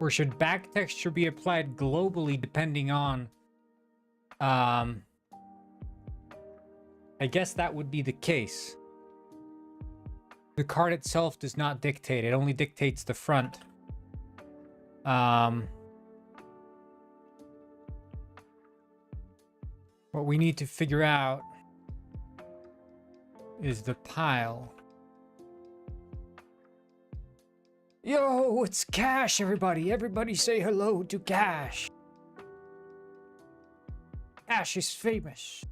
Or should back texture be applied globally depending on I guess that would be the case. The card itself does not dictate, it only dictates the front. What we need to figure out is the pile. Yo, it's Cash, everybody. Everybody say hello to Cash. Cash is famous.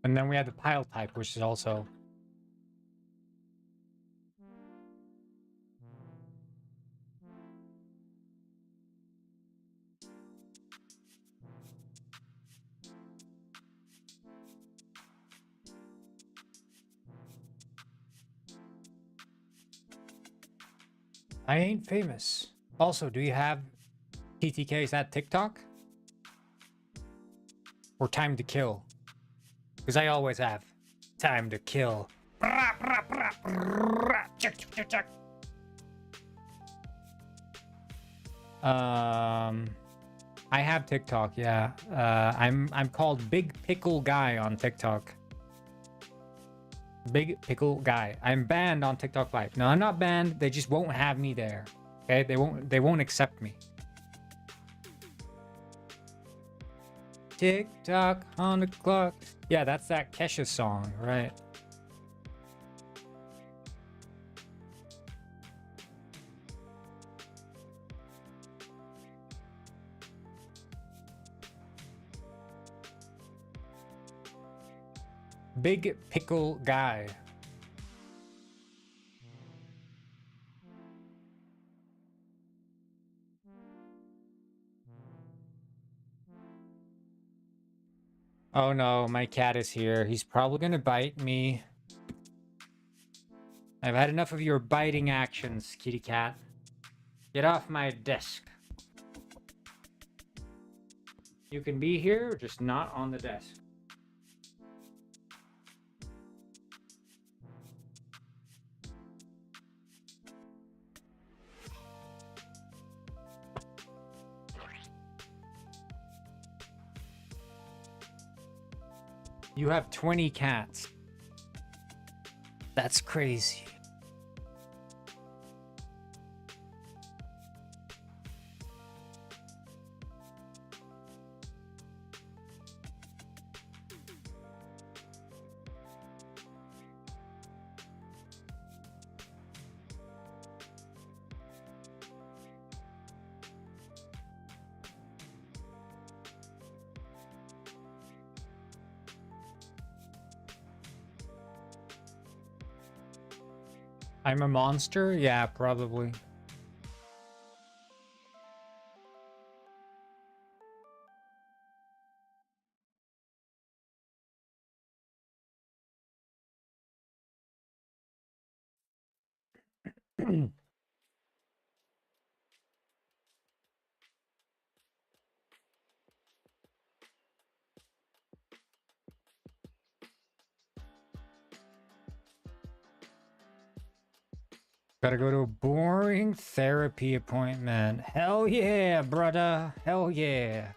And then we have the pile type, which is also I ain't famous. Also, do you have TTKs at TikTok? Or Time to Kill? Because I always have Time to Kill. I have TikTok, yeah. I'm called Big Pickle Guy on TikTok. Big Pickle Guy. I'm banned on TikTok Live. No, I'm not banned. They just won't have me there. Okay, they won't accept me. Tick-tock on the clock. Yeah, that's that Kesha song, right? Big Pickle Guy. Oh no, my cat is here. He's probably gonna bite me. I've had enough of your biting actions, kitty cat. Get off my desk. You can be here, just not on the desk. You have 20 cats. That's crazy. I'm a monster? Yeah, probably. Gotta go to a boring therapy appointment. Hell yeah, brother. Hell yeah.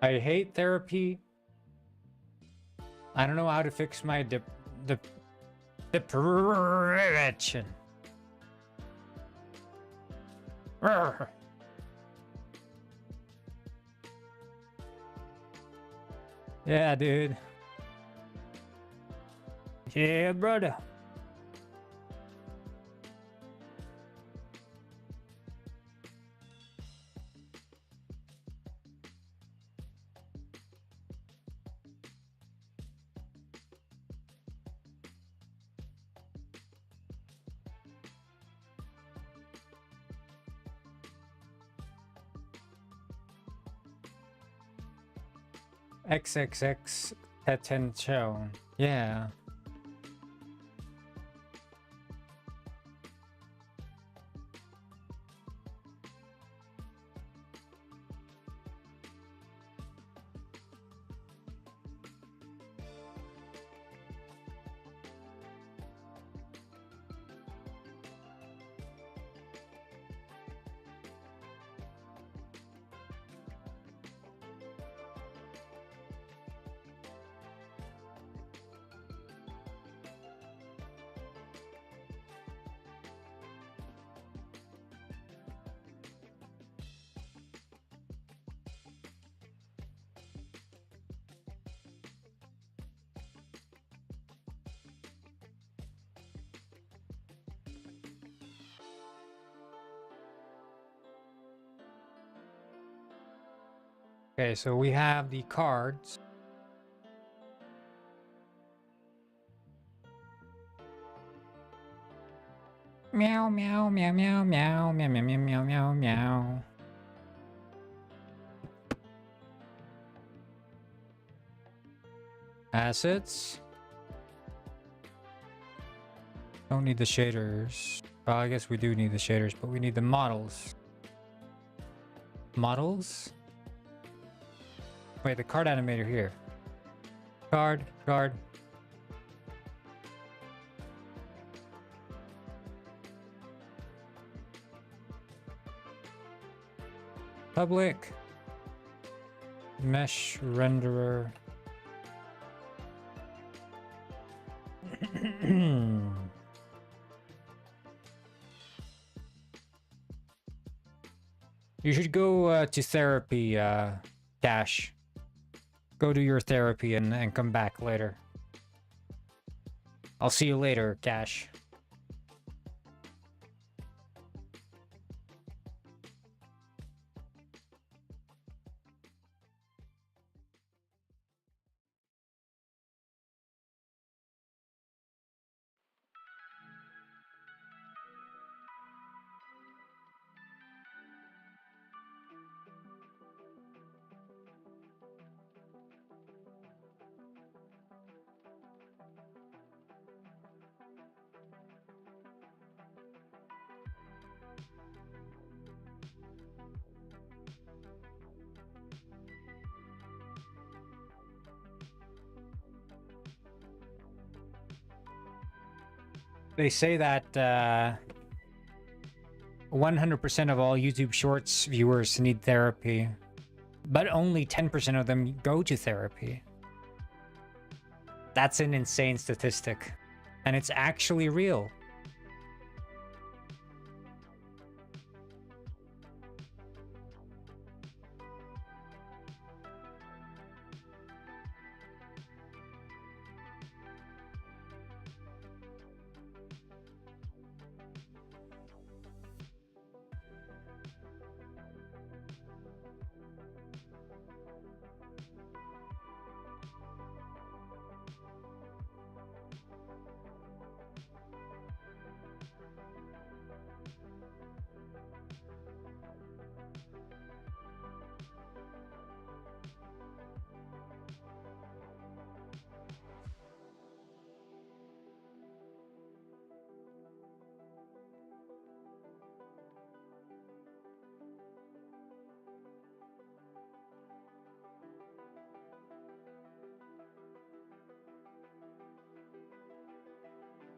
I hate therapy. I don't know how to fix my depression. Urgh. Yeah, dude. Yeah, brother. XXX Tetenchon. Yeah. Okay, so we have the cards. Meow, meow, meow, meow, meow, meow, meow, meow, meow, meow, meow. Assets. Don't need the shaders. Well, I guess we do need the shaders, but we need the models. Models? Wait, the card animator here. Card. Public. Mesh renderer. You should go to therapy, Cash. Go do your therapy and come back later. I'll see you later, Cash. They say that 100% of all YouTube Shorts viewers need therapy, but only 10% of them go to therapy. That's an insane statistic. And it's actually real.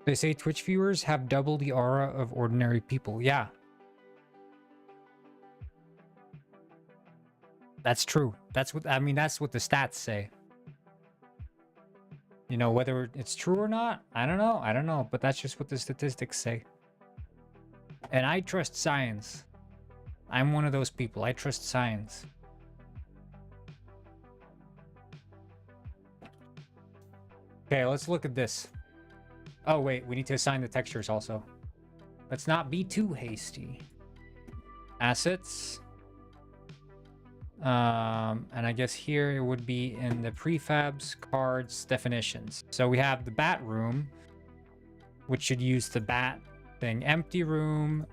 They say Twitch viewers have double the aura of ordinary people. Yeah. That's true. That's what, I mean, that's what the stats say. You know, whether it's true or not, I don't know. I don't know, but that's just what the statistics say. And I trust science. I'm one of those people. I trust science. Okay, let's look at this. Oh, wait, we need to assign the textures also. Let's not be too hasty. Assets. And I guess here it would be in the prefabs, cards, definitions. So we have the bat room, which should use the bat thing. Empty room.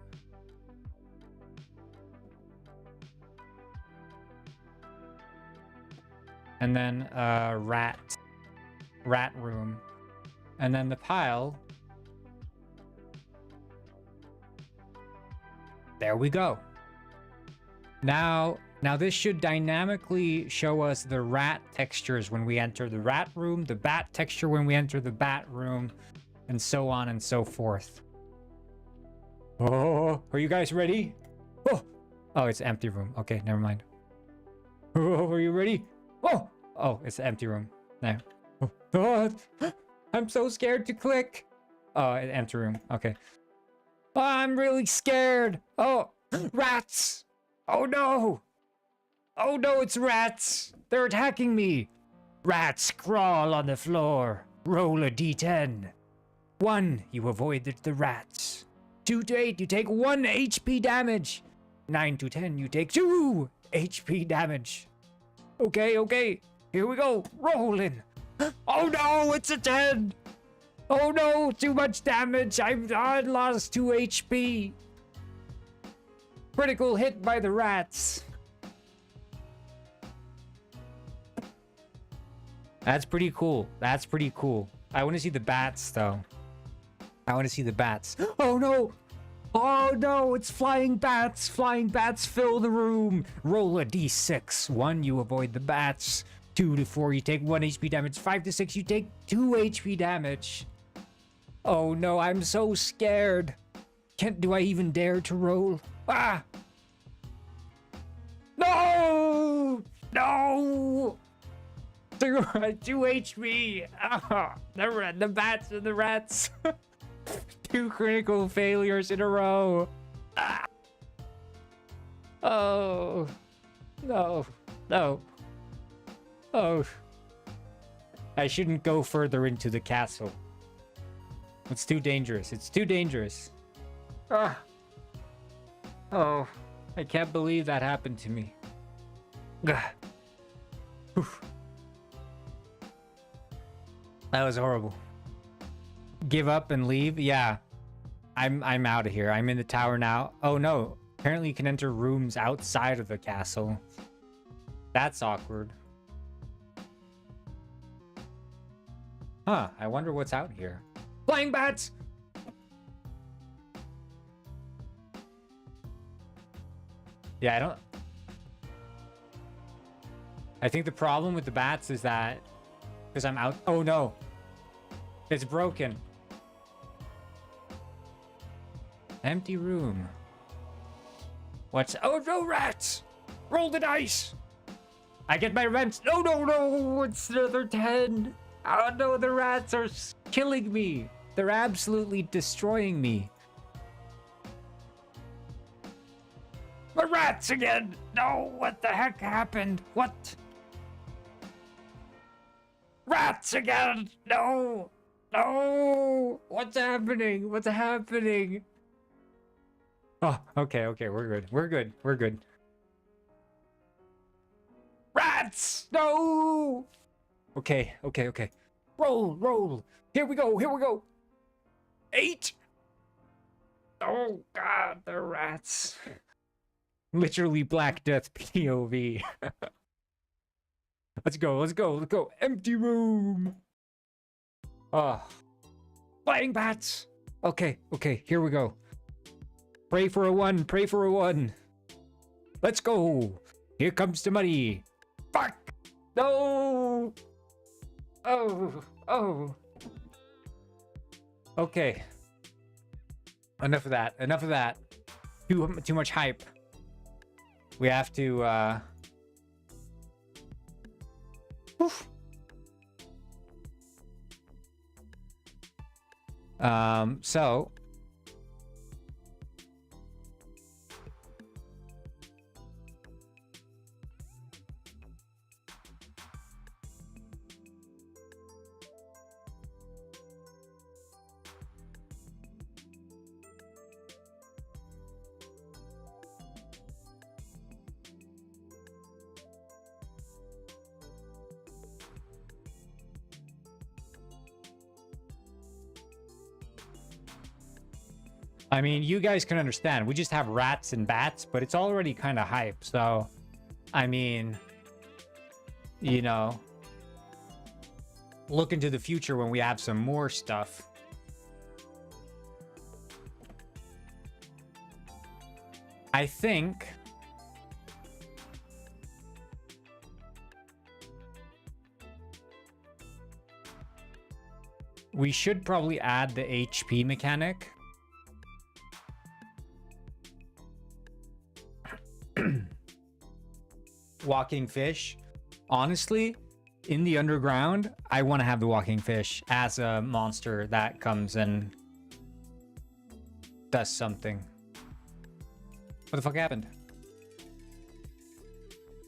And then rat room. And then the pile. There we go. Now this should dynamically show us the rat textures when we enter the rat room, the bat texture when we enter the bat room, and so on and so forth. Oh, are you guys ready? Oh, it's empty room. Okay, never mind. Oh, are you ready? Oh, it's the empty room. Now. Oh, I'm so scared to click. Oh, empty room. Okay. Oh, I'm really scared. Oh, rats. Oh no. Oh no, it's rats. They're attacking me. Rats crawl on the floor. Roll a d10. 1, you avoided the rats. 2 to 8, you take 1 HP damage. 9 to 10, you take 2 HP damage. Okay. Here we go. Rolling. Oh no, it's a 10. Oh no, too much damage. I lost 2 HP. Critical hit by the rats. That's pretty cool. That's pretty cool. I want to see the bats though. I want to see the bats. Oh no. Oh no, it's flying bats. Flying bats fill the room. Roll a d6. 1, you avoid the bats. 2 to 4, you take 1 HP damage. 5 to 6, you take 2 HP damage. Oh no, I'm so scared. Do I even dare to roll? Ah! No! 2 HP. Ah, the bats and the rats. 2 critical failures in a row. Ah. Oh. No. Oh. I shouldn't go further into the castle. It's too dangerous. It's too dangerous. Ah. Oh. I can't believe that happened to me. That was horrible. Give up and leave? Yeah. I'm out of here. I'm in the tower now. Oh no. Apparently you can enter rooms outside of the castle. That's awkward. Huh, I wonder what's out here. Flying bats! Yeah, I think the problem with the bats is that because I'm out. Oh no. It's broken. Empty room. What's... Oh no, rats! Roll the dice! I get my rent. No, it's another 10. Oh no, the rats are killing me. They're absolutely destroying me. The rats again! No, what the heck happened? What? Rats again! No! No! What's happening? What's happening? Oh, okay, okay, we're good. We're good. We're good. Rats! No! Okay, okay, okay. Roll, roll. Here we go, here we go. 8! Oh god, the rats. Literally Black Death POV. Let's go, let's go, let's go. Empty room. Ah. Flying bats. Okay, okay, here we go. Pray for a 1, pray for a 1. Let's go. Here comes the money. Fuck. No. Oh, oh. Okay. Enough of that. Enough of that. Too much hype. We have to oof. So I mean, you guys can understand. We just have rats and bats, but it's already kind of hype. So, I mean, you know, look into the future when we have some more stuff. I think we should probably add the HP mechanic. Walking fish. Honestly, in the underground, I want to have the walking fish as a monster that comes and does something. What the fuck happened?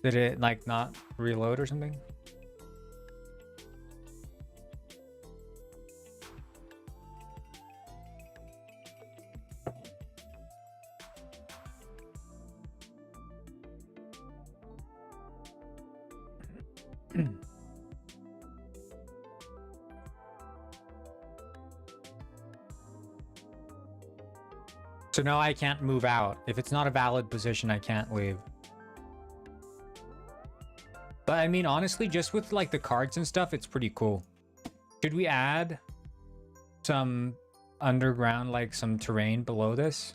Did it like not reload or something? So now I can't move out. If it's not a valid position, I can't leave. But I mean, honestly, just with like the cards and stuff, it's pretty cool. Should we add some underground, like some terrain below this?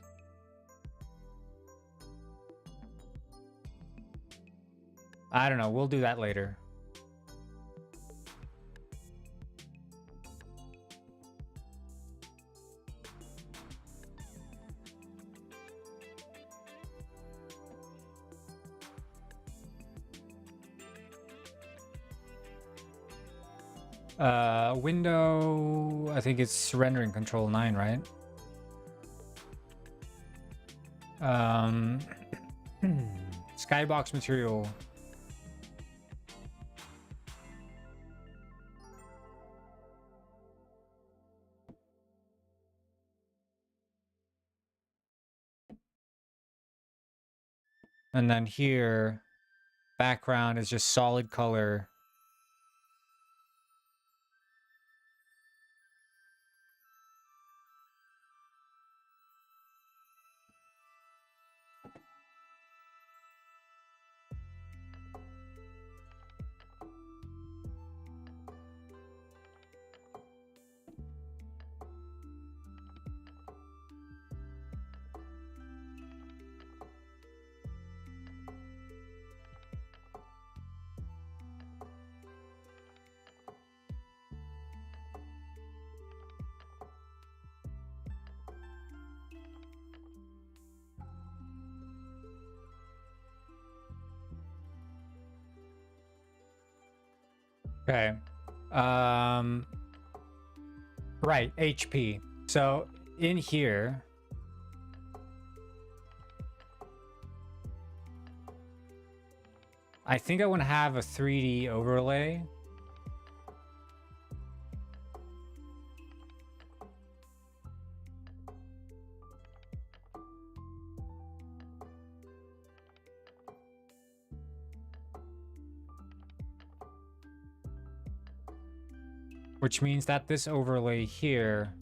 I don't know. We'll do that later. Window, I think it's rendering control 9, right? Skybox material. And then here, background is just solid color. Okay. Right, HP. So in here, I think I want to have a 3D overlay. Which means that this overlay here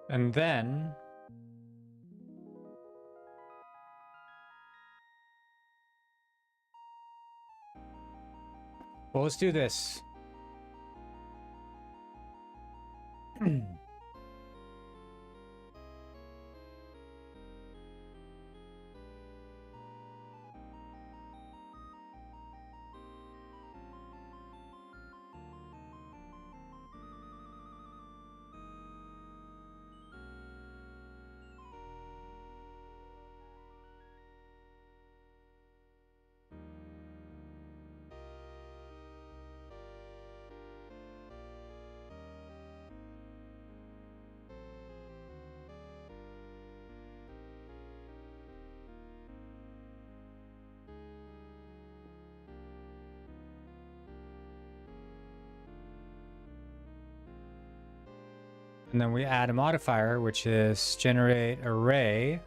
and then well, let's do this. And then we add a modifier, which is generate array.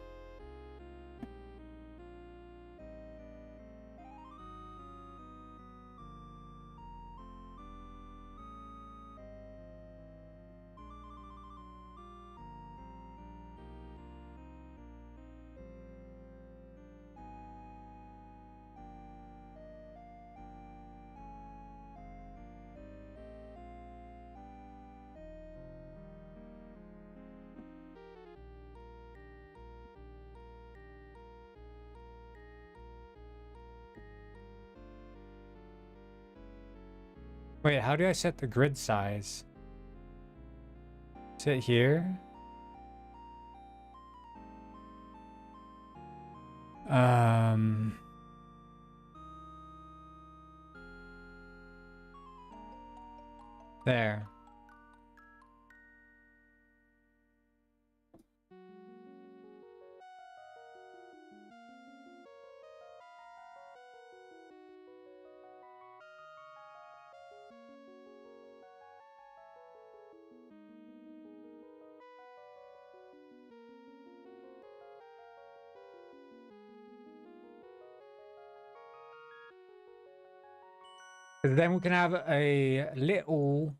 Wait, how do I set the grid size? Is it here? There. Then we can have a little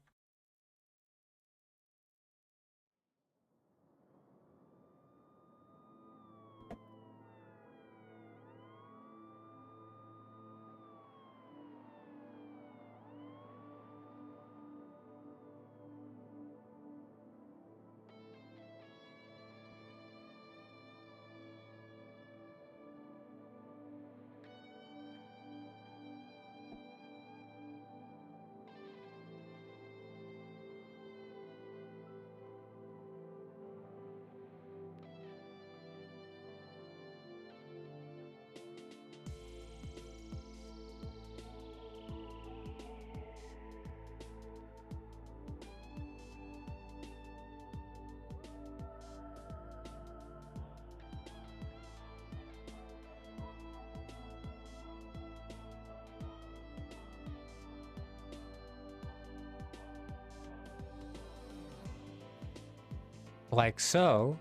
like so.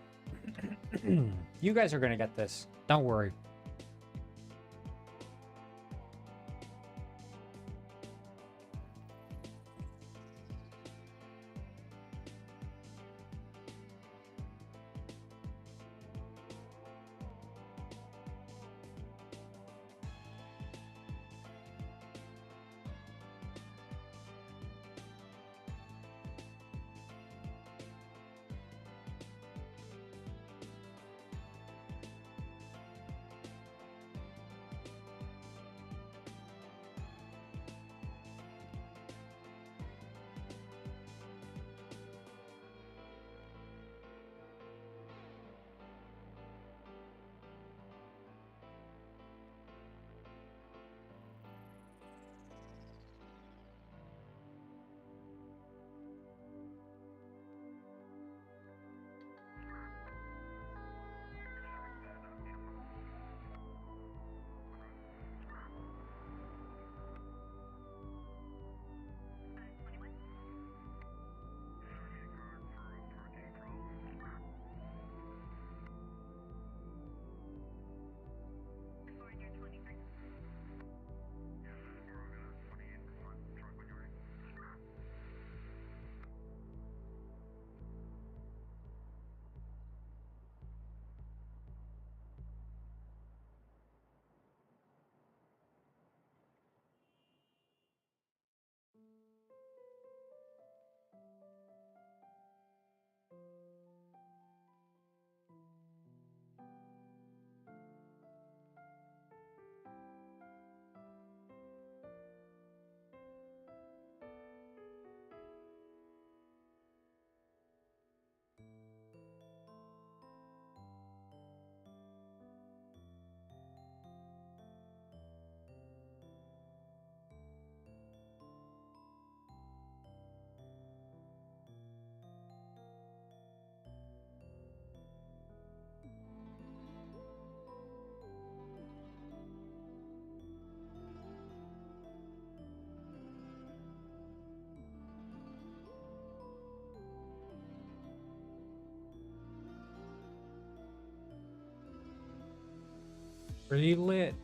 You guys are gonna get this. Don't worry. Pretty lit.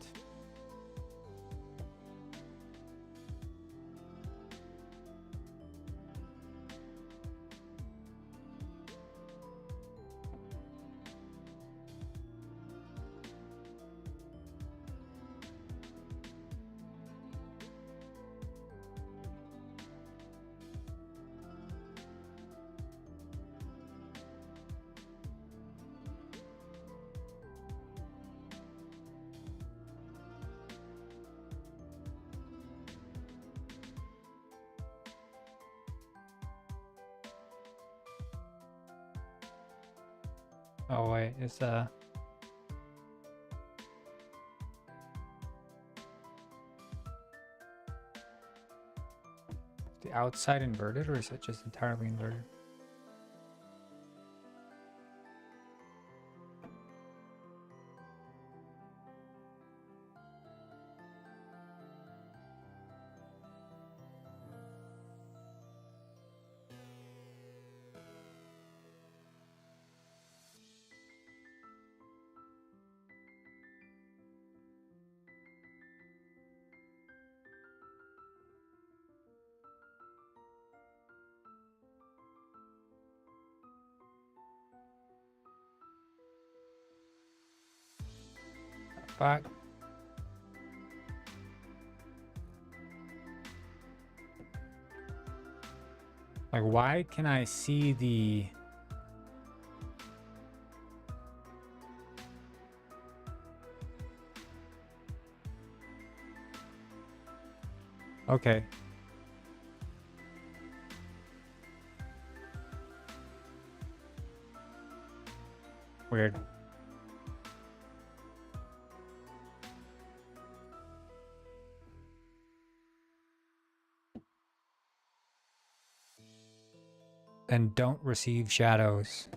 Oh wait, it's the outside inverted, or is it just entirely inverted? Fuck. Like, why can I see the... Okay. Weird. And don't receive shadows.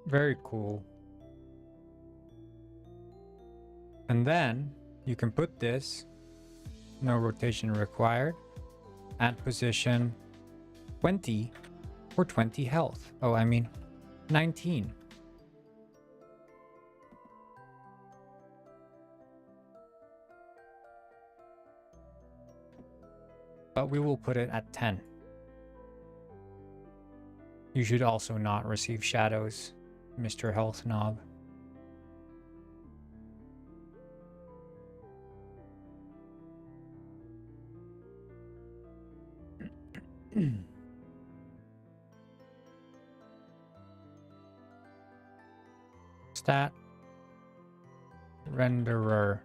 Very cool. And then you can put this, no rotation required, at position 20 for 20 health. Oh, I mean 19. But we will put it at 10. You should also not receive shadows, Mr. Health Knob. Stat renderer.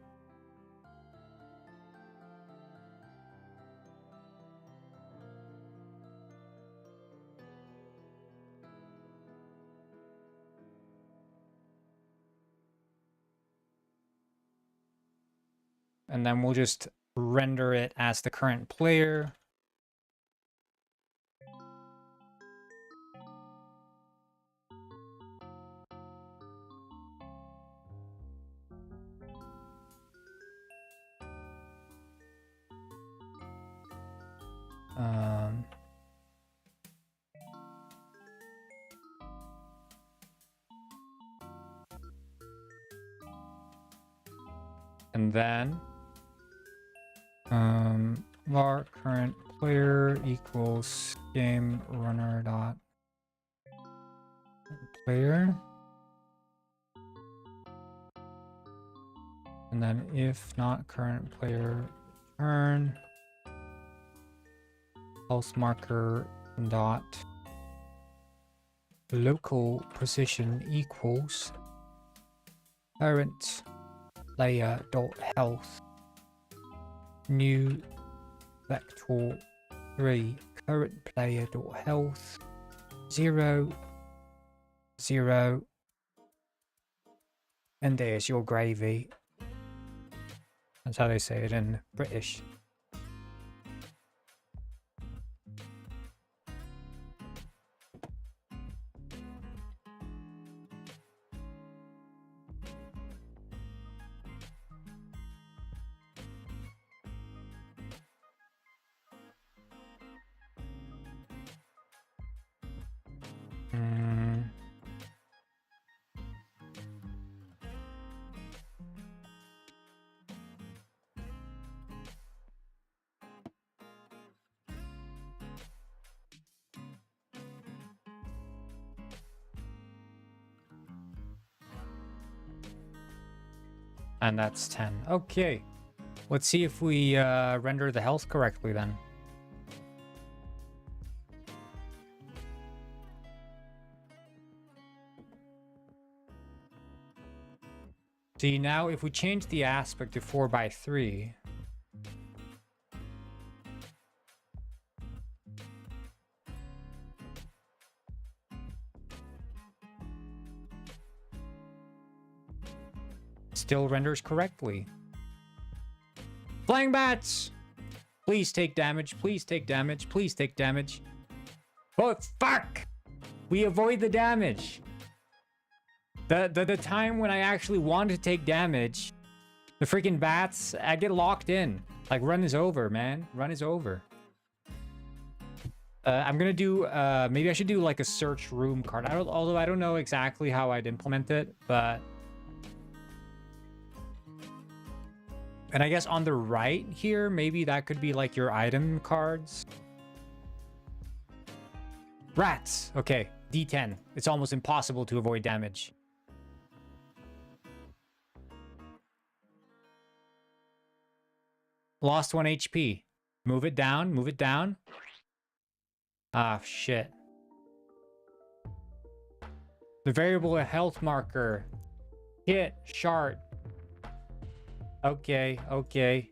And then we'll just render it as the current player. And then var current player equals game runner dot player. And then if not current player, return pulse marker dot local position equals current player dot health new vector 3 current player dot health 0 0, and there's your gravy. That's how they say it in British. And that's 10. Okay. Let's see if we render the health correctly then. See, now if we change the aspect to 4:3, still renders correctly. Flying bats! Please take damage, please take damage, please take damage. Oh, fuck! We avoid the damage. The time when I actually want to take damage, the freaking bats, I get locked in. Like, run is over, man. Run is over. I'm gonna do, maybe I should do like a search room card. Although I don't know exactly how I'd implement it, but... And I guess on the right here, maybe that could be like your item cards. Rats! Okay, D10. It's almost impossible to avoid damage. Lost 1 HP. Move it down, move it down. Ah, shit. The variable health marker. Hit, shard. Okay, okay.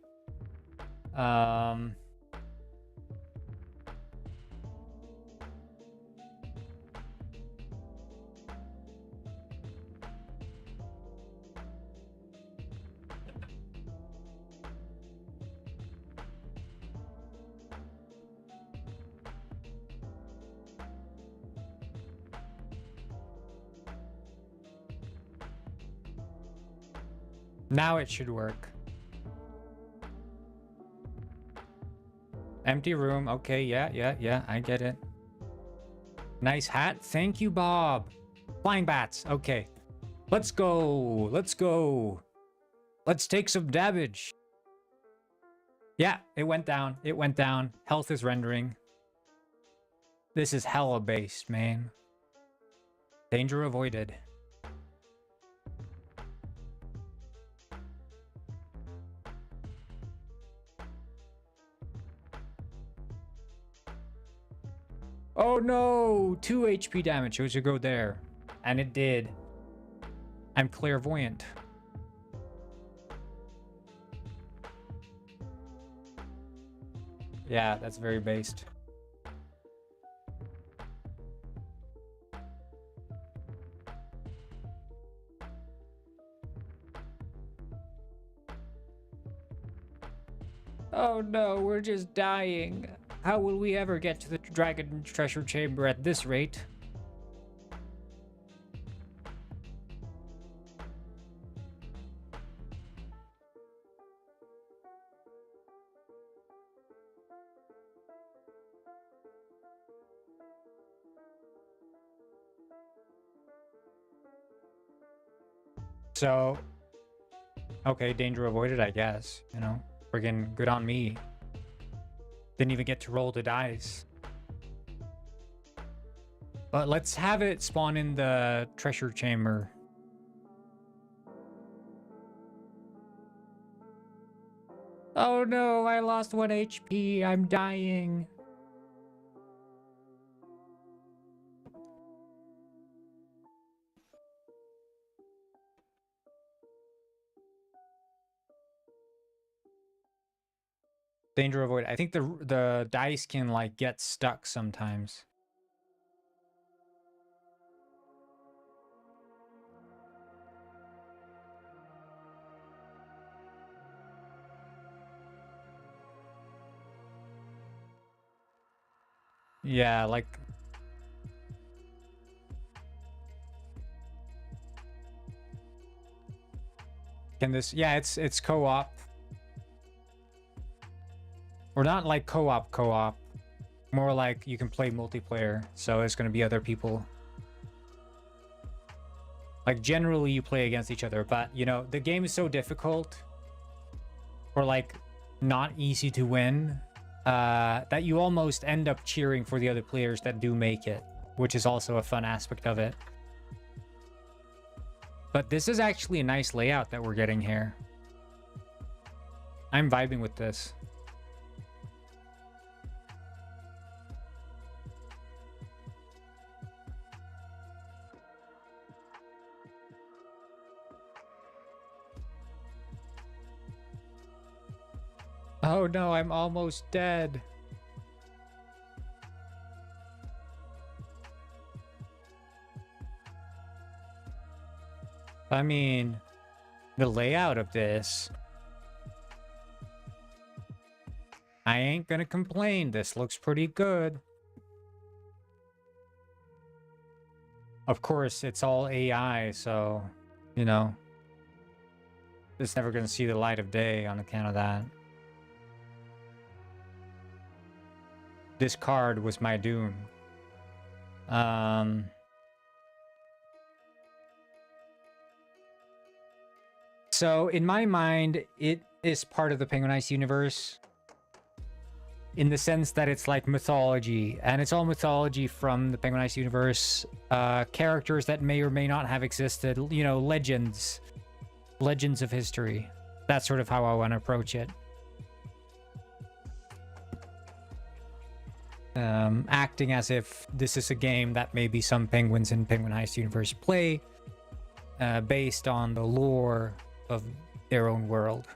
Now it should work. Empty room. Okay, yeah, I get it. Nice hat. Thank you, Bob. Flying bats. Okay. Let's go. Let's go. Let's take some damage. Yeah, it went down. It went down. Health is rendering. This is hella based, man. Danger avoided. Oh no! 2 HP damage. It should go there. And it did. I'm clairvoyant. Yeah, that's very based. Oh no, we're just dying. How will we ever get to the Dragon Treasure Chamber at this rate? So, okay, danger avoided, I guess. You know, friggin' good on me. Didn't even get to roll the dice. But let's have it spawn in the treasure chamber. Oh no, I lost 1 HP. I'm dying. Danger avoid. I think the dice can like get stuck sometimes. Yeah, like can this, yeah, it's co-op. Or not like co-op, more like you can play multiplayer, so it's going to be other people. Like generally you play against each other, but you know, the game is so difficult or like not easy to win that you almost end up cheering for the other players that do make it, which is also a fun aspect of it. But this is actually a nice layout that we're getting here. I'm vibing with this. Oh no, I'm almost dead. I mean, the layout of this, I ain't gonna complain. This looks pretty good. Of course, it's all AI, so, you know, it's never gonna see the light of day on account of that. This card was my doom. So in my mind, it is part of the Penguin Ice universe in the sense that it's like mythology, and it's all mythology from the Penguin Ice universe. Characters that may or may not have existed, you know, legends of history. That's sort of how I want to approach it. Acting as if this is a game that maybe some penguins in Penguin Heist universe play, based on the lore of their own world.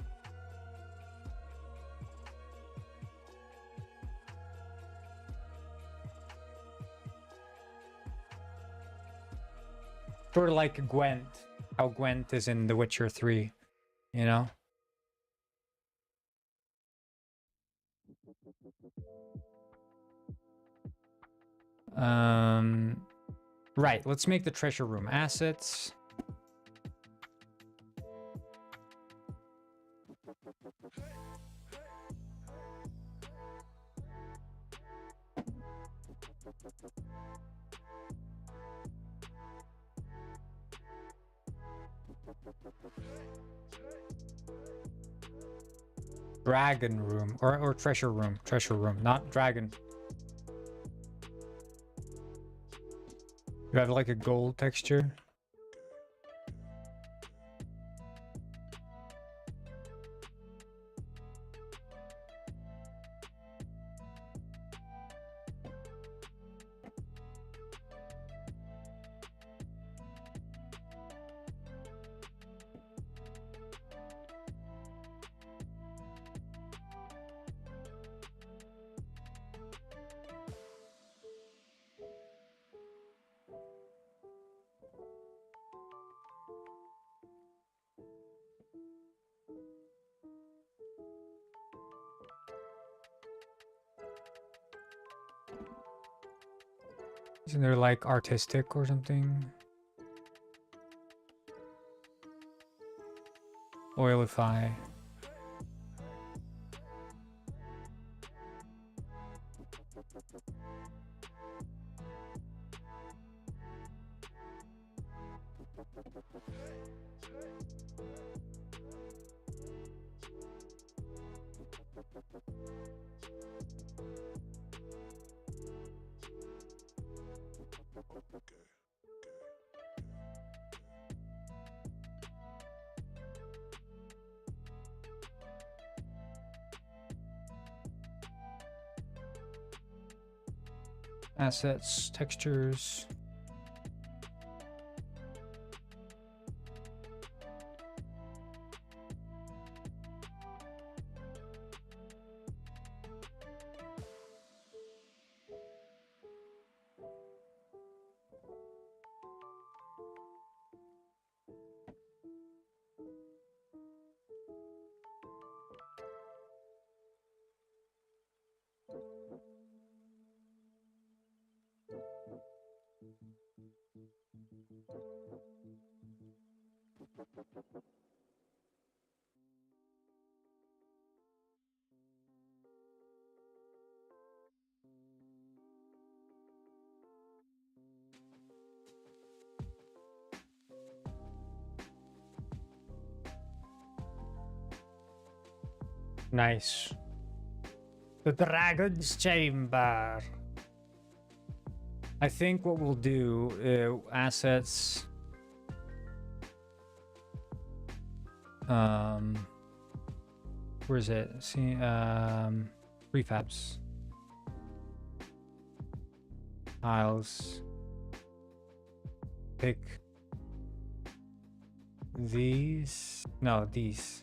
Sort of like Gwent, how Gwent is in The Witcher 3, you know? Right, let's make the treasure room assets. Dragon room or treasure room, not dragon. You have like a gold texture. Isn't there like artistic or something? Oilify. Assets, textures. Nice. The Dragon's Chamber. I think what we'll do, assets. Where is it? See, prefabs. Tiles. Pick these. No, these.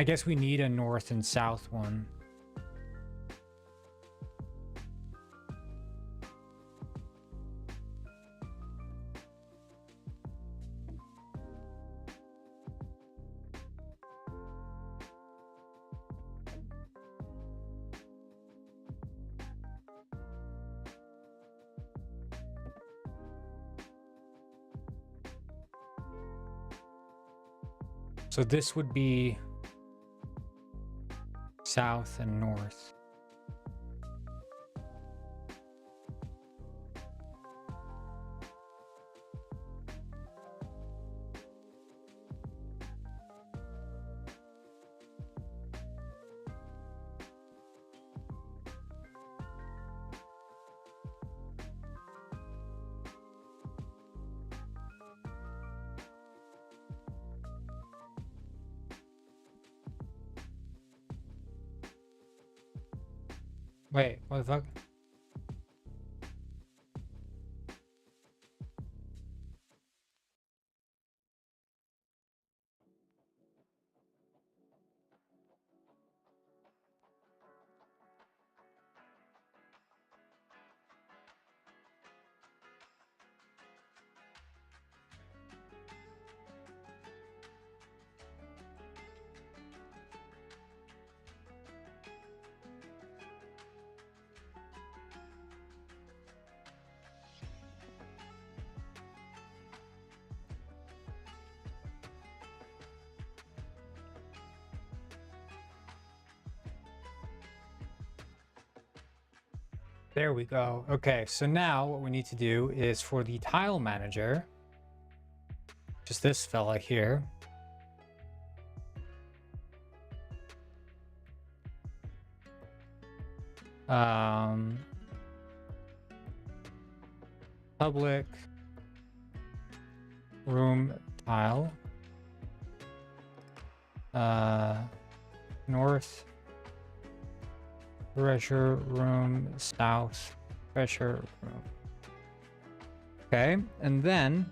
I guess we need a north and south one. So this would be south and north. Wait, what the fuck? There we go. Okay, so now what we need to do is for the tile manager, just this fella here. Public room tile. North treasure room, south treasure room. Okay, and then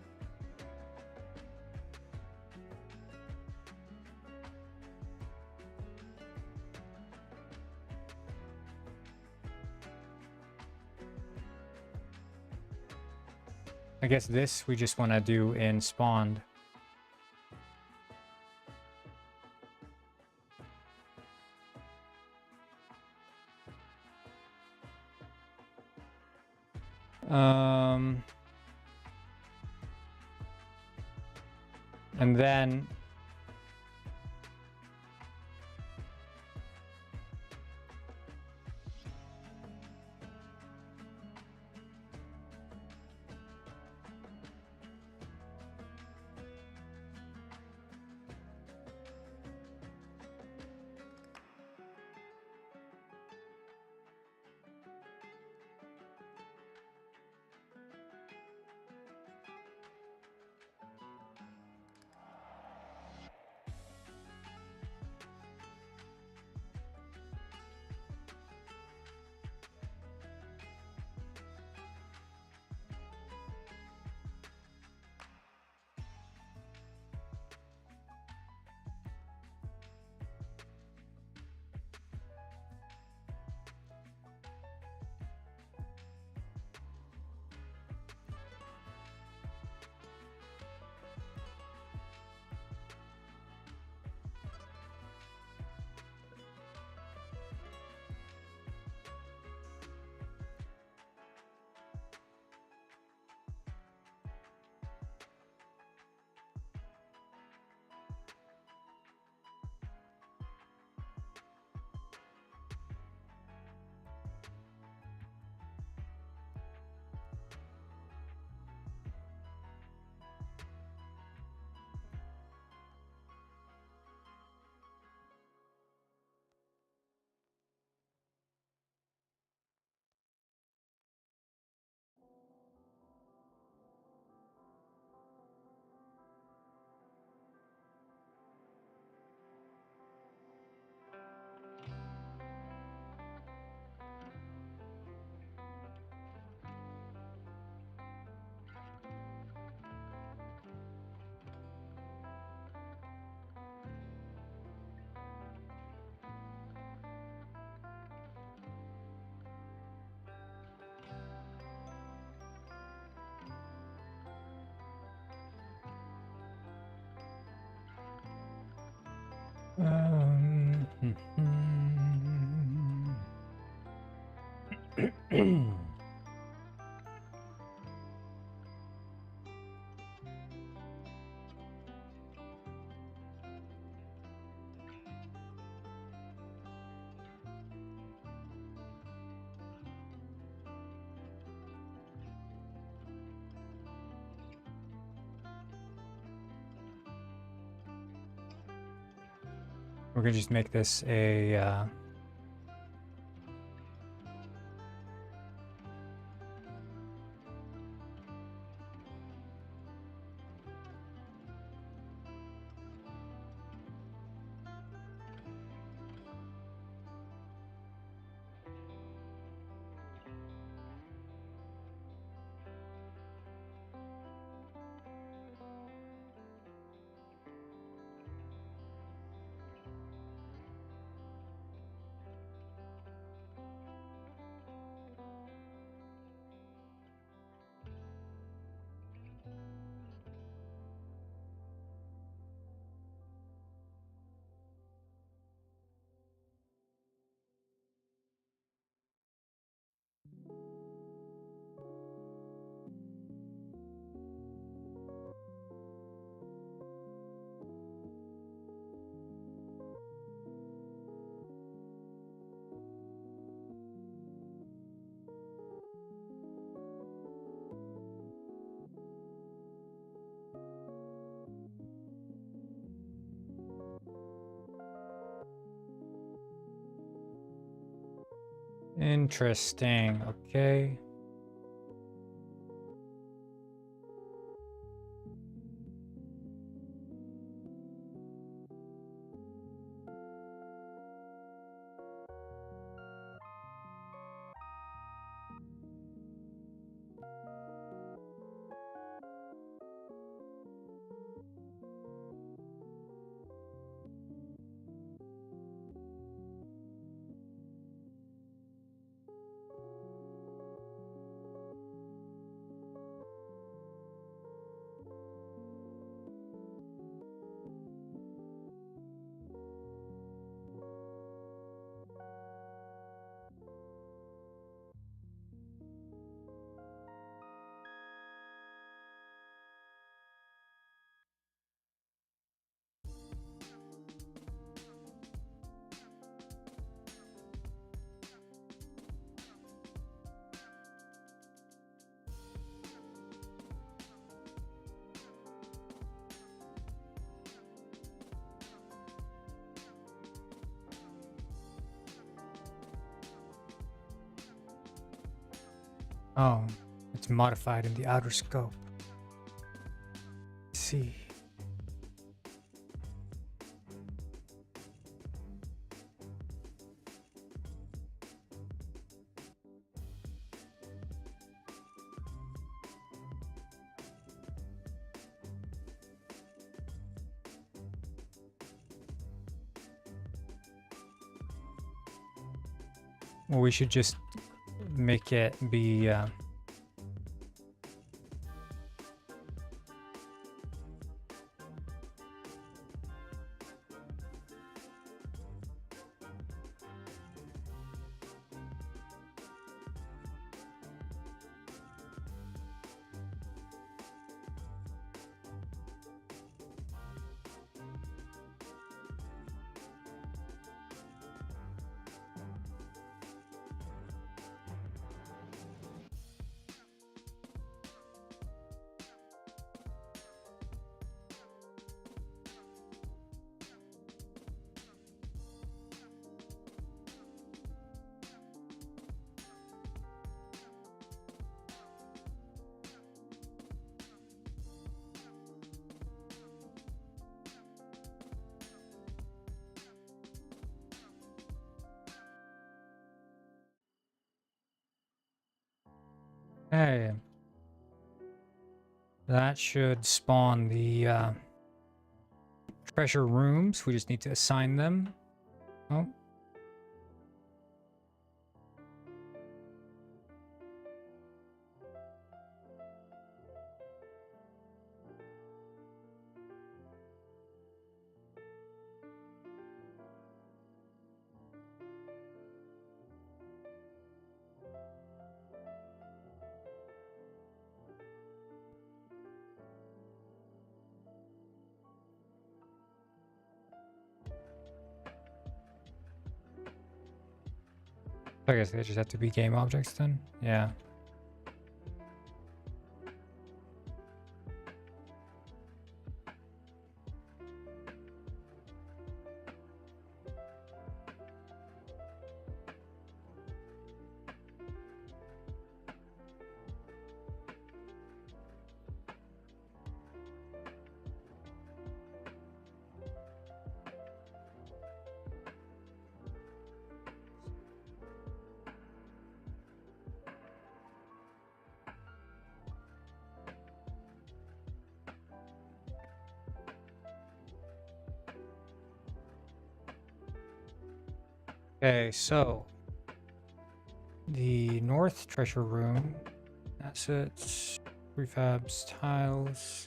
I guess this we just want to do in spawned. And then Um, We're gonna just make this a interesting. Okay. Oh, it's modified in the outer scope. Let's see. Well, we should just make it be hey. That should spawn the treasure rooms. We just need to assign them. Oh. I guess they just have to be game objects then. Yeah. Okay, so the north treasure room, assets, prefabs, tiles.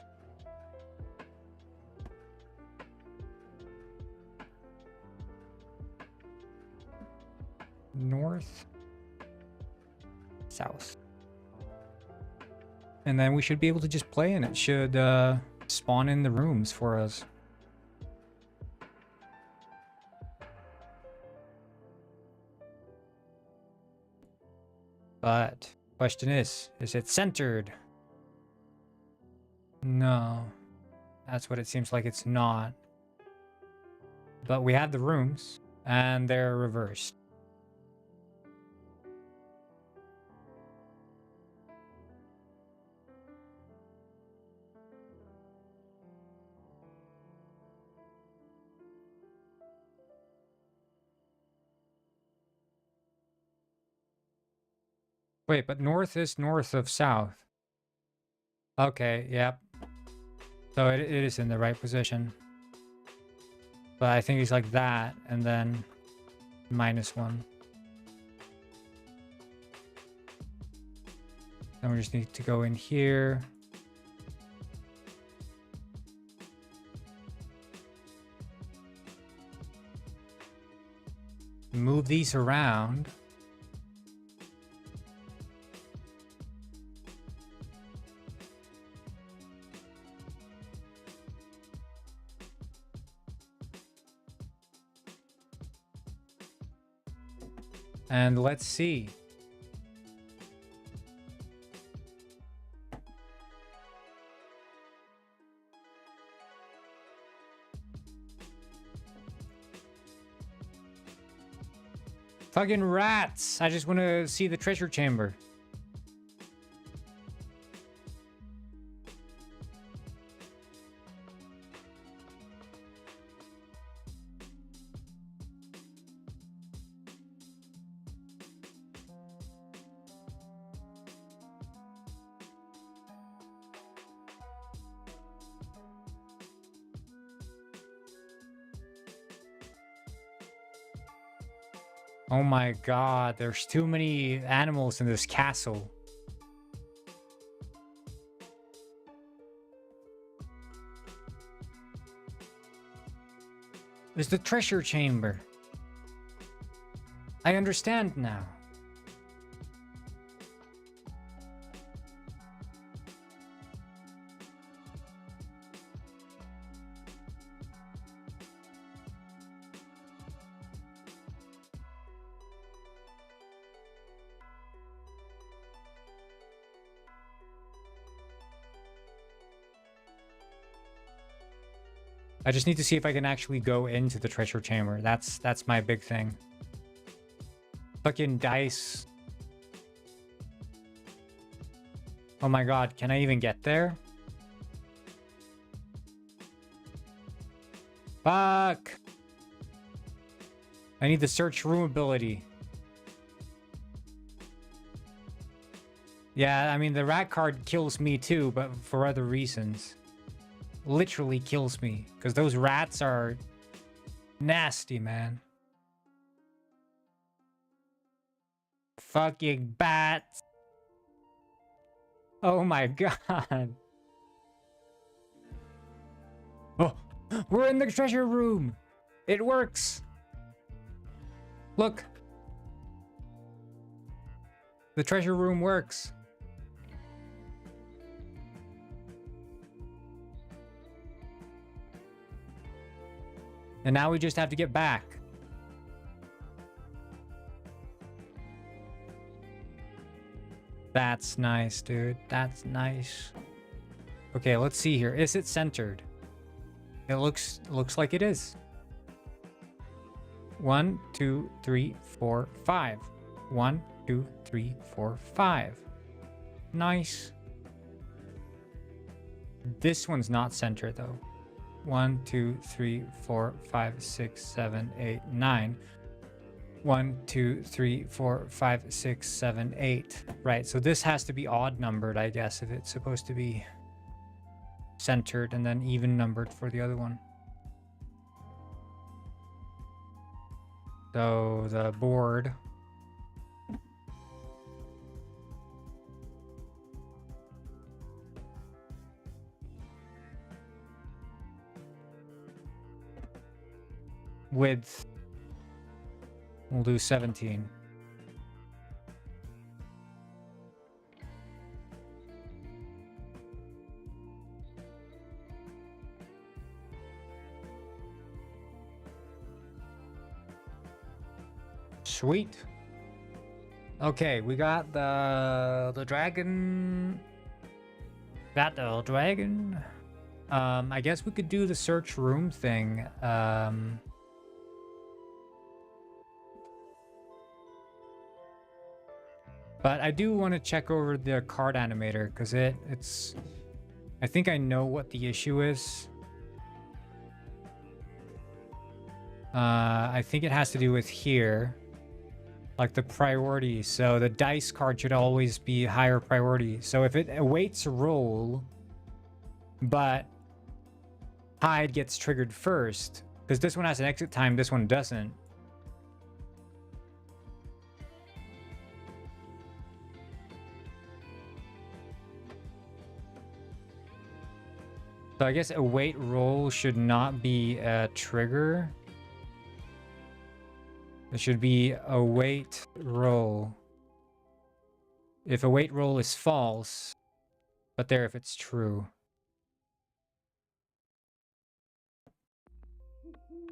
North, south. And then we should be able to just play and it should spawn in the rooms for us. But question is it centered? No. That's what it seems like it's not. But we have the rooms and they're reversed. Wait, but north is north of south. Okay, yep. So it is in the right position. But I think it's like that, and then -1. Then we just need to go in here. Move these around. And let's see. Fucking rats! I just want to see the treasure chamber. Oh my god, there's too many animals in this castle. It's the treasure chamber. I understand now. I just need to see if I can actually go into the treasure chamber. That's my big thing. Fucking dice. Oh my god, can I even get there? Fuck! I need the search room ability. Yeah, I mean, the rat card kills me too, but for other reasons. Literally kills me, because those rats are nasty, man. Fucking bats. Oh my god. Oh, we're in the treasure room. It works. Look. The treasure room works. And now we just have to get back. That's nice, dude. That's nice. Okay, let's see here. Is it centered? It looks like it is. 1, 2, 3, 4, 5. 1, 2, 3, 4, 5. Nice. This one's not centered though. 1, 2, 3, 4, 5, 6, 7, 8, 9. 1, 2, 3, 4, 5, 6, 7, 8. Right, so this has to be odd numbered, I guess, if it's supposed to be centered, and then even numbered for the other one. So the board width, we'll do 17. Sweet. Okay, we got the dragon. Got the dragon. I guess we could do the search room thing. But I do want to check over the card animator because it's. I think I know what the issue is. I think it has to do with here. Like the priority. So the dice card should always be higher priority. So if it awaits a roll, but hide gets triggered first, because this one has an exit time, this one doesn't. So I guess await roll should not be a trigger. It should be await roll. If await roll is false, but there if it's true.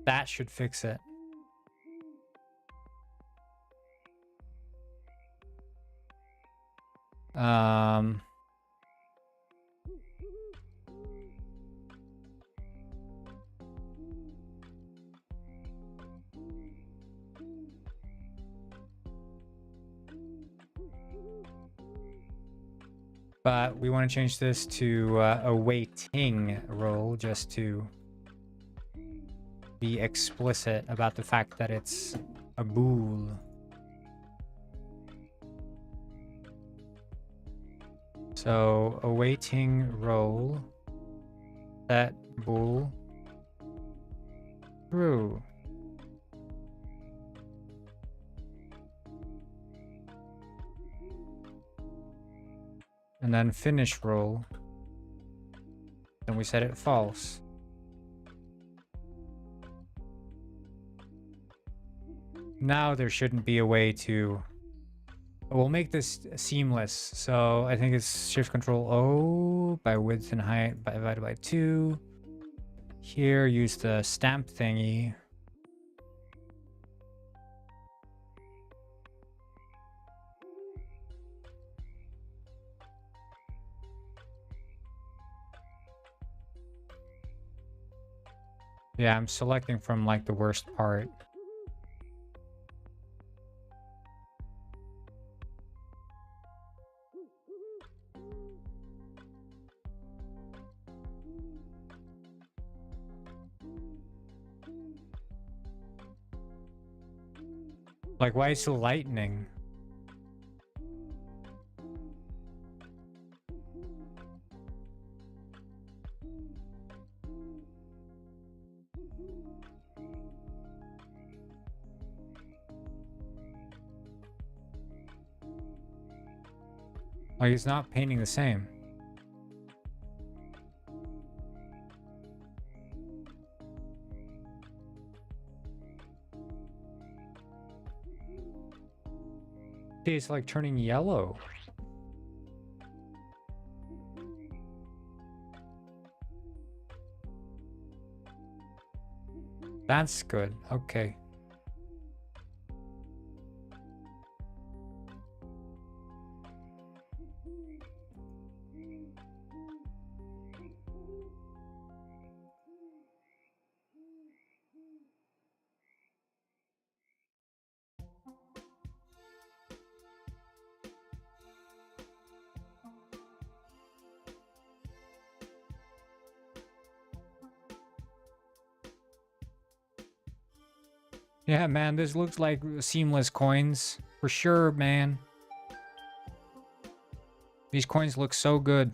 That should fix it. But we want to change this to awaiting roll just to be explicit about the fact that it's a bool. So awaiting roll, set bool true. And then finish roll. Then we set it false. Now there shouldn't be a way to... We'll make this seamless. So I think it's Shift Control O by width and height divided by 2. Here, use the stamp thingy. Yeah, I'm selecting from like the worst part. Like, why is it lightning? Like, it's not painting the same. See, it's like turning yellow. That's good. Okay. Yeah, man, this looks like seamless coins. For sure, man. These coins look so good.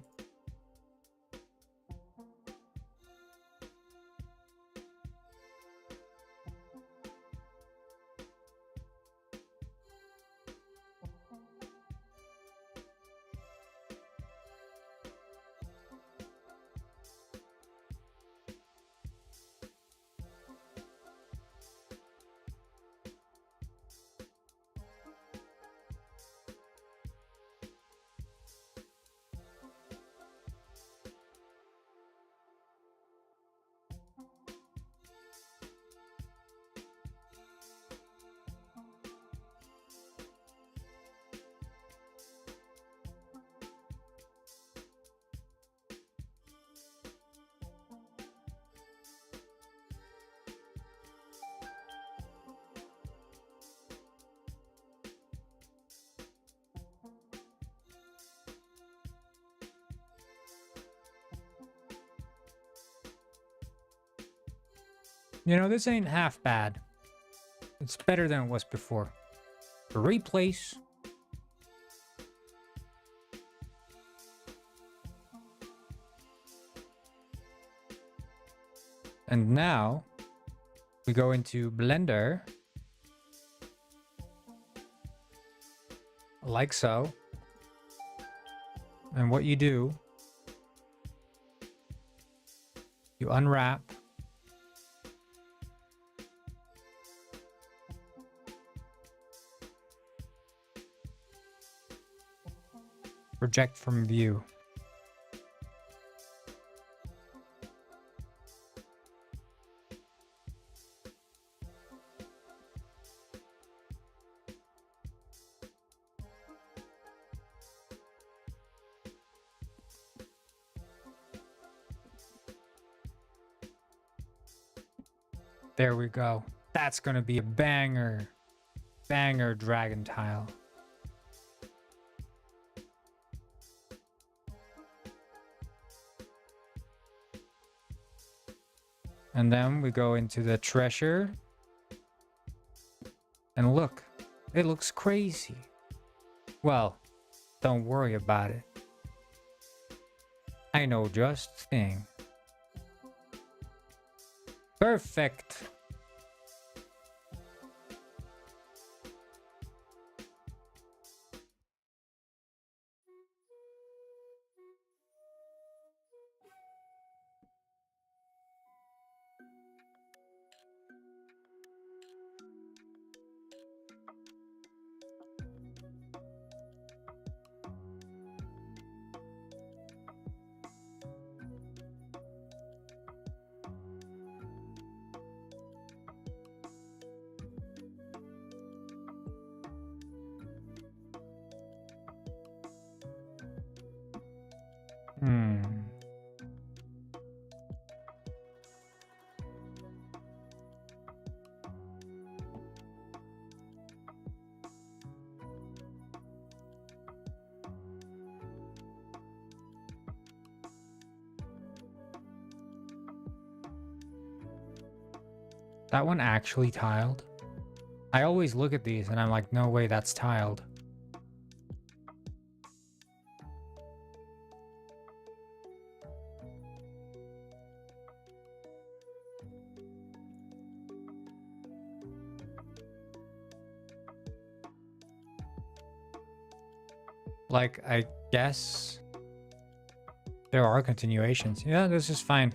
You know, this ain't half bad. It's better than it was before. Replace. And now we go into Blender. Like so. And what you do, you unwrap. Project from view. There we go. That's gonna be a banger. Banger dragon tile. And then we go into the treasure. And look, it looks crazy. Well, don't worry about it. I know just the thing. Perfect. Hmm. That one actually tiled? I always look at these and I'm like, no way, that's tiled. Like, I guess there are continuations. Yeah, this is fine.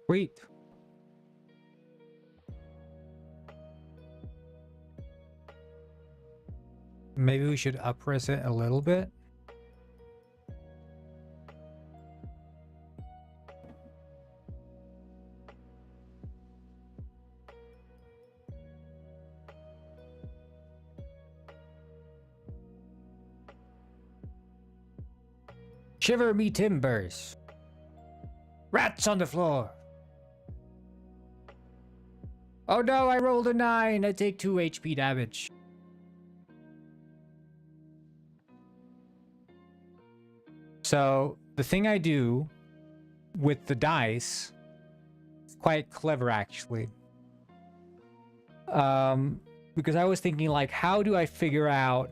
Sweet. Maybe we should up-res it a little bit. Shiver me timbers. Rats on the floor. Oh no, I rolled a 9. I take 2 HP damage. So the thing I do with the dice is quite clever, actually. Because I was thinking, like, how do I figure out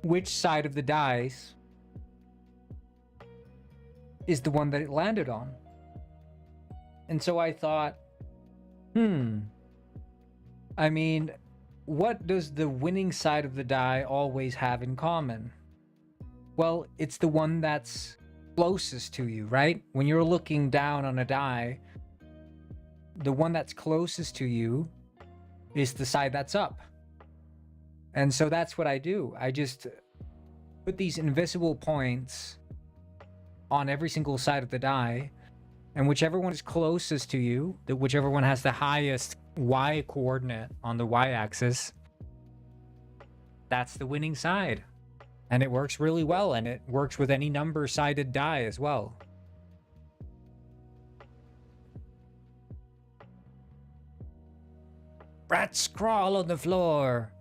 which side of the dice is the one that it landed on? And so I thought, I mean, what does the winning side of the die always have in common? Well, it's the one that's closest to you, right? When you're looking down on a die, the one that's closest to you is the side that's up. And so that's what I do. I just put these invisible points on every single side of the die, and whichever one is closest to you, whichever one has the highest Y coordinate on the Y axis, that's the winning side. And it works really well, and it works with any number-sided die as well. Rats crawl on the floor.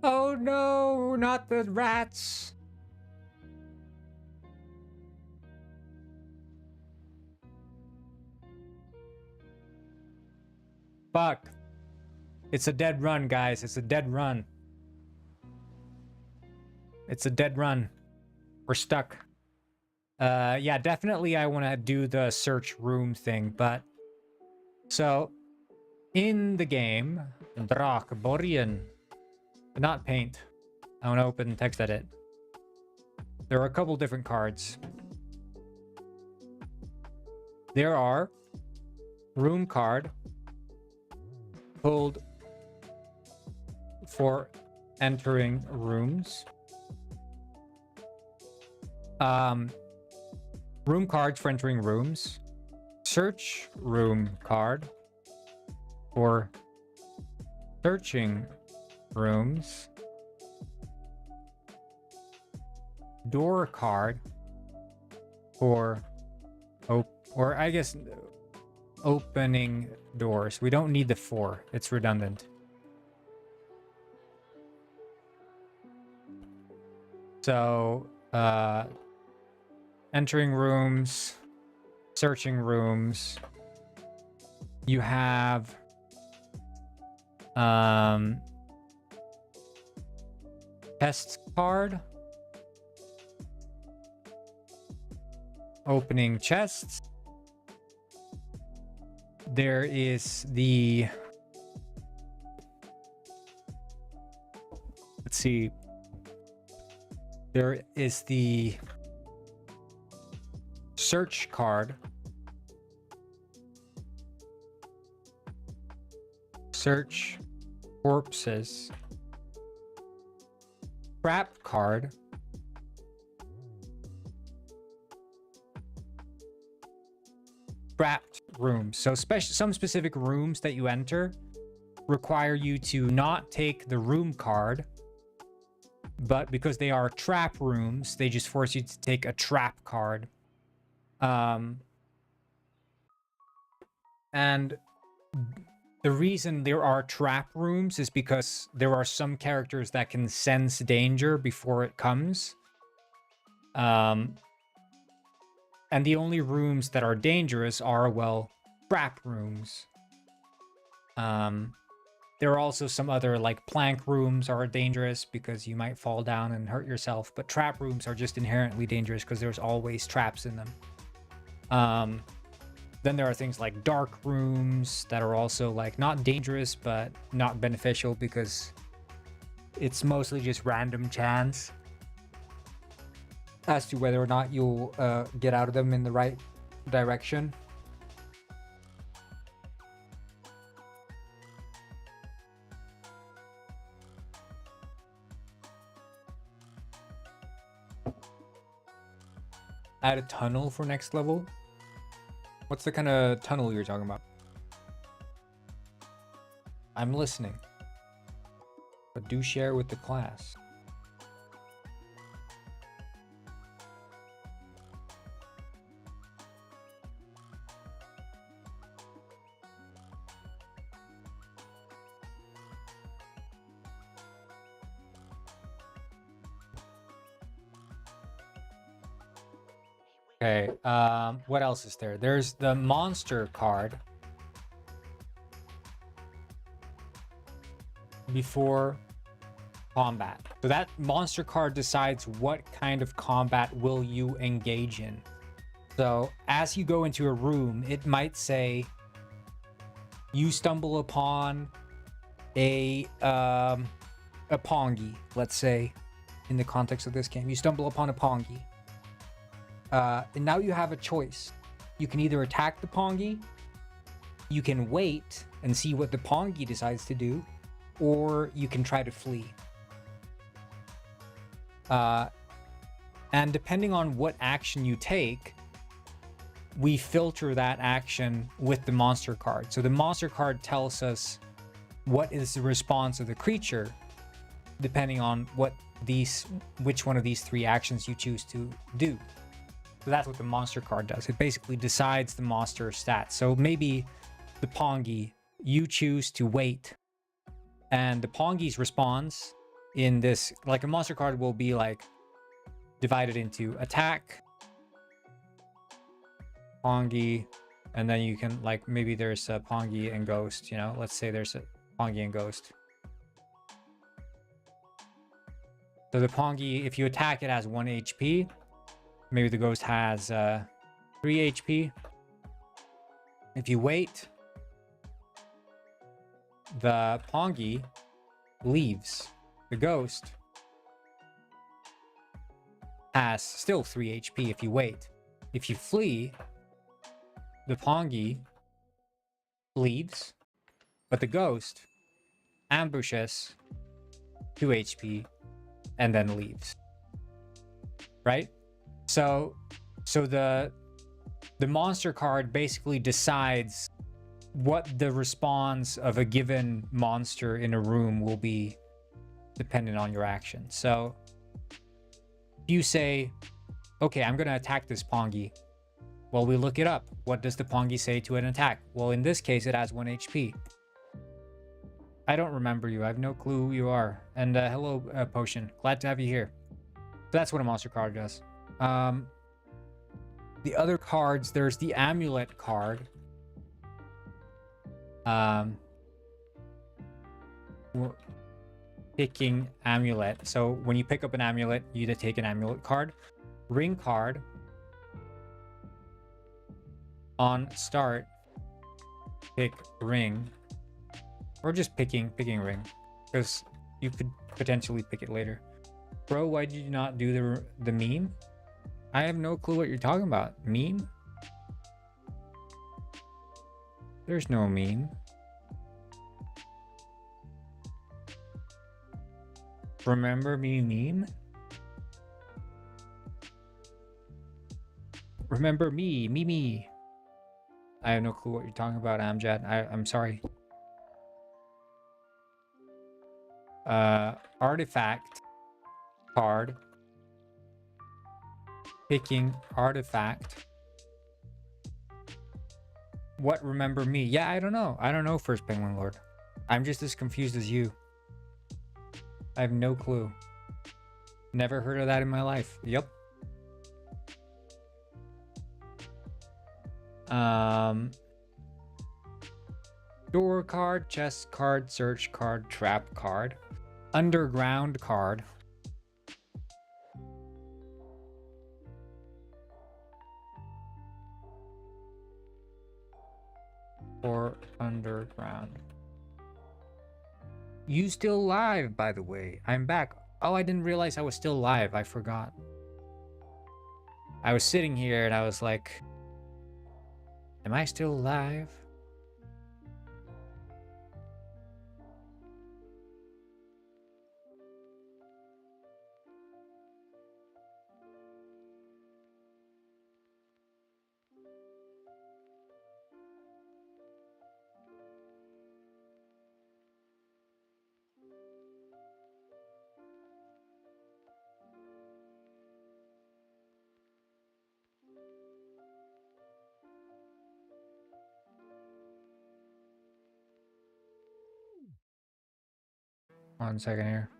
Oh no, not the rats. Fuck. It's a dead run, guys. It's a dead run. It's a dead run. We're stuck. Yeah, definitely I want to do the search room thing, but... So, in the game, Drakborgen, not paint. I want to open text edit. There are a couple different cards. There are room card pulled for entering rooms. Room cards for entering rooms. Search room card for searching rooms. Door card for opening doors. We don't need the 4. It's redundant. So, entering rooms, searching rooms. You have test card, opening chests. There is the, let's see, there is the search card. Search corpses. Trap card. Trapped rooms. So some specific rooms that you enter require you to not take the room card, but because they are trap rooms, they just force you to take a trap card. And the reason there are trap rooms is because there are some characters that can sense danger before it comes. And the only rooms that are dangerous are, well, trap rooms. There are also some other, like, plank rooms are dangerous because you might fall down and hurt yourself. But trap rooms are just inherently dangerous because there's always traps in them. Then there are things like dark rooms that are also, like, not dangerous, but not beneficial because it's mostly just random chance as to whether or not you'll get out of them in the right direction. Add a tunnel for next level. What's the kind of tunnel you're talking about? I'm listening. But do share with the class. Okay, what else is there? There's the monster card. Before combat. So that monster card decides what kind of combat will you engage in. So as you go into a room, it might say you stumble upon a Pongi, let's say, in the context of this game. You stumble upon a Pongi. And now you have a choice. You can either attack the Pongi, you can wait and see what the Pongi decides to do, or you can try to flee. And depending on what action you take, we filter that action with the monster card. So the monster card tells us what is the response of the creature, depending on which one of these three actions you choose to do. So that's what the monster card does. It basically decides the monster stats. So maybe the Pongi, you choose to wait, and the Pongi's response in this, like a monster card will be like divided into attack, Pongi, and then you can, like, maybe there's a Pongi and Ghost, you know, let's say there's a Pongi and Ghost. So the Pongi, if you attack, it has 1 HP. Maybe the Ghost has 3 HP. If you wait, the Pongi leaves. The Ghost has still 3 HP if you wait. If you flee, the Pongi leaves, but the Ghost ambushes 2 HP and then leaves. Right? So the monster card basically decides what the response of a given monster in a room will be dependent on your action. So if you say, okay, I'm going to attack this Pongi. Well, we look it up. What does the Pongi say to an attack? Well, in this case, it has 1 HP. I don't remember you. I have no clue who you are. And hello, Potion. Glad to have you here. So that's what a monster card does. The other cards, there's the Amulet card. Picking Amulet. So when you pick up an Amulet, you either take an Amulet card. Ring card. On start, pick Ring. Or just picking Ring. Because you could potentially pick it later. Bro, why did you not do the meme? I have no clue what you're talking about. Meme? There's no meme. Remember me meme? Remember me. I have no clue what you're talking about, Amjad. I'm sorry. Artifact card. Picking artifact. What remember me? Yeah, I don't know. I don't know, First Penguin Lord. I'm just as confused as you. I have no clue. Never heard of that in my life. Yep. Door card, chest card, search card, trap card, underground card. Or underground. You still live, by the way. I'm back. Oh, I didn't realize I was still live. I forgot. I was sitting here and I was like, Am I still alive? One second here.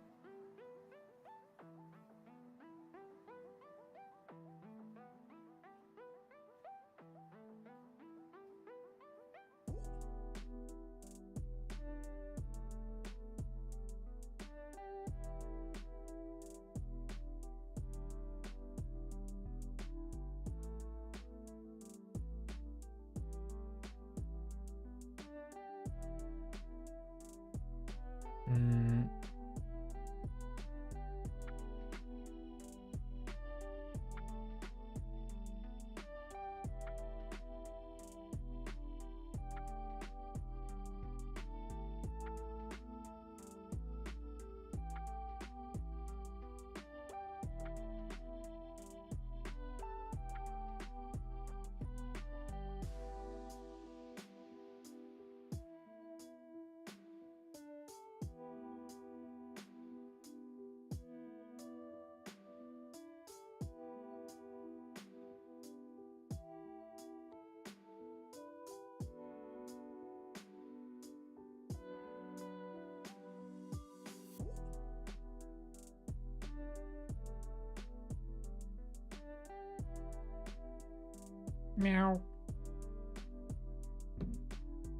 Meow.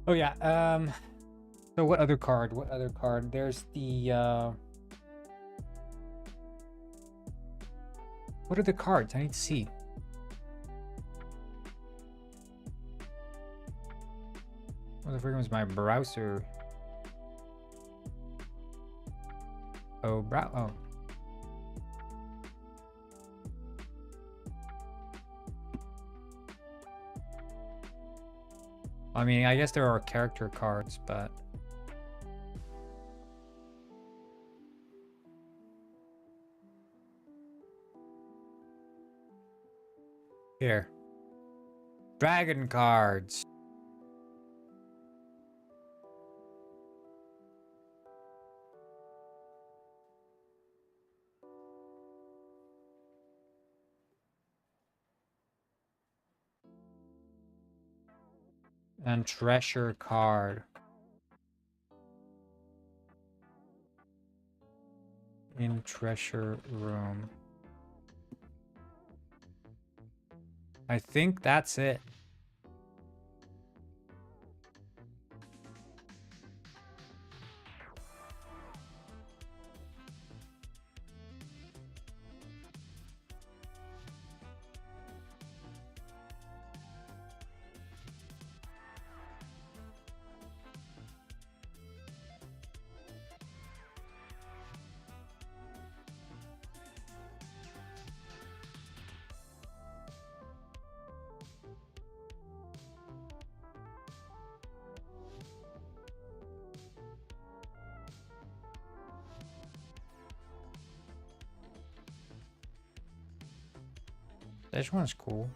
Oh yeah, so what other card? What other card? There's the what are the cards? I need to see. What the frick was my browser? Oh, oh. I mean, I guess there are character cards, but here. Dragon cards. And treasure card. In treasure room. I think that's it. This one's cool.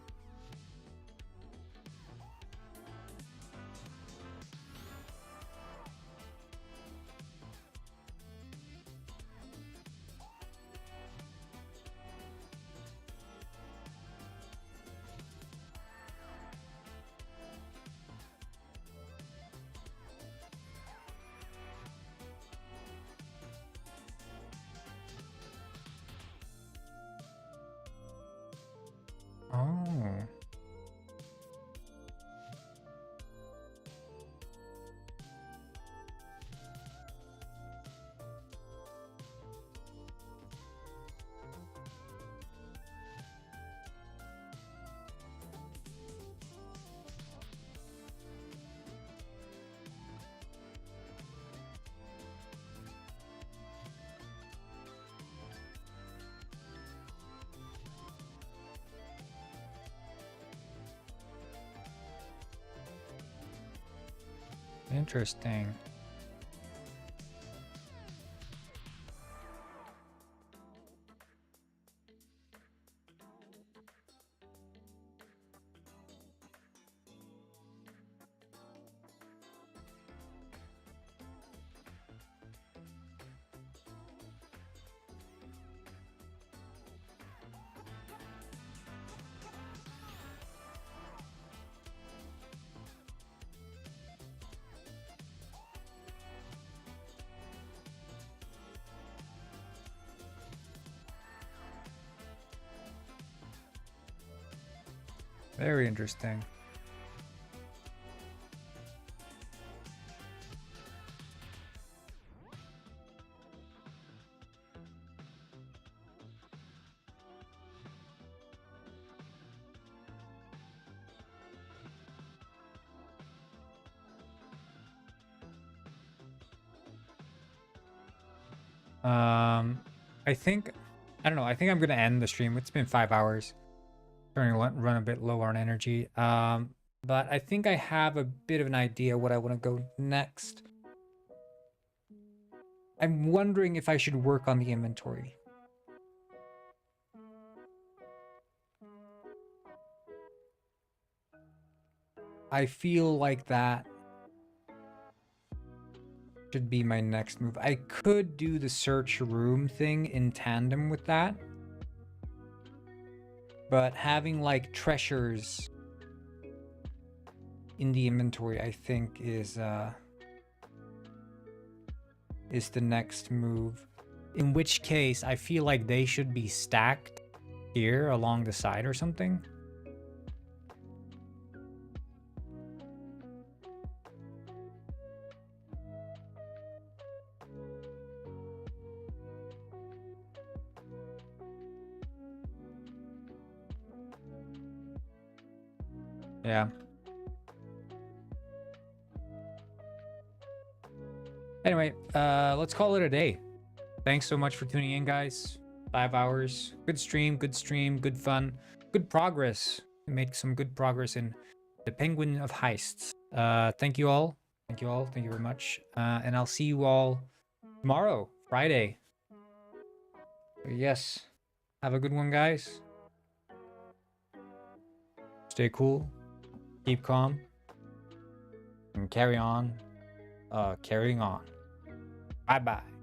Oh. Interesting. Very interesting. I don't know. I think I'm gonna end the stream. It's been 5 hours. Starting to run a bit low on energy. But I think I have a bit of an idea what I want to go next. I'm wondering if I should work on the inventory. I feel like that should be my next move. I could do the search room thing in tandem with that. But having like treasures in the inventory, I think is the next move. In which case, I feel like they should be stacked here along the side or something. Yeah. Anyway, let's call it a day. Thanks so much for tuning in, guys. 5 hours. Good stream, good fun, good progress. We made some good progress in the Penguin of Heists. Thank you all. Thank you all. Thank you very much. And I'll see you all tomorrow, Friday. Yes. Have a good one, guys. Stay cool. Keep calm. And carry on. Carrying on. Bye-bye.